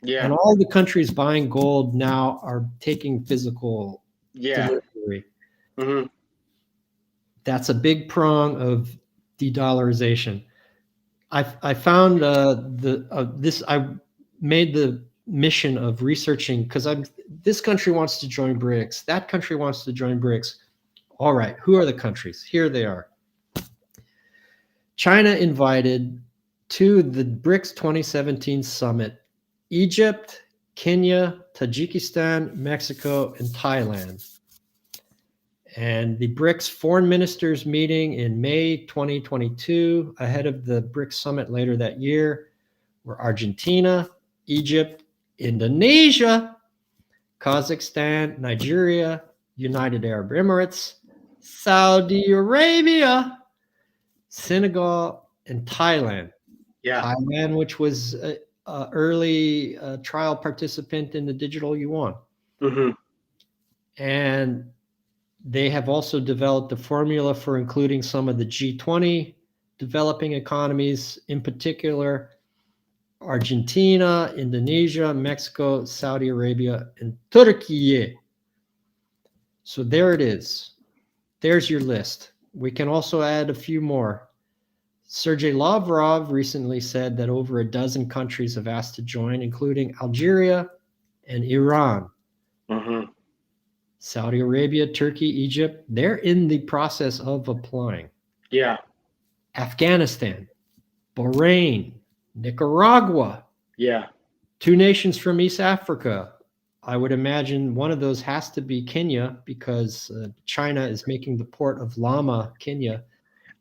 [SPEAKER 1] And
[SPEAKER 2] Yeah.
[SPEAKER 1] all the countries buying gold now are taking physical
[SPEAKER 2] Yeah.
[SPEAKER 1] delivery.
[SPEAKER 2] Mhm.
[SPEAKER 1] That's a big prong of de-dollarization. I found this. I made the mission of researching because I'm. This country wants to join BRICS. That country wants to join BRICS. All right, who are the countries? Here they are. China invited to the BRICS 2017 summit Egypt, Kenya, Tajikistan, Mexico, and Thailand. And the BRICS foreign ministers meeting in May 2022, ahead of the BRICS summit later that year, were Argentina, Egypt, Indonesia, Kazakhstan, Nigeria, United Arab Emirates, Saudi Arabia, Senegal, and Thailand.
[SPEAKER 2] Yeah.
[SPEAKER 1] Thailand, which was an early trial participant in the digital yuan.
[SPEAKER 2] Mhm.
[SPEAKER 1] And they have also developed a formula for including some of the G20 developing economies, in particular Argentina, Indonesia, Mexico, Saudi Arabia, and Turkey. So there it is. There's your list. We can also add a few more. Sergei Lavrov recently said that over a dozen countries have asked to join, including Algeria and Iran.
[SPEAKER 2] Mhm.
[SPEAKER 1] Saudi Arabia, Turkey, Egypt, they're in the process of applying.
[SPEAKER 2] Yeah.
[SPEAKER 1] Afghanistan, Bahrain, Nicaragua,
[SPEAKER 2] Yeah.
[SPEAKER 1] 2 nations from East Africa. I would imagine one of those has to be Kenya because China is making the port of Lama, Kenya.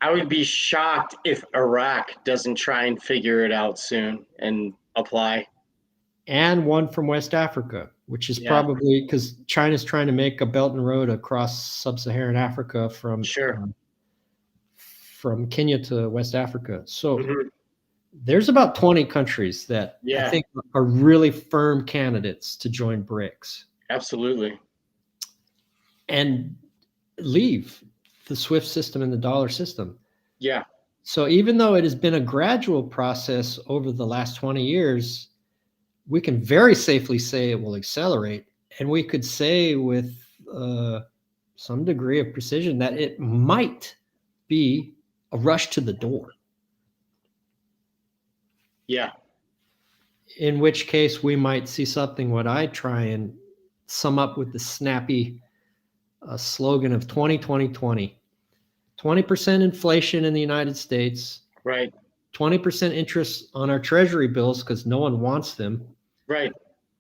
[SPEAKER 2] I would be shocked if Iraq doesn't try and figure it out soon and apply.
[SPEAKER 1] And one from West Africa, which is
[SPEAKER 2] Yeah.
[SPEAKER 1] probably because China's trying to make a Belt and Road across sub-Saharan Africa
[SPEAKER 2] Sure.
[SPEAKER 1] from Kenya to West Africa. So
[SPEAKER 2] Mhm.
[SPEAKER 1] there's about 20 countries that I
[SPEAKER 2] Yeah.
[SPEAKER 1] think are really firm candidates to join BRICS
[SPEAKER 2] Absolutely.
[SPEAKER 1] and leave the SWIFT system and the dollar system.
[SPEAKER 2] Yeah.
[SPEAKER 1] So even though it has been a gradual process over the last 20 years, we can very safely say it will accelerate. And we could say with some degree of precision that it might be a rush to the door.
[SPEAKER 2] Yeah.
[SPEAKER 1] In which case we might see something what I try and sum up with the snappy slogan of 2020. 20% inflation in the United States,
[SPEAKER 2] Right.
[SPEAKER 1] 20% interest on our treasury bills because no one wants them,
[SPEAKER 2] Right.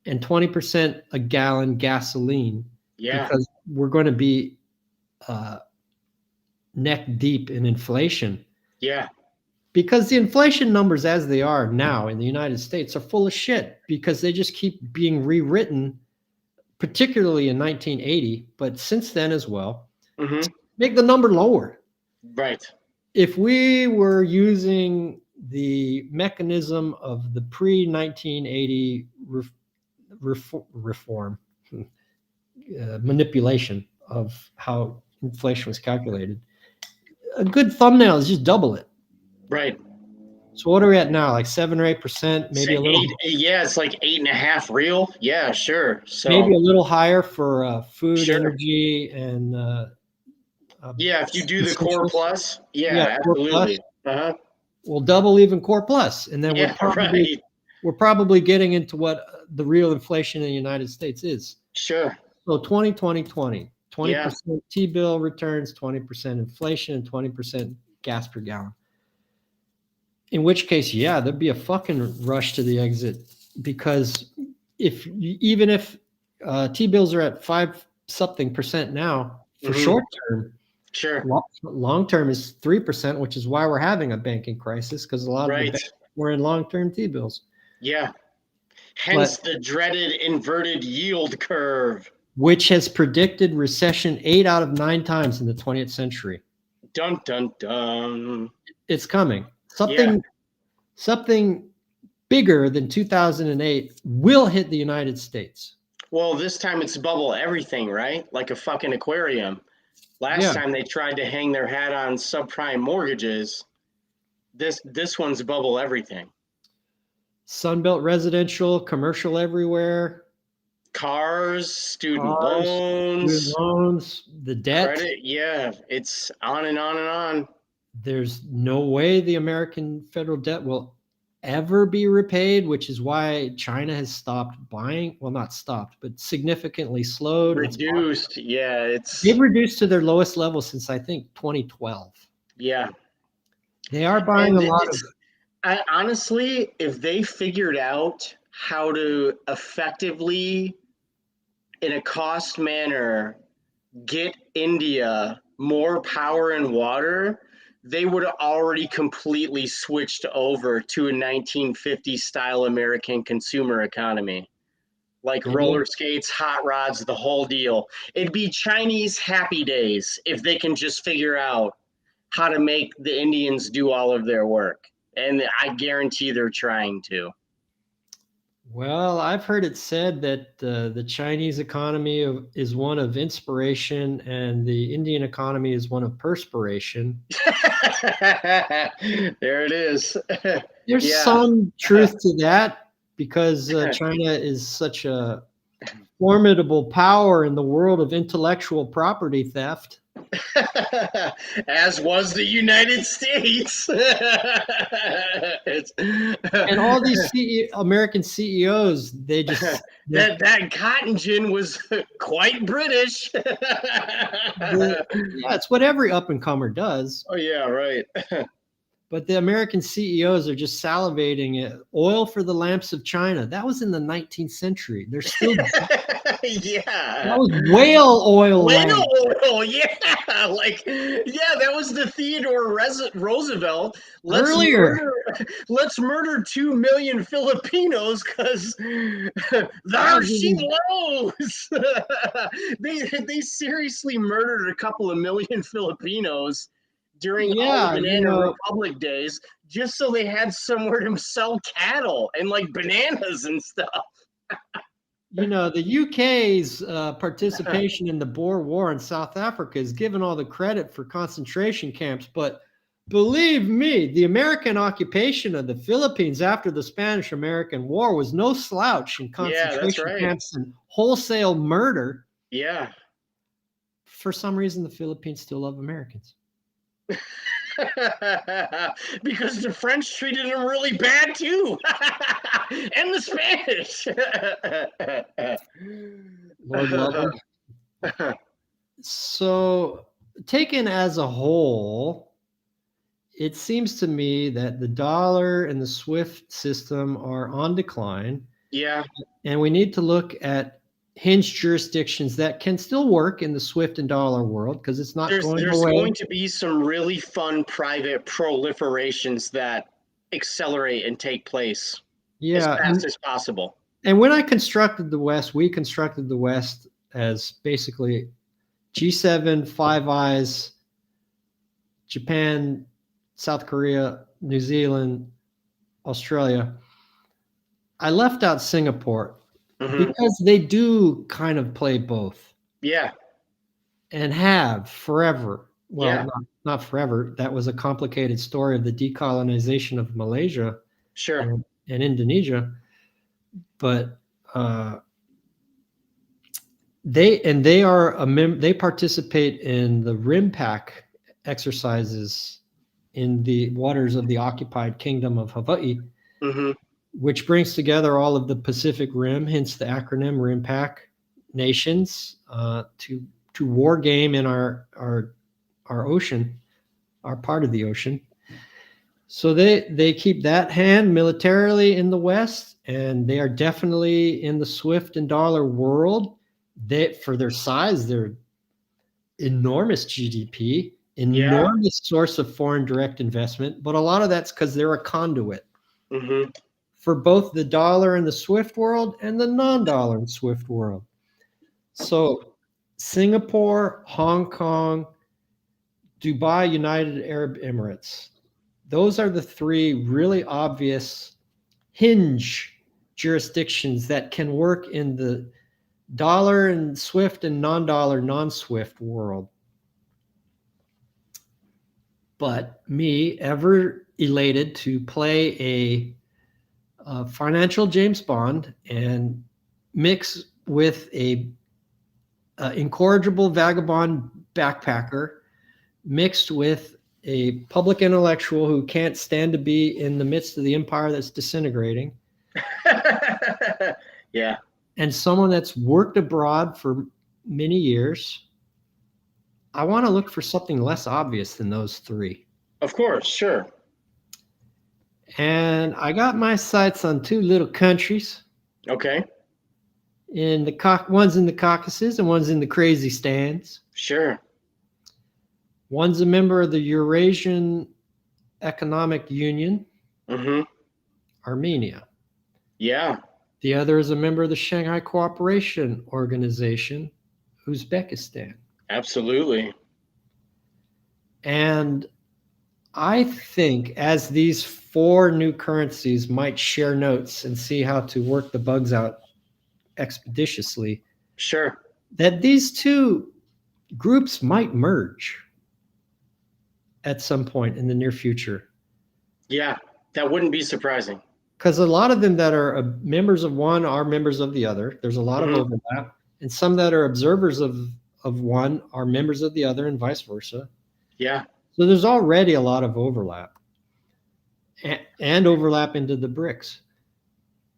[SPEAKER 1] and 20% a gallon gasoline
[SPEAKER 2] Yeah.
[SPEAKER 1] because we're going to be neck deep in inflation.
[SPEAKER 2] Yeah.
[SPEAKER 1] Because the inflation numbers as they are now in the United States are full of shit because they just keep being rewritten, particularly in 1980, but since then as well,
[SPEAKER 2] Mhm.
[SPEAKER 1] make the number lower.
[SPEAKER 2] Right.
[SPEAKER 1] If we were using the mechanism of the pre-1980 reform manipulation of how inflation was calculated, a good thumbnail is just double it.
[SPEAKER 2] Right.
[SPEAKER 1] So what are we at now? Like 7 or 8%,
[SPEAKER 2] So
[SPEAKER 1] maybe a little.
[SPEAKER 2] yeah, it's like 8.5 real. Yeah, sure. So
[SPEAKER 1] Maybe a little higher for food,
[SPEAKER 2] sure.
[SPEAKER 1] energy, and
[SPEAKER 2] Yeah, if you do the core
[SPEAKER 1] essentials.
[SPEAKER 2] plus,
[SPEAKER 1] Yeah,
[SPEAKER 2] yeah,
[SPEAKER 1] core plus.
[SPEAKER 2] absolutely. Uh-huh.
[SPEAKER 1] We'll double even core plus, and then
[SPEAKER 2] Yeah, right.
[SPEAKER 1] we're probably getting into what the real inflation in the United States is.
[SPEAKER 2] Sure.
[SPEAKER 1] So 20
[SPEAKER 2] Yeah.
[SPEAKER 1] 20% T-bill returns, 20% inflation, and 20% gas per gallon. In which case, yeah, there'd be a fucking rush to the exit, because even if T-bills are at 5-something% now for
[SPEAKER 2] Mhm.
[SPEAKER 1] short term,
[SPEAKER 2] Sure.
[SPEAKER 1] long term is 3%, which is why we're having a banking crisis, because a lot of the
[SPEAKER 2] Right.
[SPEAKER 1] banks were in long-term T-bills.
[SPEAKER 2] Yeah.
[SPEAKER 1] But
[SPEAKER 2] Hence the dreaded inverted yield curve.
[SPEAKER 1] which has predicted recession 8 out of 9 times in the 20th century.
[SPEAKER 2] Dun dun dun.
[SPEAKER 1] It's coming.
[SPEAKER 2] Yeah.
[SPEAKER 1] Something bigger than 2008 will hit the United States.
[SPEAKER 2] Well, this time it's bubble everything, right? Like a fucking aquarium. Last
[SPEAKER 1] Yeah.
[SPEAKER 2] time they tried to hang their hat on subprime mortgages. This one's bubble everything.
[SPEAKER 1] Sunbelt residential, commercial everywhere.
[SPEAKER 2] Cars, student
[SPEAKER 1] Cars, student
[SPEAKER 2] loans,
[SPEAKER 1] loans, the debt.
[SPEAKER 2] credit. Yeah, it's on and on and on.
[SPEAKER 1] There's no way the American federal debt will ever be repaid, which is why China has stopped buying. Well, not stopped, but significantly slowed.
[SPEAKER 2] Reduced. Yeah,
[SPEAKER 1] They've
[SPEAKER 2] it's
[SPEAKER 1] reduced to their lowest level since, I think, 2012.
[SPEAKER 2] yeah.
[SPEAKER 1] They are buying
[SPEAKER 2] And
[SPEAKER 1] a lot of.
[SPEAKER 2] honestly, if they figured out how to effectively, in a cost manner, get India more power and water, they would have already completely switched over to a 1950s style American consumer economy. Like
[SPEAKER 1] And
[SPEAKER 2] roller skates, hot rods, the whole deal. It'd be Chinese happy days if they can just figure out how to make the Indians do all of their work. And I guarantee they're trying to.
[SPEAKER 1] Well, I've heard it said that the Chinese economy is one of inspiration and the Indian economy is one of perspiration.
[SPEAKER 2] There it is.
[SPEAKER 1] There's
[SPEAKER 2] Yeah.
[SPEAKER 1] some truth to that, because China is such a formidable power in the world of intellectual property theft.
[SPEAKER 2] As was the United States.
[SPEAKER 1] And all these American CEOs, they just
[SPEAKER 2] that cotton gin was quite British.
[SPEAKER 1] yeah, it's what every up and comer does.
[SPEAKER 2] Oh yeah, right.
[SPEAKER 1] But the American CEOs are just salivating at oil for the lamps of China. That was in the 19th century. They're still
[SPEAKER 2] Yeah.
[SPEAKER 1] that was whale oil lamp.
[SPEAKER 2] Oil, yeah. Like, yeah, that was the Theodore Roosevelt.
[SPEAKER 1] Earlier.
[SPEAKER 2] Let's murder 2 million Filipinos because there she blows. They seriously murdered a couple of million Filipinos during all the Banana Republic days just so they had somewhere to sell cattle and like bananas and stuff.
[SPEAKER 1] The UK's participation in the Boer War in South Africa is given all the credit for concentration camps, but believe me, the American occupation of the Philippines after the Spanish-American War was no slouch in concentration camps and wholesale murder.
[SPEAKER 2] Yeah.
[SPEAKER 1] For some reason, the Philippines still love Americans.
[SPEAKER 2] Because the French treated them really bad too. And the Spanish.
[SPEAKER 1] Lord love them. So, taken as a whole, it seems to me that the dollar and the SWIFT system are on decline.
[SPEAKER 2] Yeah.
[SPEAKER 1] And we need to look at Hinge jurisdictions that can still work in the SWIFT and dollar world, because it's not going away. There's
[SPEAKER 2] going to be some really fun private proliferations that accelerate and take place as fast as possible.
[SPEAKER 1] And when we constructed the West as basically G7, Five Eyes, Japan, South Korea, New Zealand, Australia. I left out Singapore because they do kind of play both.
[SPEAKER 2] Yeah.
[SPEAKER 1] And have forever. Well, not forever. That was a complicated story of the decolonization of Malaysia and Indonesia. But they participate in the RIMPAC exercises in the waters of the occupied kingdom of Hawaii, which brings together all of the Pacific Rim, hence the acronym RIMPAC, nations to war game in our ocean, our part of the ocean. So they keep that hand militarily in the West, and they are definitely in the SWIFT and dollar world. They, for their size, they're enormous GDP, enormous source of foreign direct investment, but a lot of that's because they're a conduit for both the dollar and the SWIFT world and the non-dollar and SWIFT world. So Singapore, Hong Kong, Dubai, United Arab Emirates. Those are the three really obvious hinge jurisdictions that can work in the dollar and SWIFT and non-dollar, non-SWIFT world. But me, ever elated to play a financial James Bond and mix with a incorrigible vagabond backpacker mixed with a public intellectual who can't stand to be in the midst of the empire that's disintegrating.
[SPEAKER 2] Yeah.
[SPEAKER 1] And someone that's worked abroad for many years. I want to look for something less obvious than those three.
[SPEAKER 2] Of course, sure.
[SPEAKER 1] And I got my sights on two little countries.
[SPEAKER 2] Okay.
[SPEAKER 1] One's in the Caucasus and one's in the crazy stands.
[SPEAKER 2] Sure.
[SPEAKER 1] One's a member of the Eurasian Economic Union, Armenia.
[SPEAKER 2] Yeah.
[SPEAKER 1] The other is a member of the Shanghai Cooperation Organization, Uzbekistan.
[SPEAKER 2] Absolutely.
[SPEAKER 1] And I think as these four new currencies might share notes and see how to work the bugs out expeditiously,
[SPEAKER 2] sure,
[SPEAKER 1] that these two groups might merge at some point in the near future.
[SPEAKER 2] Yeah, that wouldn't be surprising.
[SPEAKER 1] Because a lot of them that are members of one are members of the other. There's a lot of overlap. And some that are observers of one are members of the other and vice versa.
[SPEAKER 2] Yeah.
[SPEAKER 1] So there's already a lot of overlap and overlap into the BRICS.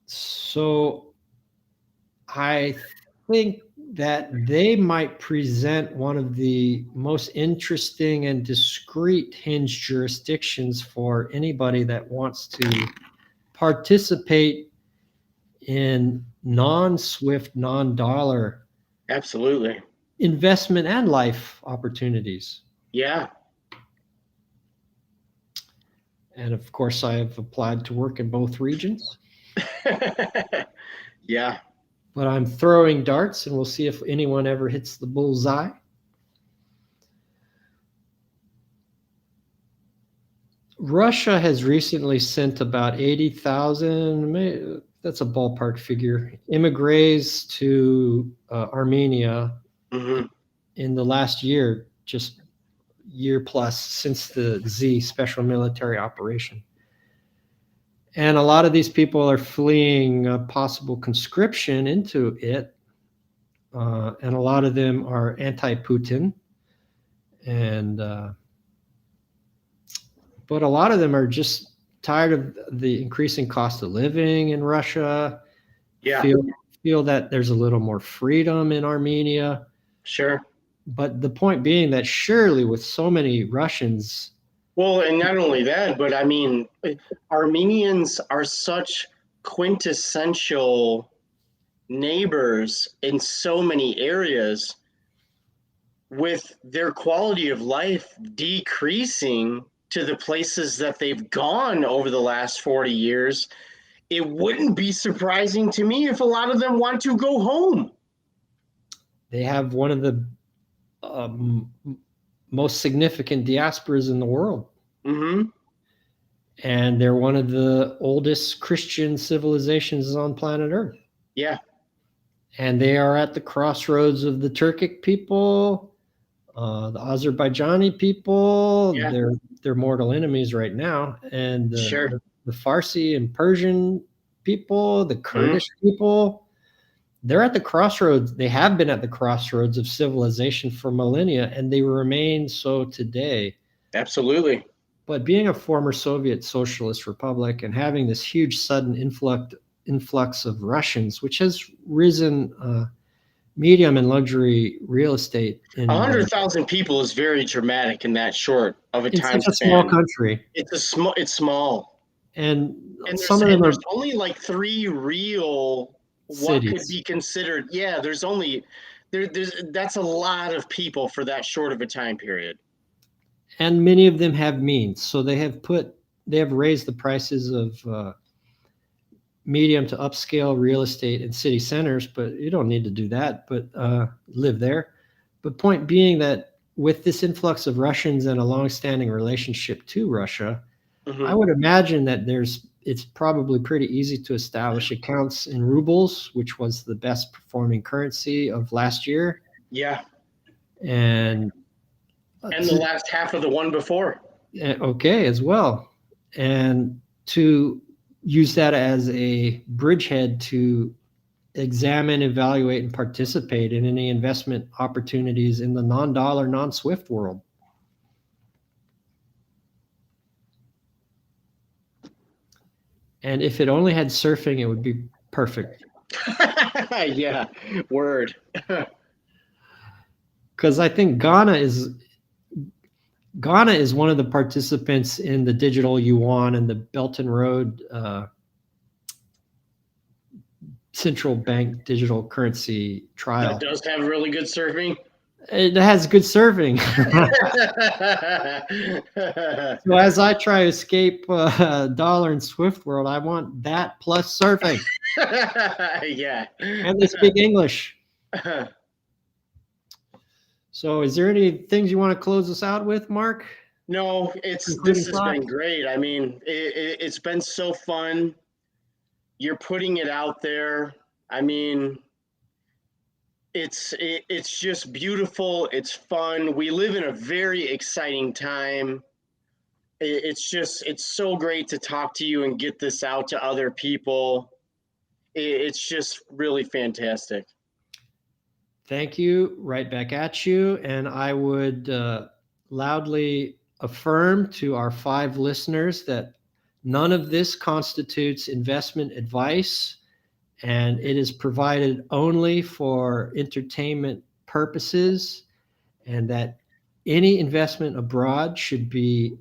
[SPEAKER 1] So I think that they might present one of the most interesting and discrete hinge jurisdictions for anybody that wants to participate in non-SWIFT, non-dollar
[SPEAKER 2] absolutely
[SPEAKER 1] investment and life opportunities.
[SPEAKER 2] Yeah.
[SPEAKER 1] And of course, I have applied to work in both regions.
[SPEAKER 2] Yeah.
[SPEAKER 1] But I'm throwing darts, and we'll see if anyone ever hits the bullseye. Russia has recently sent about 80,000, that's a ballpark figure, immigrants to Armenia in the last year, just year plus since the Z special military operation. And a lot of these people are fleeing possible conscription into it. And a lot of them are anti-Putin. And but a lot of them are just tired of the increasing cost of living in Russia.
[SPEAKER 2] Yeah.
[SPEAKER 1] Feel that there's a little more freedom in Armenia.
[SPEAKER 2] Sure.
[SPEAKER 1] But the point being that surely with so many Russians.
[SPEAKER 2] Well, and not only that, but I mean, Armenians are such quintessential neighbors in so many areas, with their quality of life decreasing to the places that they've gone over the last 40 years. It wouldn't be surprising to me if a lot of them want to go home.
[SPEAKER 1] They have one of the most significant diasporas in the world. And they're one of the oldest Christian civilizations on planet Earth.
[SPEAKER 2] Yeah.
[SPEAKER 1] And they are at the crossroads of the Turkic people, the Azerbaijani people. Yeah. They're mortal enemies right now. And the Farsi and Persian people, the Kurdish people. They're at the crossroads. They have been at the crossroads of civilization for millennia, and they remain so today.
[SPEAKER 2] Absolutely.
[SPEAKER 1] But being a former Soviet socialist republic and having this huge sudden influx of Russians, which has risen medium and luxury real estate in
[SPEAKER 2] 100,000 people is very dramatic in that short of a time
[SPEAKER 1] such a small
[SPEAKER 2] span.
[SPEAKER 1] country.
[SPEAKER 2] It's small.
[SPEAKER 1] And
[SPEAKER 2] And
[SPEAKER 1] some of them are
[SPEAKER 2] there's only like 3 real what could
[SPEAKER 1] cities.
[SPEAKER 2] be considered. Yeah, there's only there's that's a lot of people for that short of a time period.
[SPEAKER 1] And many of them have means. So they have raised the prices of medium to upscale real estate in city centers, but you don't need to do that, but live there. But point being that with this influx of Russians and a longstanding relationship to Russia, I would imagine that it's probably pretty easy to establish accounts in rubles, which was the best performing currency of last year.
[SPEAKER 2] Yeah.
[SPEAKER 1] And
[SPEAKER 2] the last half of the one before.
[SPEAKER 1] Okay, as well. And to use that as a bridgehead to examine, evaluate, and participate in any investment opportunities in the non-dollar, non-SWIFT world. And if it only had surfing, it would be perfect.
[SPEAKER 2] Yeah, word.
[SPEAKER 1] Because I think Ghana is one of the participants in the digital yuan and the Belt and Road central bank digital currency trial.
[SPEAKER 2] That does have really good surfing.
[SPEAKER 1] It has good surfing. So as I try to escape dollar and SWIFT world, I want that plus surfing.
[SPEAKER 2] Yeah.
[SPEAKER 1] And they speak English. So is there any things you want to close us out with, Mark?
[SPEAKER 2] No, this has been great. I mean, it's been so fun. You're putting it out there. I mean, it's just beautiful. It's fun. We live in a very exciting time. It's so great to talk to you and get this out to other people. It's just really fantastic.
[SPEAKER 1] Thank you. Right back at you. And I would loudly affirm to our 5 listeners that none of this constitutes investment advice, and it is provided only for entertainment purposes, and that any investment abroad should be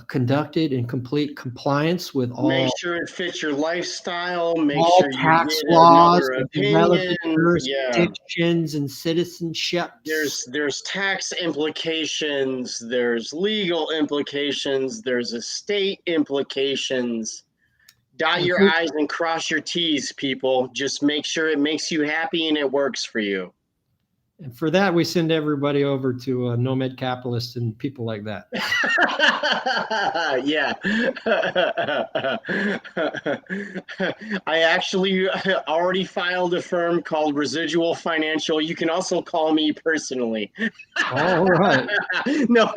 [SPEAKER 1] conducted in complete compliance with all.
[SPEAKER 2] Make sure it fits your lifestyle. Make
[SPEAKER 1] all
[SPEAKER 2] sure
[SPEAKER 1] tax
[SPEAKER 2] you get
[SPEAKER 1] laws,
[SPEAKER 2] another
[SPEAKER 1] and relative
[SPEAKER 2] opinion.
[SPEAKER 1] jurisdictions and citizenships.
[SPEAKER 2] There's tax implications. There's legal implications. There's estate implications. Dot your I's and cross your T's, people. Just make sure it makes you happy and it works for you.
[SPEAKER 1] And for that, we send everybody over to Nomad Capitalist and people like that.
[SPEAKER 2] Yeah. I actually already filed a firm called Residual Financial. You can also call me personally.
[SPEAKER 1] All right.
[SPEAKER 2] No,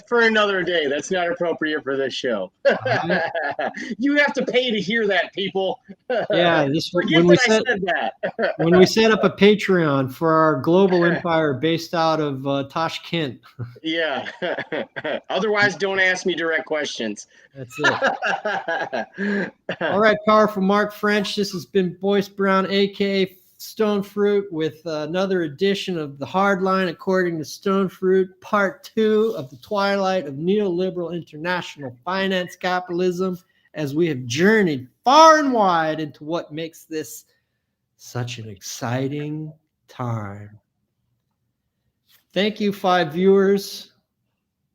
[SPEAKER 2] for another day. That's not appropriate for this show. You have to pay to hear that, people.
[SPEAKER 1] Yeah,
[SPEAKER 2] Forget that I said that.
[SPEAKER 1] When we set up a Patreon for our global empire based out of Tashkent.
[SPEAKER 2] Yeah. Otherwise, don't ask me direct questions.
[SPEAKER 1] That's it. All right, powerful Mark French. This has been Boyce Brown, aka Stonefruit, with another edition of the Hardline According to Stonefruit, Part 2 of the Twilight of Neoliberal International Finance Capitalism, as we have journeyed far and wide into what makes this such an exciting time. Thank you, 5 viewers.